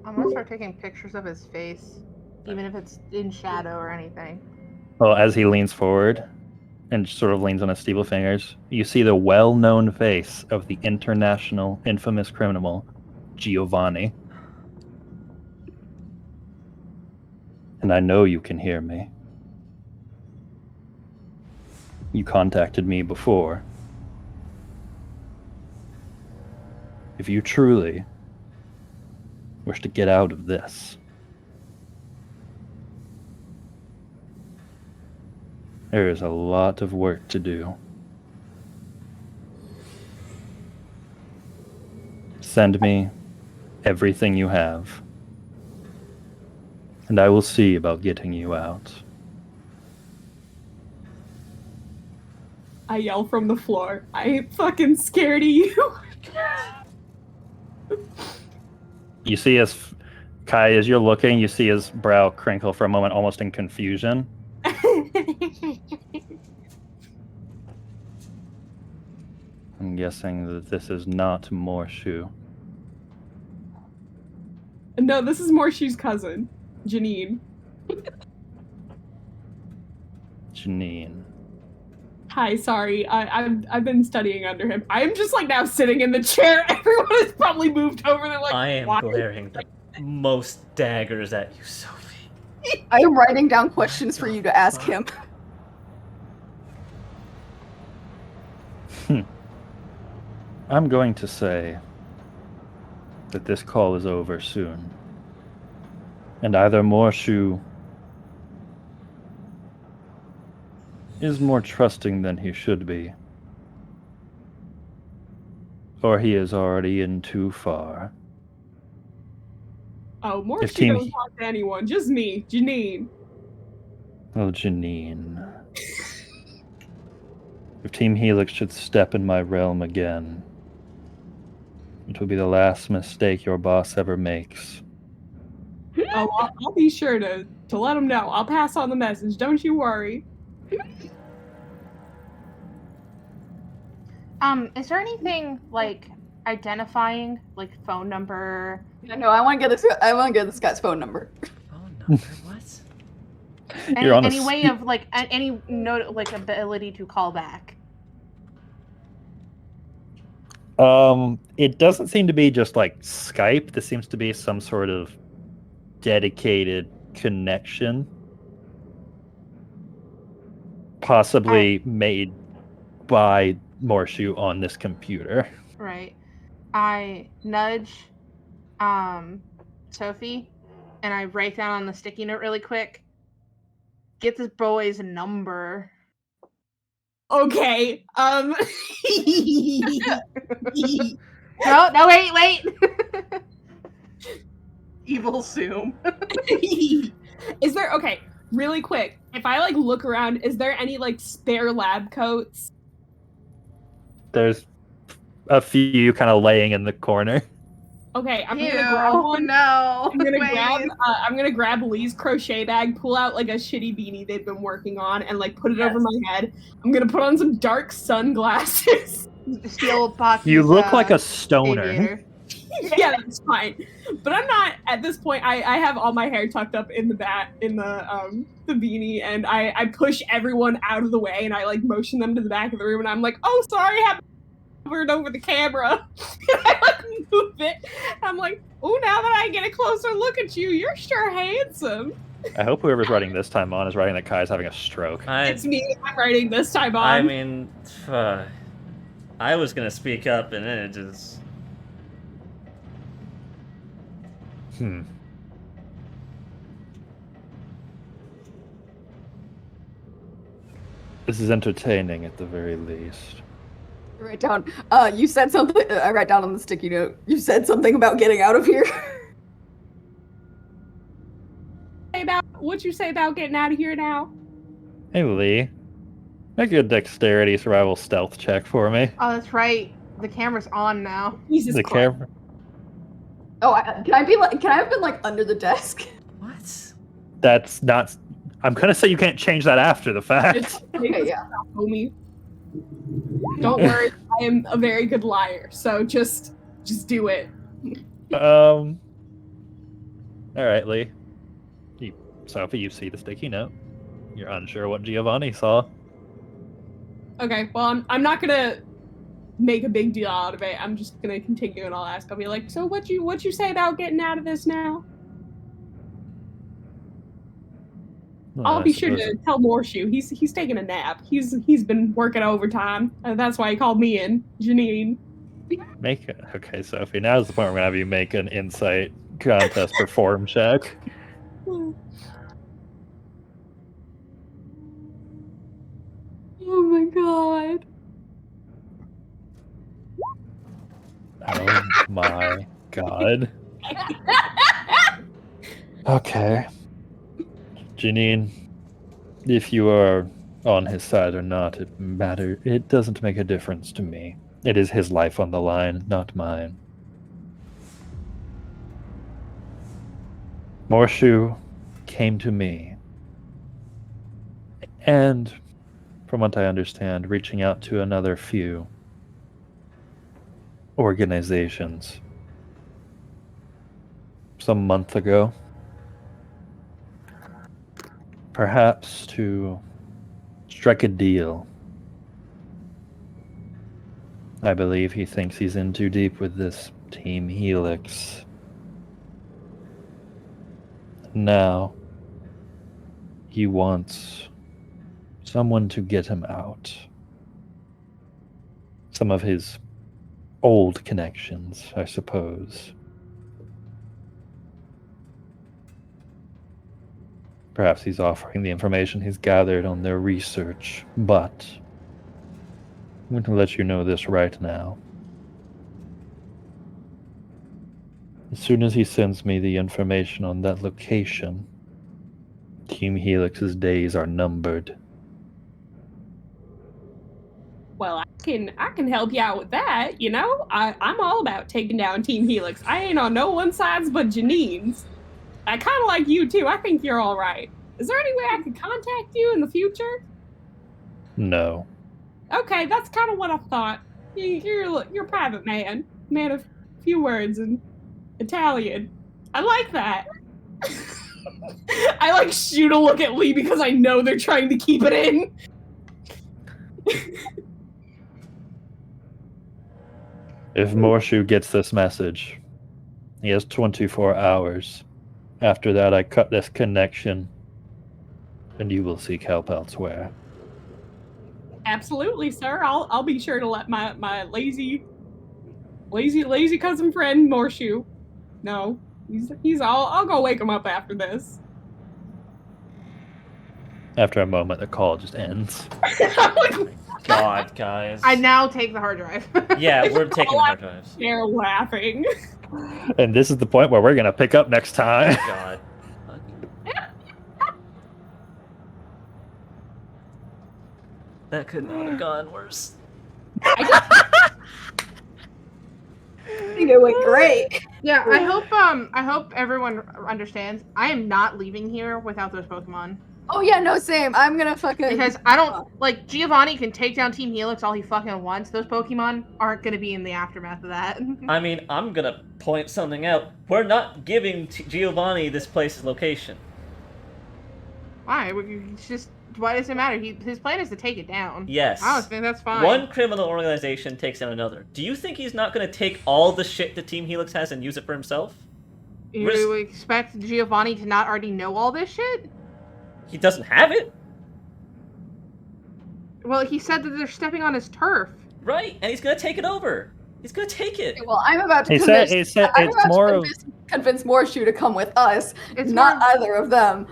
I'm gonna start taking pictures of his face, even if it's in shadow or anything. Well, as he leans forward and sort of leans on his steeple fingers, you see the well-known face of the international infamous criminal, Giovanni. And I know you can hear me. You contacted me before. If you truly wish to get out of this, there is a lot of work to do. Send me everything you have, and I will see about getting you out. I yell from the floor. I ain't fucking scared of you. You see Kai, as you're looking, you see his brow crinkle for a moment, almost in confusion. I'm guessing that this is not Morshu. No, this is Morshu's cousin, Janine. Janine. Hi, sorry. I've been studying under him. I am just like now sitting in the chair. Everyone has probably moved over. They're like, I am why? glaring the most daggers at you, Sophie. I am writing down questions for you to ask him. I'm going to say that this call is over soon. And either Morshu is more trusting than he should be, or he is already in too far. Oh, more If she team- don't talk to anyone, just me, Janine. Oh, Janine. If Team Helix should step in my realm again, it will be the last mistake your boss ever makes. Oh, I'll be sure to let him know. I'll pass on the message. Don't you worry. Is there anything like identifying, like phone number? Yeah, no, I want to get this. I want to get this guy's phone number. Phone number? What? Any way of like any note, like ability to call back? It doesn't seem to be just like Skype. This seems to be some sort of dedicated connection, possibly made by Morshu on this computer. Right. I nudge Sophie and I write down on the sticky note really quick. Get this boy's number. Okay. No, wait. Evil Zoom. Is there okay, really quick, if I like look around, is there any like spare lab coats? There's a few kind of laying in the corner. Okay, I'm gonna grab one. No. I'm gonna grab Lee's crochet bag, pull out like a shitty beanie they've been working on, and like put it over my head. I'm gonna put on some dark sunglasses. Steal Pocky's, You look like a stoner. aviator. Yeah, that's fine. But I'm not at this point. I have all my hair tucked up in the beanie, and I push everyone out of the way, and I like motion them to the back of the room, and I'm like, oh, sorry, I have covered over the camera. And I like move it. I'm like, oh, now that I get a closer look at you, you're sure handsome. I hope whoever's writing this time on is writing that Kai's having a stroke. It's me. I'm writing this time on. I mean, I was gonna speak up, and then it just. This is entertaining at the very least. Write down. You said something. I write down on the sticky note. You said something about getting out of here. What'd you say about getting out of here now? Hey Lee, make a dexterity survival stealth check for me. Oh, that's right. The camera's on now. Jesus The Christ. camera. Oh, can I have been like under the desk? What? That's not. I'm gonna say you can't change that after the fact. Okay, yeah. Homie. Don't worry, I am a very good liar, so just do it. All right, Lee. Sophie, you see the sticky note. You're unsure what Giovanni saw. Okay, well, I'm not gonna make a big deal out of it. I'm just gonna continue, and I'll ask. I'll be like, so what'd you say about getting out of this now? I'll be sure to tell Morshu. He's taking a nap. He's been working overtime. That's why he called me in, Janine. Okay, Sophie. Now is the point where we're gonna have you make an insight contest perform check. Oh my god. Oh my god. Okay. Janine, if you are on his side or not, it doesn't make a difference to me. It is his life on the line, not mine. Morshu came to me. And, from what I understand, reaching out to another few organizations some month ago. Perhaps to strike a deal. I believe he thinks he's in too deep with this Team Helix. Now, he wants someone to get him out. Some of his old connections, I suppose. Perhaps he's offering the information he's gathered on their research, but I'm going to let you know this right now. As soon as he sends me the information on that location, Team Helix's days are numbered. Well, I can help you out with that, you know? I'm all about taking down Team Helix. I ain't on no one sides but Janine's. I kind of like you, too. I think you're all right. Is there any way I could contact you in the future? No. Okay, that's kind of what I thought. You're a private man. Man of few words and Italian. I like that. I like shoot a look at Lee because I know they're trying to keep it in. If Morshu gets this message, he has 24 hours. After that, I cut this connection, and you will seek help elsewhere. Absolutely, sir. I'll be sure to let my lazy cousin friend Morshu know. He's all. I'll go wake him up after this. After a moment, the call just ends. God, guys. I now take the hard drive. Yeah, we're taking the hard drives. They're laughing. And this is the point where we're going to pick up next time. God. That could not have gone worse. I think it went great. Yeah, I hope everyone understands. I am not leaving here without those Pokemon. Oh yeah, no, same. I'm gonna fucking Because I don't like Giovanni can take down Team Helix all he fucking wants. Those Pokemon aren't gonna be in the aftermath of that. I mean, I'm gonna point something out. We're not giving Giovanni this place's location. Why? It's just why does it matter? His plan is to take it down. Yes. I think that's fine. One criminal organization takes down another. Do you think he's not gonna take all the shit that Team Helix has and use it for himself? You expect Giovanni to not already know all this shit? He doesn't have it. Well, he said that they're stepping on his turf. Right, and he's gonna take it over. He's gonna take it. Well, I'm about to convince Morshu to come with us. It's not either of them.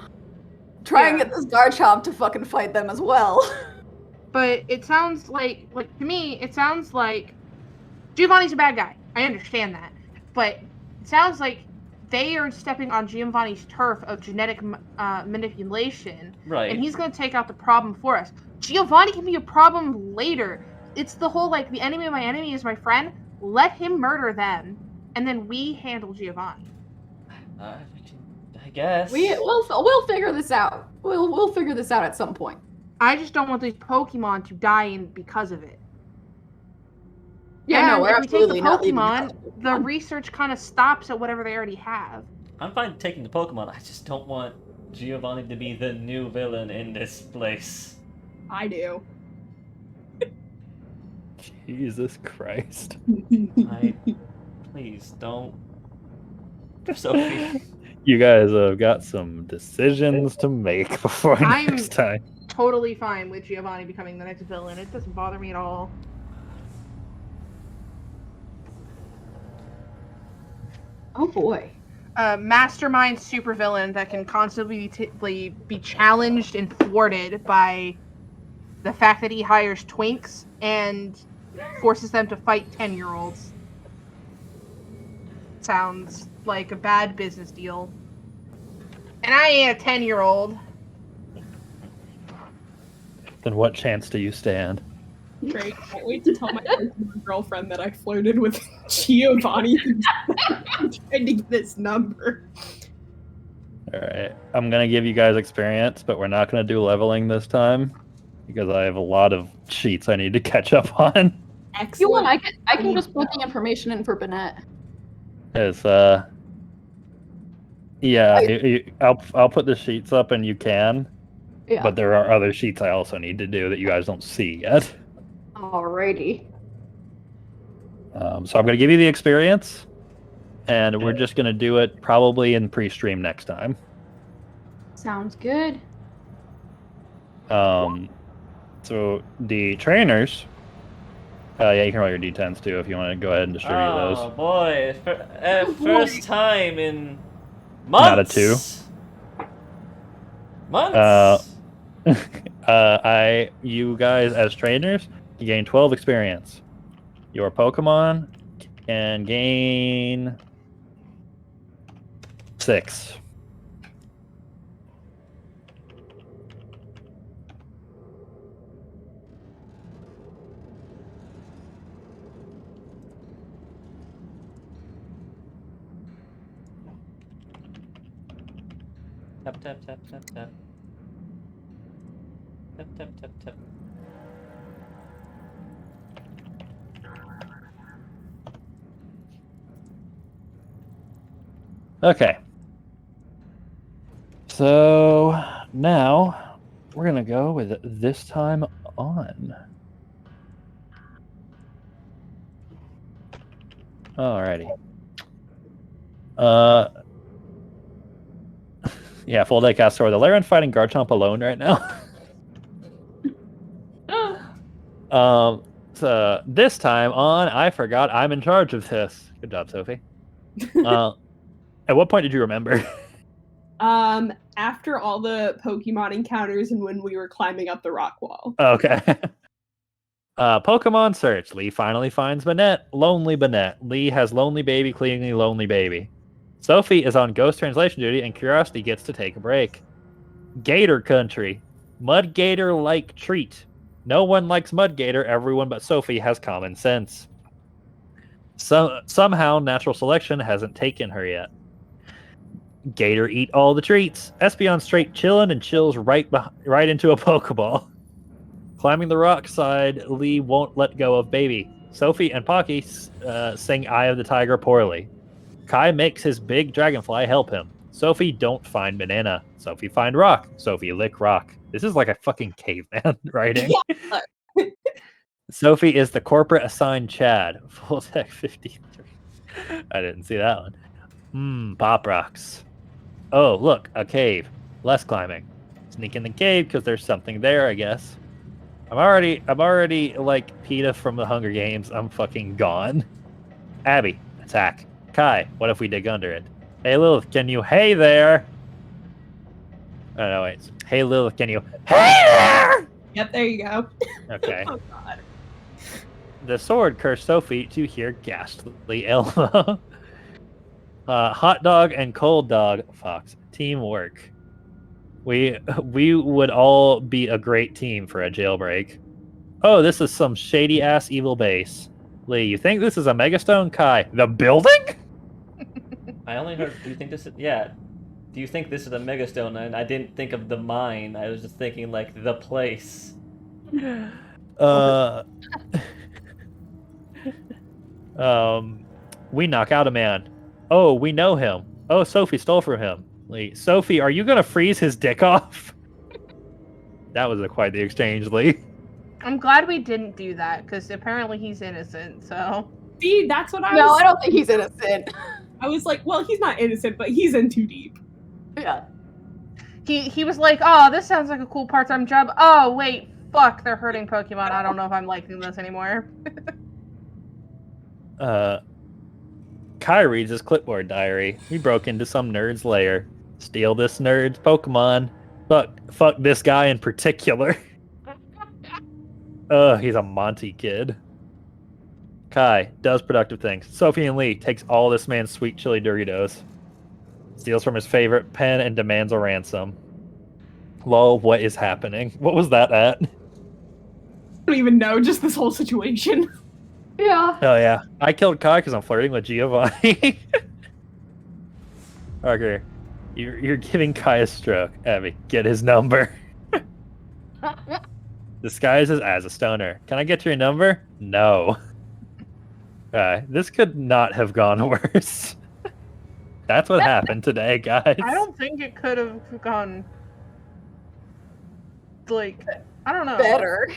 Try and get this Garchomp to fucking fight them as well. But it sounds like to me, it sounds like Giovanni's a bad guy. I understand that. But it sounds like they are stepping on Giovanni's turf of genetic manipulation. Right. And he's going to take out the problem for us. Giovanni can be a problem later. It's the whole, like, the enemy of my enemy is my friend. Let him murder them, and then we handle Giovanni. I guess. We'll figure this out. We'll figure this out at some point. I just don't want these Pokemon to die because of it. Yeah, no, we're if absolutely we take not the Pokemon, the research kind of stops at whatever they already have. I'm fine taking the Pokemon. I just don't want Giovanni to be the new villain in this place. I do. Jesus Christ. Please don't. Sophie. You guys have got some decisions to make before next time. Totally fine with Giovanni becoming the next villain. It doesn't bother me at all. Oh boy. Mastermind supervillain that can constantly be challenged and thwarted by the fact that he hires twinks and forces them to fight 10-year-olds. Sounds like a bad business deal. And I ain't a 10-year-old. Then what chance do you stand? Great. Can't wait to tell my girlfriend that I flirted with Giovanni and tried to get this number. Alright. I'm going to give you guys experience, but we're not going to do leveling this time because I have a lot of sheets I need to catch up on. Excellent. You want? I can just put the information in for Banette. It's, I'll put the sheets up and you can. Yeah. But there are other sheets I also need to do that you guys don't see yet. Alrighty. So I'm going to give you the experience, and we're just going to do it probably in pre-stream next time. Sounds good. So the trainers, you can roll your d10s too if you want to go ahead and distribute those. Oh boy, first time in months. Not a 2. Months. You guys as trainers, you gain 12 experience. Your Pokemon can gain 6. Tap, tap, tap, tap, tap. Tap, tap, tap, tap. Okay. So now we're gonna go with this time on. Alrighty. Yeah, full day cast story. The Laren fighting Garchomp alone right now. So this time on, I forgot I'm in charge of this. Good job, Sophie. At what point did you remember? After all the Pokemon encounters and when we were climbing up the rock wall. Okay. Pokemon search. Lee finally finds Banette. Lonely Banette. Lee has lonely baby, cleanly lonely baby. Sophie is on ghost translation duty, and Curiosity gets to take a break. Gator country. Mud Gator like treat. No one likes Mud Gator. Everyone but Sophie has common sense. Somehow natural selection hasn't taken her yet. Gator eat all the treats. Espeon straight chillin' and chills right into a Pokeball. Climbing the rock side, Lee won't let go of baby. Sophie and Pocky sing Eye of the Tiger poorly. Kai makes his big dragonfly help him. Sophie don't find banana. Sophie find rock. Sophie lick rock. This is like a fucking caveman writing. Yeah. Sophie is the corporate assigned Chad. Full tech 53. I didn't see that one. Pop rocks. Oh, look, a cave. Less climbing. Sneak in the cave because there's something there, I guess. I'm already like PETA from the Hunger Games. I'm fucking gone. Abby, attack. Kai, what if we dig under it? Hey Lilith, can you hey there? Oh no, wait. Hey Lilith, can you hey there? Yep, there you go. Okay. Oh god. The sword cursed Sophie to hear ghastly Elmo. Hot dog and cold dog, Fox. Teamwork. We would all be a great team for a jailbreak. Oh, this is some shady ass evil base. Lee, you think this is a megastone? Kai, the building? I only heard. Do you think this is? Yeah. Do you think this is a megastone? And I didn't think of the mine. I was just thinking like the place. We knock out a man. Oh, we know him. Oh, Sophie stole from him. Lee, Sophie, are you gonna freeze his dick off? That was quite the exchange, Lee. I'm glad we didn't do that, because apparently he's innocent, so... See, that's what I was... No, I don't think he's innocent. I was like, well, he's not innocent, but he's in too deep. Yeah. He was like, oh, this sounds like a cool part-time job. Oh, wait, fuck, they're hurting Pokemon. I don't know if I'm liking this anymore. Kai reads his clipboard diary. He broke into some nerd's lair. Steal this nerd's Pokemon. Fuck this guy in particular. He's a Monty kid. Kai does productive things. Sophie and Lee takes all this man's sweet chili Doritos. Steals from his favorite pen and demands a ransom. Lol, what is happening? What was that at? I don't even know, just this whole situation. Yeah. Oh yeah. I killed Kai because I'm flirting with Giovanni. Okay. You're giving Kai a stroke. Abby, get his number. Disguises as a stoner. Can I get your number? No. This could not have gone worse. That's what happened today, guys. I don't think it could have gone... like, I don't know. Better.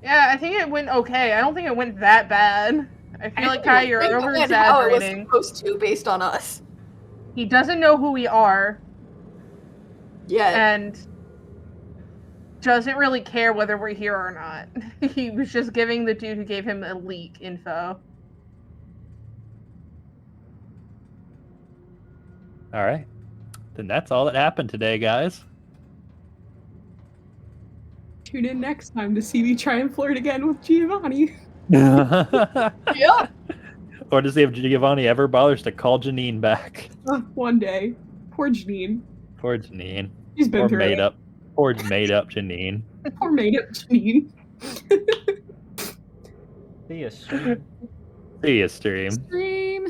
Yeah, I think it went okay. I don't think it went that bad. I feel like, Kai, you're over-exaggerating. It was supposed to, based on us. He doesn't know who we are. Yeah. And doesn't really care whether we're here or not. He was just giving the dude who gave him a leak info. Alright. Then that's all that happened today, guys. Tune in next time to see me try and flirt again with Giovanni. Yeah. Or to see if Giovanni ever bothers to call Janine back. One day. Poor Janine. Poor Janine. She's been Poor through made it. up. Poor made up Janine. Poor made up Janine. See ya, stream. See ya, stream. Stream.